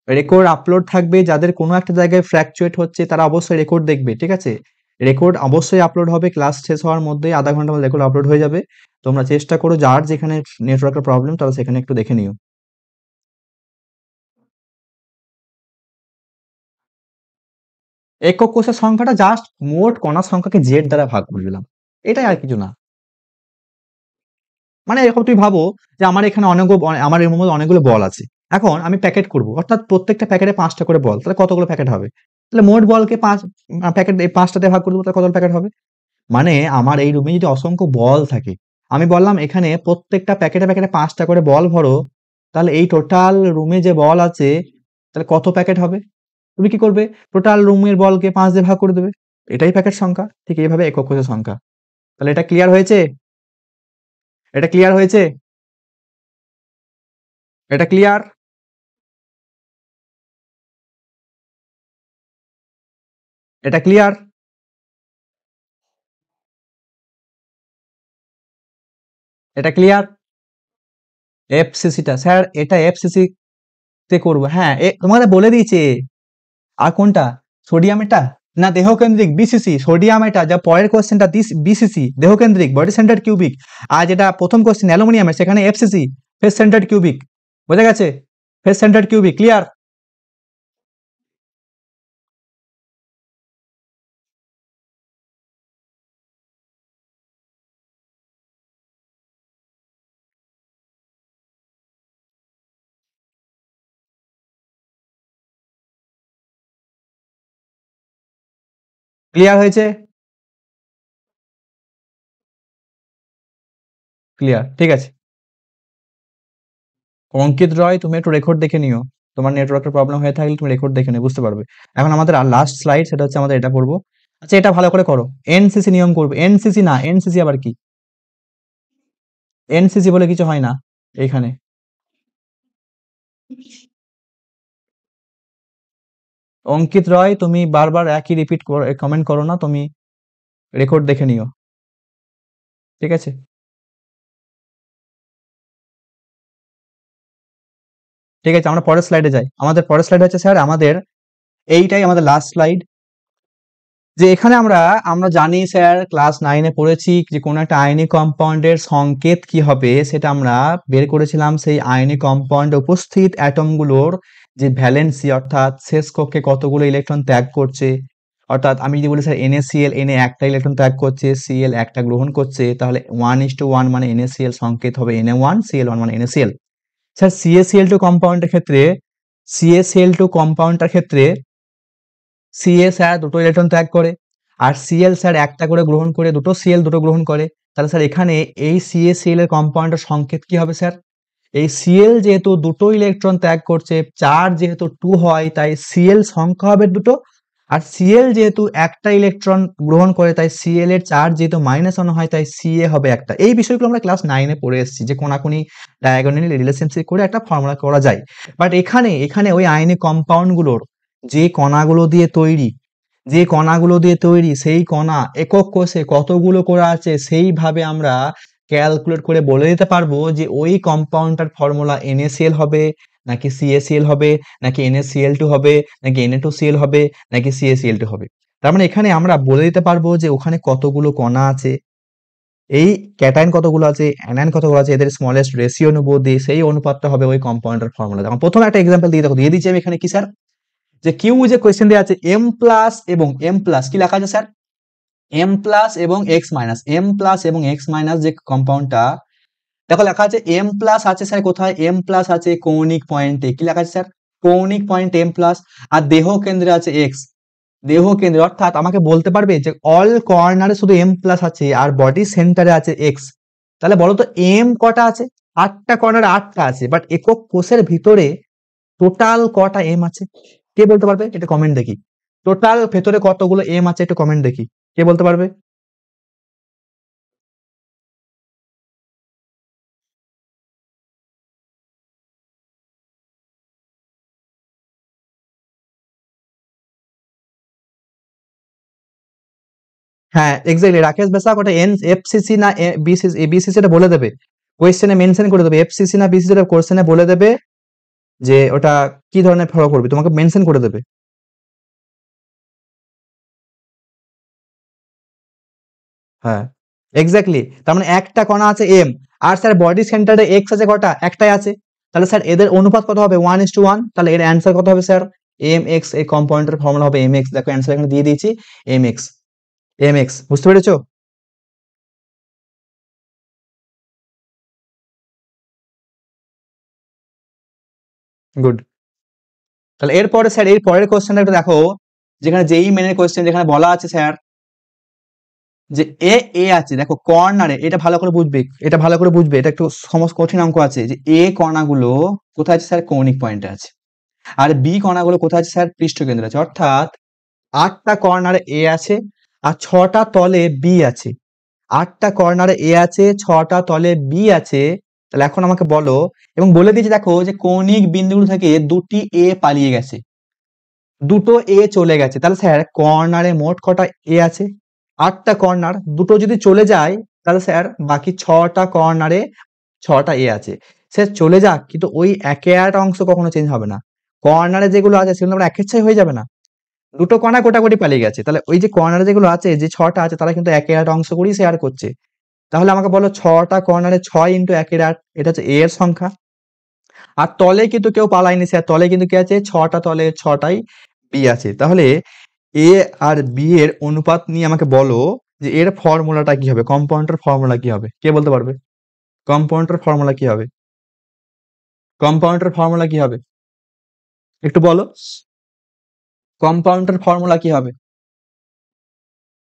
A: রেকর্ড আপলোড থাকবে। যাদের কোনো একটা জায়গায় ফ্র্যাকচুয়েট হচ্ছে তারা অবশ্যই রেকর্ড দেখবে, ঠিক আছে? রেকর্ড অবশ্যই আপলোড হবে। ক্লাস শেষ হওয়ার মধ্যে আধা ঘন্টার মধ্যে রেকর্ড আপলোড হয়ে যাবে। তোমরা চেষ্টা করো, যার যেখানে নেটওয়ার্কের প্রবলেম তারা সেখানে একটু দেখে নিও। একক কোষের সংখ্যাটা জাস্ট মোট কণার সংখ্যাকে জেড দ্বারা ভাগ করে দিলাম, এটাই আর কিছু না। মানে এরকম তুমি ভাবো যে আমার এখানে আমার এর মধ্যে অনেকগুলো বল আছে। এখন আমি প্যাকেট করব, অর্থাৎ প্রত্যেকটা প্যাকেটে 5টা করে বল। তাহলে কতগুলো প্যাকেট হবে? তাহলে মোট বলকে 5 প্যাকেট, এই 5টাতে ভাগ করে দেবো, তাহলে কতগুলো প্যাকেট হবে? মানে আমার এই রুমে যদি অসংখ্য বল থাকে, আমি বললাম এখানে প্রত্যেকটা প্যাকেটে প্যাকেটে 5টা করে বল ভরো, তাহলে এই টোটাল রুমে যে বল আছে তাহলে কত প্যাকেট হবে? তুমি কি করবে? টোটাল রুমের বলকে 5 দিয়ে ভাগ করে দেবে। এটাই প্যাকেট সংখ্যা। ঠিক এইভাবে একক কোষের সংখ্যা। তাহলে এটা ক্লিয়ার হয়েছে? এটা ক্লিয়ার হয়েছে? এটা ক্লিয়ার? এটা ক্লিয়ার? এটা ক্লিয়ার? এফসিসিটা স্যার, এটা এফসিসি তে করবো। হ্যাঁ, তোমাকে বলে দিয়েছে। আর কোনটা? সোডিয়াম এটা না দেহকেন্দ্রিক বিসিসি, সোডিয়াম এটা যা পরের কোশ্চেনটা বিসিসি দেহকেন্দ্রিক বডি সেন্টার্ড কিউবিক, আর যেটা প্রথম কোশ্চেন অ্যালুমিনিয়ামের সেখানে এফসিসি ফেস সেন্টার্ড কিউবিক। বোঝা গেছে? Face centred cubic clear? Clear হয়েছে? ক্লিয়ার, ঠিক আছে। অঙ্কিত রয়, তুমি একটু রেকর্ড দেখে নিও। তোমার নেটওয়ার্কের প্রবলেম হয়ে থাকলে তুমি রেকর্ড দেখে নিও, বুঝতে পারবে। এখন আমাদের লাস্ট স্লাইড, সেটা হচ্ছে আমাদের এটা পড়বো। আচ্ছা, এটা ভালো করে করো। এনসিসি নিয়ম করবে। এনসিসি না, এনসিসি আবার কি? এনসিসি বলে কিছু হয় না এইখানে। অঙ্কিত রয়, তুমি বারবার একই রিপিট কমেন্ট করো না, তুমি রেকর্ড দেখে নিও, ঠিক আছে? ঠিক আছে, আমরা পরের স্লাইডে যাই। আমাদের পরের স্লাইড হচ্ছে স্যার আমাদের এইটাই আমাদের লাস্ট স্লাইড। যে এখানে আমরা আমরা জানি স্যার, ক্লাস 9-এ পড়েছি যে কোনো একটা আয়নিক কম্পাউন্ডের সংকেত কি হবে সেটা আমরা বের করেছিলাম। সেই আয়নিক কম্পাউন্ডে উপস্থিত অ্যাটমগুলোর যে ভ্যালেন্সি, অর্থাৎ শেষ কক্ষে কতগুলো ইলেকট্রন ত্যাগ করছে। অর্থাৎ আমি যদি বলি স্যার NaCl, Na একটা ইলেকট্রন ত্যাগ করছে, Cl একটা গ্রহণ করছে, তাহলে 1:1 মানে NaCl সংকেত হবে Na1, Cl1 মানে NaCl। স্যার CaCl2 কম্পাউন্ডের ক্ষেত্রে, CaCl2 কম্পাউন্ডটার ক্ষেত্রে Ca স্যার দুটো ইলেকট্রন ত্যাগ করে, আর Cl স্যার একটা করে গ্রহণ করে, দুটো Cl দুটো গ্রহণ করে। তাহলে স্যার এখানে এই CaCl এর কম্পাউন্ডের সংকেত কি হবে স্যার? এই Cl যেহেতু দুটো ইলেকট্রন ত্যাগ করছে, চার্জ যেহেতু 2 হয়, তাই Cl সংখ্যা হবে দুটো। আর Cl যেহেতু একটা ইলেকট্রন গ্রহণ করে, তাই Cl এর চার্জ যেহেতু -1 হয়, তাই Ca হবে একটা। এই বিষয়গুলো আমরা ক্লাস 9-এ পড়ে এসেছি যে কোনাকুনি ডায়াগোনালি রিলেশনশিপ করে একটা ফর্মুলা করা যায়। বাট এখানে এখানে ওই আয়নিক কম্পাউন্ডগুলোর যে কণাগুলো দিয়ে তৈরি, যে কণাগুলো দিয়ে তৈরি সেই কণা একক কোষে কতগুলো করে আছে সেইভাবে আমরা ক্যালকুলেট করে বলে দিতে পারবো যে ওই কম্পাউন্ডটার ফর্মুলা NaCl হবে নাকি CaCl হবে নাকি NaCl2 হবে নাকি Na2Cl হবে নাকি CaCl2 হবে। তার মানে এখানে আমরা বলে দিতে পারবো যে ওখানে কতগুলো কণা আছে, এই ক্যাটায়ন কতগুলো আছে, অ্যানায়ন কতগুলো আছে, এদের স্মলেস্ট রেশিও নেব, দিয়ে সেই অনুপাতটা হবে ওই কম্পাউন্ডের ফর্মুলা। যেমন প্রথমে একটা এক্সাম্পল দিয়ে দেখো, দিয়ে দিচ্ছি আমি এখানে কি স্যার, যে কিউ যে কোয়েশ্চেন দেওয়া আছে এম প্লাস এবং এম প্লাস কি লেখা আছে স্যার, এম প্লাস এবং এক্স মাইনাস, এম প্লাস এবং এক্স মাইনাস যে কম্পাউন্ডটা, দেখো লেখা আছে এম প্লাস আছে স্যার কোথায়, এম প্লাস আছে কৌণিক পয়েন্টে, কি লেখা আছে স্যার, কৌণিক পয়েন্ট এম প্লাস। আর দেহ কেন্দ্রে আছে এক্স, দেহ কেন্দ্রে, অর্থাৎ আমাকে বলতে পারবে যে অল কর্নারে শুধু এম প্লাস আছে আর বডি সেন্টারে আছে এক্স। তাহলে বলো তো এম কটা আছে? 8টা কর্নারে 8টা আছে, বাট একক কোষের ভিতরে টোটাল কটা এম আছে? কে বলতে পারবে? এটা কমেন্ট দেখি। টোটাল ভেতরে কতগুলো এম আছে একটু কমেন্ট দেখি, কে বলতে পারবে? হ্যাঁ এক্স্যাক্টলি, রাকেশ বেসাক ওটা এফসিসি না বিসিসি, বিসিসি এটা বলে দেবে, কোয়েশ্চেনে মেনশন করে দেবে, এফসিসি না বিসিসি এটা কোয়েশ্চেনে বলে দেবে যে ওটা কি ধরনের ফলো করবে, তোমাকে মেনশন করে দেবে। হ্যাঁ এক্স্যাক্টলি, তার মানে একটা কণা আছে এম, আর স্যার বডি সেন্টারে এক্স আছে কটা? একটাই আছে। তাহলে স্যার এদের অনুপাত কত হবে? 1:1। তাহলে এর অ্যান্সার কত হবে স্যার? এম এক্স, এই কম্পাউন্ডের ফর্মুলা হবে এম এক্স। দেখো অ্যান্সার এখানে দিয়ে দিয়েছি, এম এক্স, এম এক্স, বুঝতে পেরেছো? গুড। তাহলে এরপরে স্যার এর পরের কোশ্চেনটা একটু দেখো, যেখানে যেই মেনের কোশ্চেন, যেখানে বলা আছে স্যার যে এ এ আছে, দেখো কর্নারে, এটা ভালো করে বুঝবে, এটা ভালো করে বুঝবে, এটা একটু সমস্ত কঠিন অঙ্ক আছে, যে এ কণাগুলো কোথায় আছে স্যার? কৌণিক পয়েন্টে আছে। আর বি কণাগুলো কোথায় আছে স্যার? পৃষ্ঠ কেন্দ্রে আছে। অর্থাৎ 8টা কর্নারে এ আছে আর 6টা তলে বি আছে। 8টা কর্নারে এ আছে, 6টা তলে বি আছে। তাহলে এখন আমাকে বলো, এবং বলে দিয়েছি দেখো যে কৌণিক বিন্দুগুলো থেকে দুটি এ পালিয়ে গেছে। দুটো এ চলে গেছে, তাহলে স্যার কর্নারে মোট কটা এ আছে? 8টা কর্নার, দুটো যদি চলে যায় তাহলে স্যার বাকি 6টা কর্নারে 6টা এ আছে। স্যার চলে যাক, কিন্তু ওই একে আট অংশ কখনো চেঞ্জ হবে না। কর্নারে যেগুলো আছে সেগুলো আমরা একের ছয় হয়ে যাবে না? দুটো কণা গোটাগুটি পালিয়ে গেছে, তাহলে ওই যে কর্নারে যেগুলো আছে, যে 6টা আছে, তারা কিন্তু একে আট অংশ করেই শেয়ার করছে। তাহলে আমাকে বলো 6টা কর্নারে 6 ইন্টু একের আট, এটা হচ্ছে এ এর সংখ্যা। আর তলে কিন্তু কেউ পালায়নি স্যার, তলে কিন্তু কি আছে? 6টা তলে 6টাই বি আছে। তাহলে এ আর বি এর অনুপাত নিয়ে আমাকে বলো যে এর ফর্মুলাটা কি হবে, কম্পাউন্ডের ফর্মুলা কি হবে? কে বলতে পারবে? কম্পাউন্ডের ফর্মুলা কি হবে? কম্পাউন্ডের ফর্মুলা কি হবে? একটু বলো, কম্পাউন্ডের ফর্মুলা কি হবে?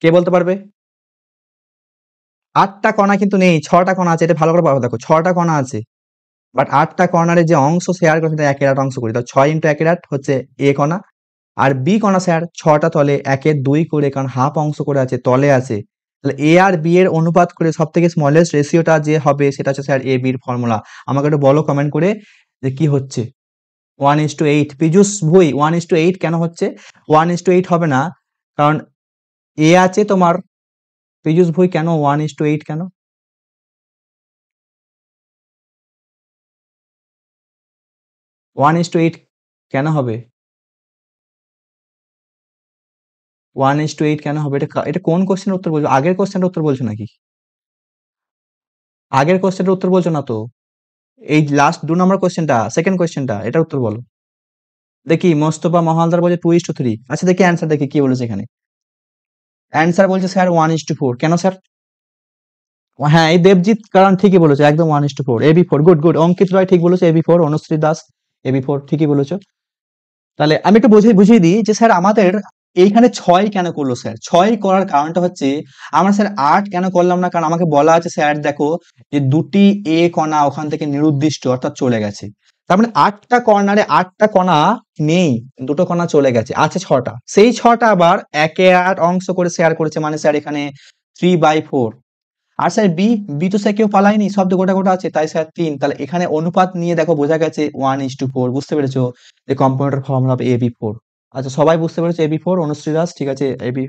A: কে বলতে পারবে? 8টা কণা কিন্তু নেই, 6টা কণা আছে, এটা ভালো করে দেখো, 6টা কণা আছে, বাট 8টা কর্নারে যে অংশ শেয়ার করে সেটা একের আট অংশ করি, তাহলে 6 ইন্টু একের আট হচ্ছে এ কণা। আর বি কণা স্যার 6টা তলে একের 2 করে, কারণ হাফ অংশ করে আছে, তলে আছে। তাহলে এ আর বি এর অনুপাত করে সব থেকে স্মলেস্ট রেশিওটা যে হবে সেটা হচ্ছে স্যার এ বির ফর্মুলা। আমাকে একটু বলো কমেন্ট করে যে কি হচ্ছে। 1:8। পীযূষ ভুই 1:8 কেন হচ্ছে? 1:8 হবে না, কারণ এ আছে তোমার। পীযূষ ভুই কেন 1:8 কেন? 1:8 কেন হবে? 1:8 কেন হবে? এটা কোন কোশ্চেনের উত্তর বলছো? আগের কোশ্চেনের উত্তর বলছো নাকি? আগের কোশ্চেনের উত্তর বলছো না তো? এই লাস্ট 2 নম্বর কোশ্চেনটা, সেকেন্ড কোশ্চেনটা, এটার উত্তর বলো। দেখি মোস্তফা মহালদার বলছে 2:3। আচ্ছা দেখি অ্যান্সার, দেখি কি বলেছে এখানে। অ্যান্সার বলছে স্যার 1:4। কেন স্যার? হ্যাঁ, এই দেবজিৎ কারণ ঠিকই বলেছে, একদম 1:4, AB4। Good good. অঙ্কিত রায় ঠিক বলেছে AB4। অনুশ্রী দাস AB4, ঠিকই বলেছো। তাহলে আমি একটু বুঝিয়ে দিই যে স্যার আমাদের এইখানে 6 কেন করলো স্যার? 6 করার কারণটা হচ্ছে আমরা স্যার 8 কেন করলাম না? কারণ আমাকে বলা আছে স্যার দেখো যে দুটি এ কণা ওখান থেকে নিরুদ্দিষ্ট অর্থাৎ চলে গেছে। তার মানে 8টা কর্নারে 8টা কণা নেই, দুটো কণা চলে গেছে, আছে 6টা। সেই 6টা আবার একে আট অংশ করে শেয়ার করেছে, মানে স্যার এখানে 3/4। আর স্যার বি, বি তো স্যার কেউ পালায়নি, সব তো গোটা গোটা আছে, তাই স্যার 3। তাহলে এখানে অনুপাত নিয়ে দেখো বোঝা গেছে 1:4। বুঝতে পেরেছো যে কম্পাউন্ডের ফর্মুলা হবে AB4। আচ্ছা সবাই বুঝতে পেরেছো AB4? অনুশ্রী দাস ঠিক আছে, এবি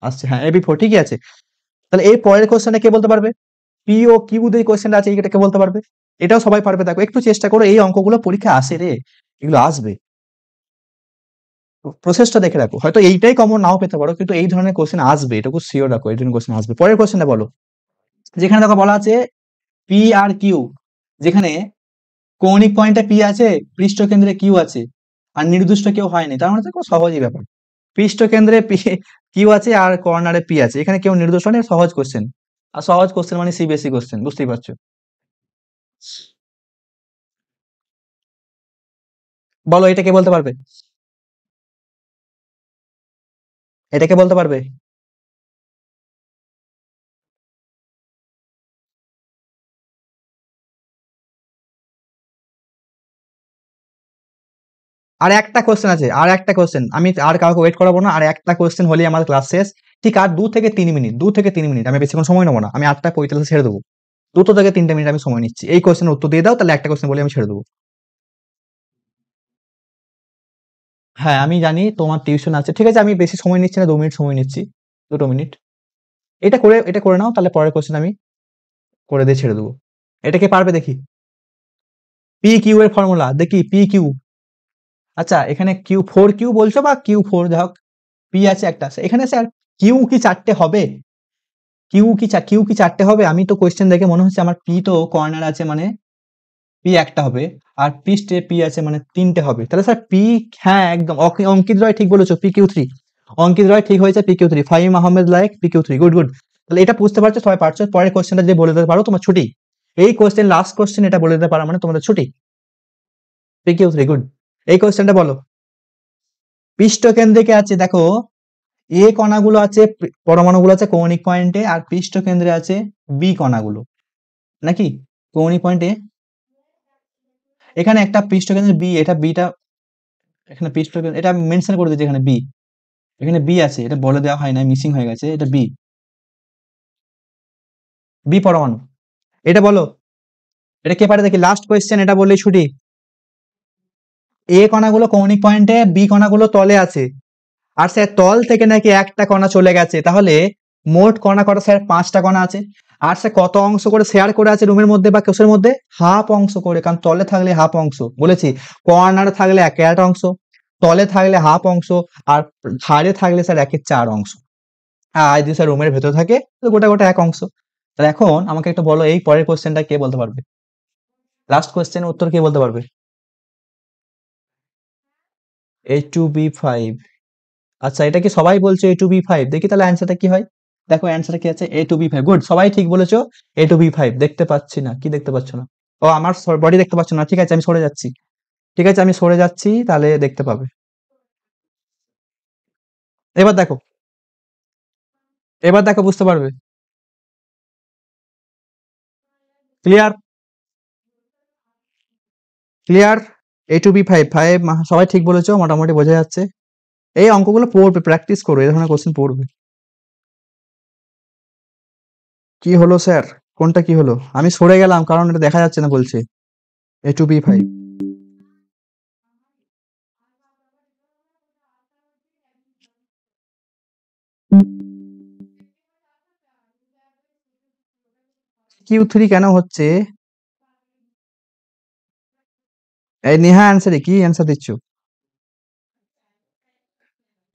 A: আসছে, হ্যাঁ AB4 ঠিকই আছে। তাহলে এই পরের কোশ্চেনটা কে বলতে পারবে? পি ও কিউ যে কোশ্চেনটা আছে এটা কে বলতে পারবে? এটাও সবাই পারবে, দেখো একটু চেষ্টা করো, এই অঙ্কগুলো পরীক্ষা আসে রে, এগুলো আসবে। প্রসেসটা দেখে রাখো, হয়তো এইটাই কমন নাও পেতে পারো, কিন্তু এই ধরনের কোশ্চেন আসবে, এটুকু শিওর রাখো, এই ধরনের কোশ্চেন আসবে। পরের কোশ্চেনটা বলো, যেখানে দেখো বলা আছে পি আর কিউ, যেখানে কৌণিক পয়েন্টে পি আছে, পৃষ্ঠকেন্দ্রে কিউ আছে, আর নির্দিষ্ট কেউ হয়নি, তার মানে তো খুব সহজই ব্যাপার। পৃষ্ঠকেন্দ্রে পি কিউ আছে আর কর্নারে পি আছে, এখানে কেউ নির্দিষ্ট নেই, সহজ কোশ্চেন। আর সহজ কোশ্চেন মানে সিবিএসই কোশ্চেন, বুঝতেই পারছো। বলো এটা কে বলতে পারবে? এটা কে বলতে পারবে? আর একটা কোশ্চেন আছে, আর একটা কোশ্চেন, আমি আর কাউকে ওয়েট করাবো না, আর একটা কোশ্চেন হলেই আমার ক্লাস শেষ। ঠিক আর 2 থেকে 3 মিনিট, 2 থেকে 3 মিনিট, আমি বেশিক্ষণ সময় নেবো না, আমি 8:45 ছেড়ে দেবো। 2 থেকে 3 মিনিট আমি সময় নিচ্ছি, এই কোশ্চেনের উত্তর দিয়ে দাও, তাহলে একটা কোশ্চেন বলে আমি ছেড়ে দেবো। হ্যাঁ আমি জানি তোমার টিউশন আছে, ঠিক আছে আমি বেশি সময় নিচ্ছি না, 2 মিনিট সময় নিচ্ছি, 2 মিনিট। এটা করে নাও, তাহলে পরের কোশ্চেন আমি করে দিয়ে ছেড়ে দেবো। এটা কে পারবে দেখি? পি কিউ এর ফর্মুলা দেখি, পি কিউ। আচ্ছা এখানে কিউ বলছো বা Q4, যাই হোক, পি আছে একটা, এখানে স্যার কিউ কি 4টে হবে? কিউ কি 4টে হবে? আমি তো কোশ্চেন দেখে মনে হচ্ছে আমার পি তো কর্নার আছে, মানে পি একটা হবে, আর পৃষ্ঠে পি আছে মানে 3টে হবে, তাহলে স্যার পি, হ্যাঁ একদম অঙ্কিত রয় ঠিক বলেছো, PQ3। অঙ্কিত রয় ঠিক হয়েছে, PQ3। Fahim Ahmed like PQ3। Good good. তাহলে এটা বুঝতে পারছো, সবাই পারছো। পরের কোশ্চেনটা যে বলে দিতে পারো তোমার ছুটি। এই কোশ্চেন লাস্ট কোশ্চেন, এটা বলে দিতে পারো মানে তোমাদের ছুটি। PQ3 good. এই কোশ্চেনটা বলো, পৃষ্ঠকেন্দ্রে কে আছে দেখো, এ কণাগুলো আছে, পরমাণুগুলো আছে কৌণিক পয়েন্টে, আর পৃষ্ঠকেন্দ্রে আছে বি কণাগুলো, নাকি? কৌণিক পয়েন্টে এখানে একটা পৃষ্ঠকেন্দ্রে বি, এটা বিটা এখানে পৃষ্ঠকেন্দ্র, এটা মেনশন করে দিয়েছে এখানে বি, এখানে বি আছে, এটা বলে দেওয়া হয় না, মিসিং হয়ে গেছে, এটা বি, বি পরমাণু। এটা বলো, এটা কে পারে দেখি, লাস্ট কোয়েশ্চেন, এটা বললেই ছুটি। এ কণাগুলো কৌণিক পয়েন্টে, বি কণাগুলো তলে আছে। আর স্যার তল থেকে নাকি একটা কণা চলে গেছে, তাহলে মোট কণা কটা স্যার? 5টা কণা আছে। আর স্যার কত অংশ করে শেয়ার করে আছে রুমের মধ্যে বা কোষের মধ্যে? হাফ অংশ করে, কারণ তলে থাকলে হাফ অংশ বলেছি, কর্নারে থাকলে 1/8 অংশ, তলে থাকলে হাফ অংশ, আর ধারে থাকলে স্যার 1/4 অংশ। আর যদি স্যার রুমের ভেতর থাকে তো গোটা গোটা 1 অংশ। তাহলে এখন আমাকে একটু বলো, এই পরের কোশ্চেনটা কে বলতে পারবে? লাস্ট কোশ্চেনের উত্তর কে বলতে পারবে? A2B5। আচ্ছা, এটা কি সবাই বলছে A2B5? দেখি তাহলে অ্যান্সারটা কি হয়। দেখো অ্যান্সারটা কি আছে, A2B5। গুড, সবাই ঠিক বলেছো। A2B5। দেখতে পাচ্ছি না, কি দেখতে পাচ্ছ না? ও, আমার বডি দেখতে পাচ্ছ না, ঠিক আছে আমি সরে যাচ্ছি। ঠিক আছে আমি সরে যাচ্ছি, তাহলে দেখতে পাবে। এবার দেখো, এবার দেখো বুঝতে পারবে। ক্লিয়ার? ক্লিয়ার? A2B5, 5 সবাই ঠিক বলেছো, মোটামুটি বোঝা যাচ্ছে। এই অঙ্কগুলো পড়বে, প্র্যাকটিস করবে, এই ধরনের কোশ্চেন পড়বে। কি হলো স্যার? কোনটা কি হলো? আমি সরে গেলাম কারণ এটা দেখা যাচ্ছে না বলছে। A2B5। Q3 কেন হচ্ছে? এই নেহা অ্যান্সারে কি অ্যান্সার দিচ্ছ?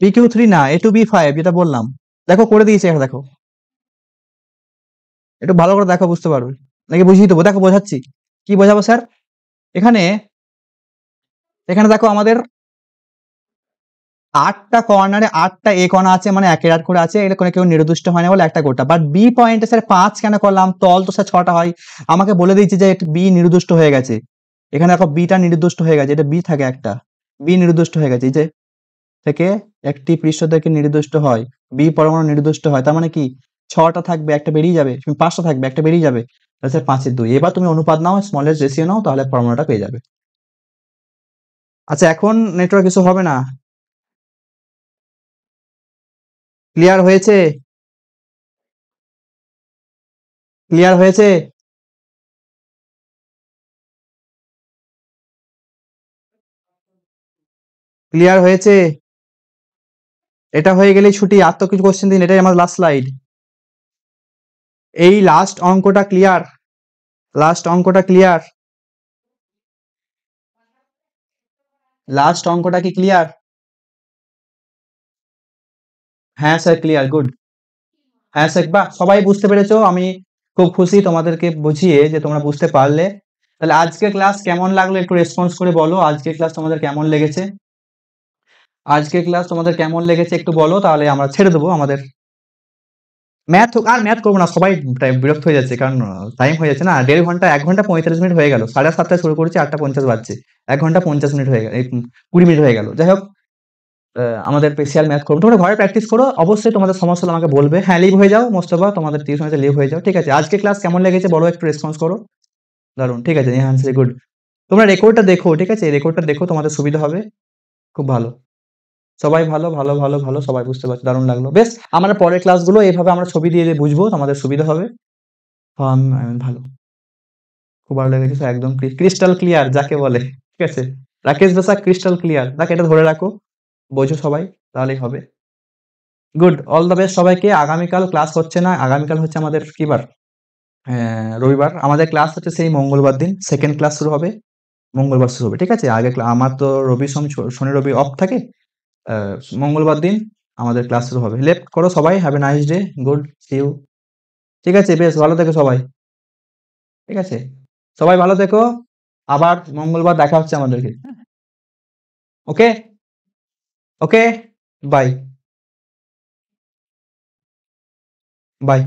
A: PQ3 না, A2B5 যেটা বললাম। দেখো করে দিয়েছি, এটা দেখো। একটু ভালো করে দেখো, বুঝতে পারবে। নাকি বুঝিয়ে দেবো? দেখো বোঝাচ্ছি। কি বোঝাবো স্যার? এখানে, এখানে দেখো আমাদের 8টা কর্নারে 8টা এ কণা আছে, মানে 1/8 করে আছে। এটা কোনো কেউ নির্দিষ্ট হয় না বলে একটা গোটা। বাট বি পয়েন্টে স্যার 5 কেন করলাম? তল তো স্যার 6টা হয়। আমাকে বলে দিয়েছে যে বি নির্দিষ্ট হয়ে গেছে। এখানে দেখো বিটা নির্দিষ্ট হয়ে গেছে, এটা বি থাকে একটা। বি নির্দিষ্ট হয়ে গেছে, এই যে থেকে একটি পৃষ্ঠ থেকে নির্দিষ্ট হয়, বি পরমাণু নির্দিষ্ট হয়। তার মানে কি 6টা থাকবে, একটা বেরিয়ে যাবে। 5টা থাকবে, একটা বেরিয়ে যাবে। তাহলে স্যার 5-এর 2। এবার তুমি অনুপাত নাও, স্মলেস্ট রেশিও নাও, তাহলে ফর্মুলাটা পেয়ে যাবে। আচ্ছা, এখন নেটওয়ার্ক কিছু হবে না। ক্লিয়ার হয়েছে? ক্লিয়ার হয়েছে? ক্লিয়ার হয়েছে? এটা হয়ে গেলেই ছুটি, আর তো কিছু কোশ্চেন দিন, এটাই আমার লাস্ট স্লাইড। এই লাস্ট অঙ্কটা ক্লিয়ার? লাস্ট অঙ্কটা ক্লিয়ার? লাস্ট অঙ্কটা কি ক্লিয়ার? হ্যাঁ স্যার ক্লিয়ার, গুড। হ্যাঁ স্যার, বাহ, সবাই বুঝতে পেরেছো। আমি খুব খুশি তোমাদেরকে বুঝিয়ে যে তোমরা বুঝতে পারলে। তাহলে আজকের ক্লাস কেমন লাগলো একটু রেসপন্স করে বলো। আজকের ক্লাস তোমাদের কেমন লেগেছে? আজকের ক্লাস তোমাদের কেমন লেগেছে একটু বলো, তাহলে আমরা ছেড়ে দেবো আমাদের ম্যাথ। আর ম্যাথ করবো না, সবাই বিরক্ত হয়ে যাচ্ছে, কারণ টাইম হয়ে যাচ্ছে না। 1.5 ঘন্টা, 1 ঘন্টা 45 মিনিট হয়ে গেল। 7:30 শুরু করেছি, 8:50 বাজছে। 1 ঘন্টা 50 মিনিট হয়ে গেল, 20 মিনিট হয়ে গেল। যাই হোক, আমাদের স্পেশাল ম্যাথ করবো। তোমরা ঘরে প্র্যাকটিস করো, অবশ্যই তোমাদের সমস্যা হলে আমাকে বলবে। হ্যাঁ, লিভ হয়ে যাও মোস্তফা, তোমাদের টিউশনিতে লিভ হয়ে যাও। ঠিক আছে, আজকে ক্লাস কেমন লেগেছে বলো, একটু রেসপন্স করো। দারুন, ঠিক আছে, হ্যাঁ গুড। তোমরা রেকর্ডটা দেখো, ঠিক আছে, রেকর্ডটা দেখো, তোমাদের সুবিধা হবে। খুব ভালো। সবাই ভালো, ভালো, ভালো, ভালো, সবাই বুঝতে পারছো, দারুণ লাগলো। বেশ, আমরা পরের ক্লাসগুলো এইভাবে আমরা ছবি দিয়ে দিয়ে বুঝবো, তোমাদের সুবিধা হবে। ভালো, খুব ভালো লেগেছে, একদম ক্রিস্টাল ক্লিয়ার যাকে বলে। ঠিক আছে, রাকেশ বেসা ক্রিস্টাল ক্লিয়ার, দেখ এটা ধরে রাখো, বোঝো সবাই, তাহলেই হবে। গুড, অল দ্য বেস্ট সবাইকে। আগামীকাল ক্লাস হচ্ছে না, আগামীকাল হচ্ছে আমাদের কি বার? রবিবার। আমাদের ক্লাস হচ্ছে সেই মঙ্গলবার দিন, সেকেন্ড ক্লাস শুরু হবে। মঙ্গলবার শুরু হবে, ঠিক আছে। আগে আমার তো রবি সোম শনি রবি অফ থাকে। মঙ্গলবার দিন আমাদের ক্লাস শুরু হবে। লেফট করো সবাই, have a nice day, good, see you. ঠিক আছে, বেশ ভালো থেকো সবাই। ঠিক আছে, সবাই ভালো থেকো। আবার মঙ্গলবার দেখা হচ্ছে আমাদেরকে। ওকে, ওকে, বাই, বাই।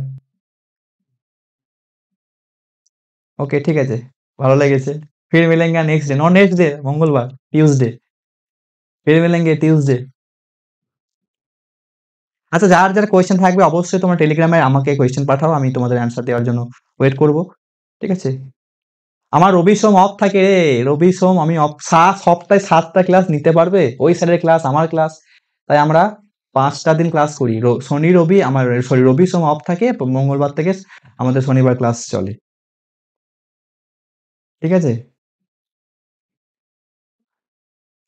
A: ওকে, ঠিক আছে, ভালো লেগেছে। फिर मिलेंगे next day, no next day, मंगलवार, ट्यूसडे। फिर मिलेंगे ट्यूसडे। আচ্ছা, যার যার কোয়েশ্চেন থাকবে অবশ্যই তোমরা টেলিগ্রামে আমাকে কোয়েশ্চেন পাঠাও, আমি তোমাদের অ্যান্সার দেওয়ার জন্য ওয়েট করব। ঠিক আছে, আমার রবি সোম অফ থাকে রে। রবি সোম আমি অফ, সপ্তাহে 7টা ক্লাস নিতে পারবে? ওই স্যারের ক্লাস, আমার ক্লাস। তাই আমরা 5টা দিন ক্লাস করি। শনি রবি আমার, সরি, রবি সোম অফ থাকে, মঙ্গলবার থেকে আমাদের শনিবার ক্লাস চলে। ঠিক আছে।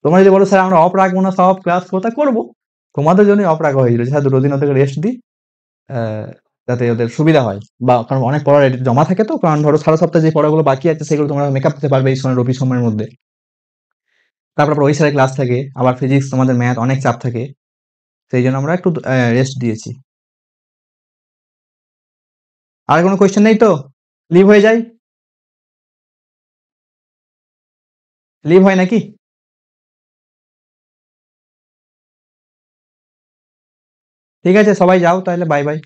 A: তোমরা যদি বলো স্যার আমরা অফ রাখবো না, সব ক্লাস কোথায় করবো, তোমাদের জন্যই অফ রাখা হয়েছিল, স্যার 2 দিন ওদেরকে রেস্ট দিই, যাতে ওদের সুবিধা হয়, বা কারণ অনেক পড়া জমা থাকে, তো কারণ ধরো সারা সপ্তাহে যে পড়াগুলো বাকি আছে সেগুলো তোমরা মেকআপ করতে পারবে এই সময়, রবি সময়ের মধ্যে। তারপর আবার ওই স্যারের ক্লাস থাকে, আবার ফিজিক্স, তোমাদের ম্যাথ, অনেক চাপ থাকে, সেই জন্য আমরা একটু রেস্ট দিয়েছি। আর কোনো কোয়েশ্চেন নেই তো? লিভ হয়ে যায়, লিভ হয় নাকি? ঠিক আছে, সবাই যাও তাহলে, বাই বাই।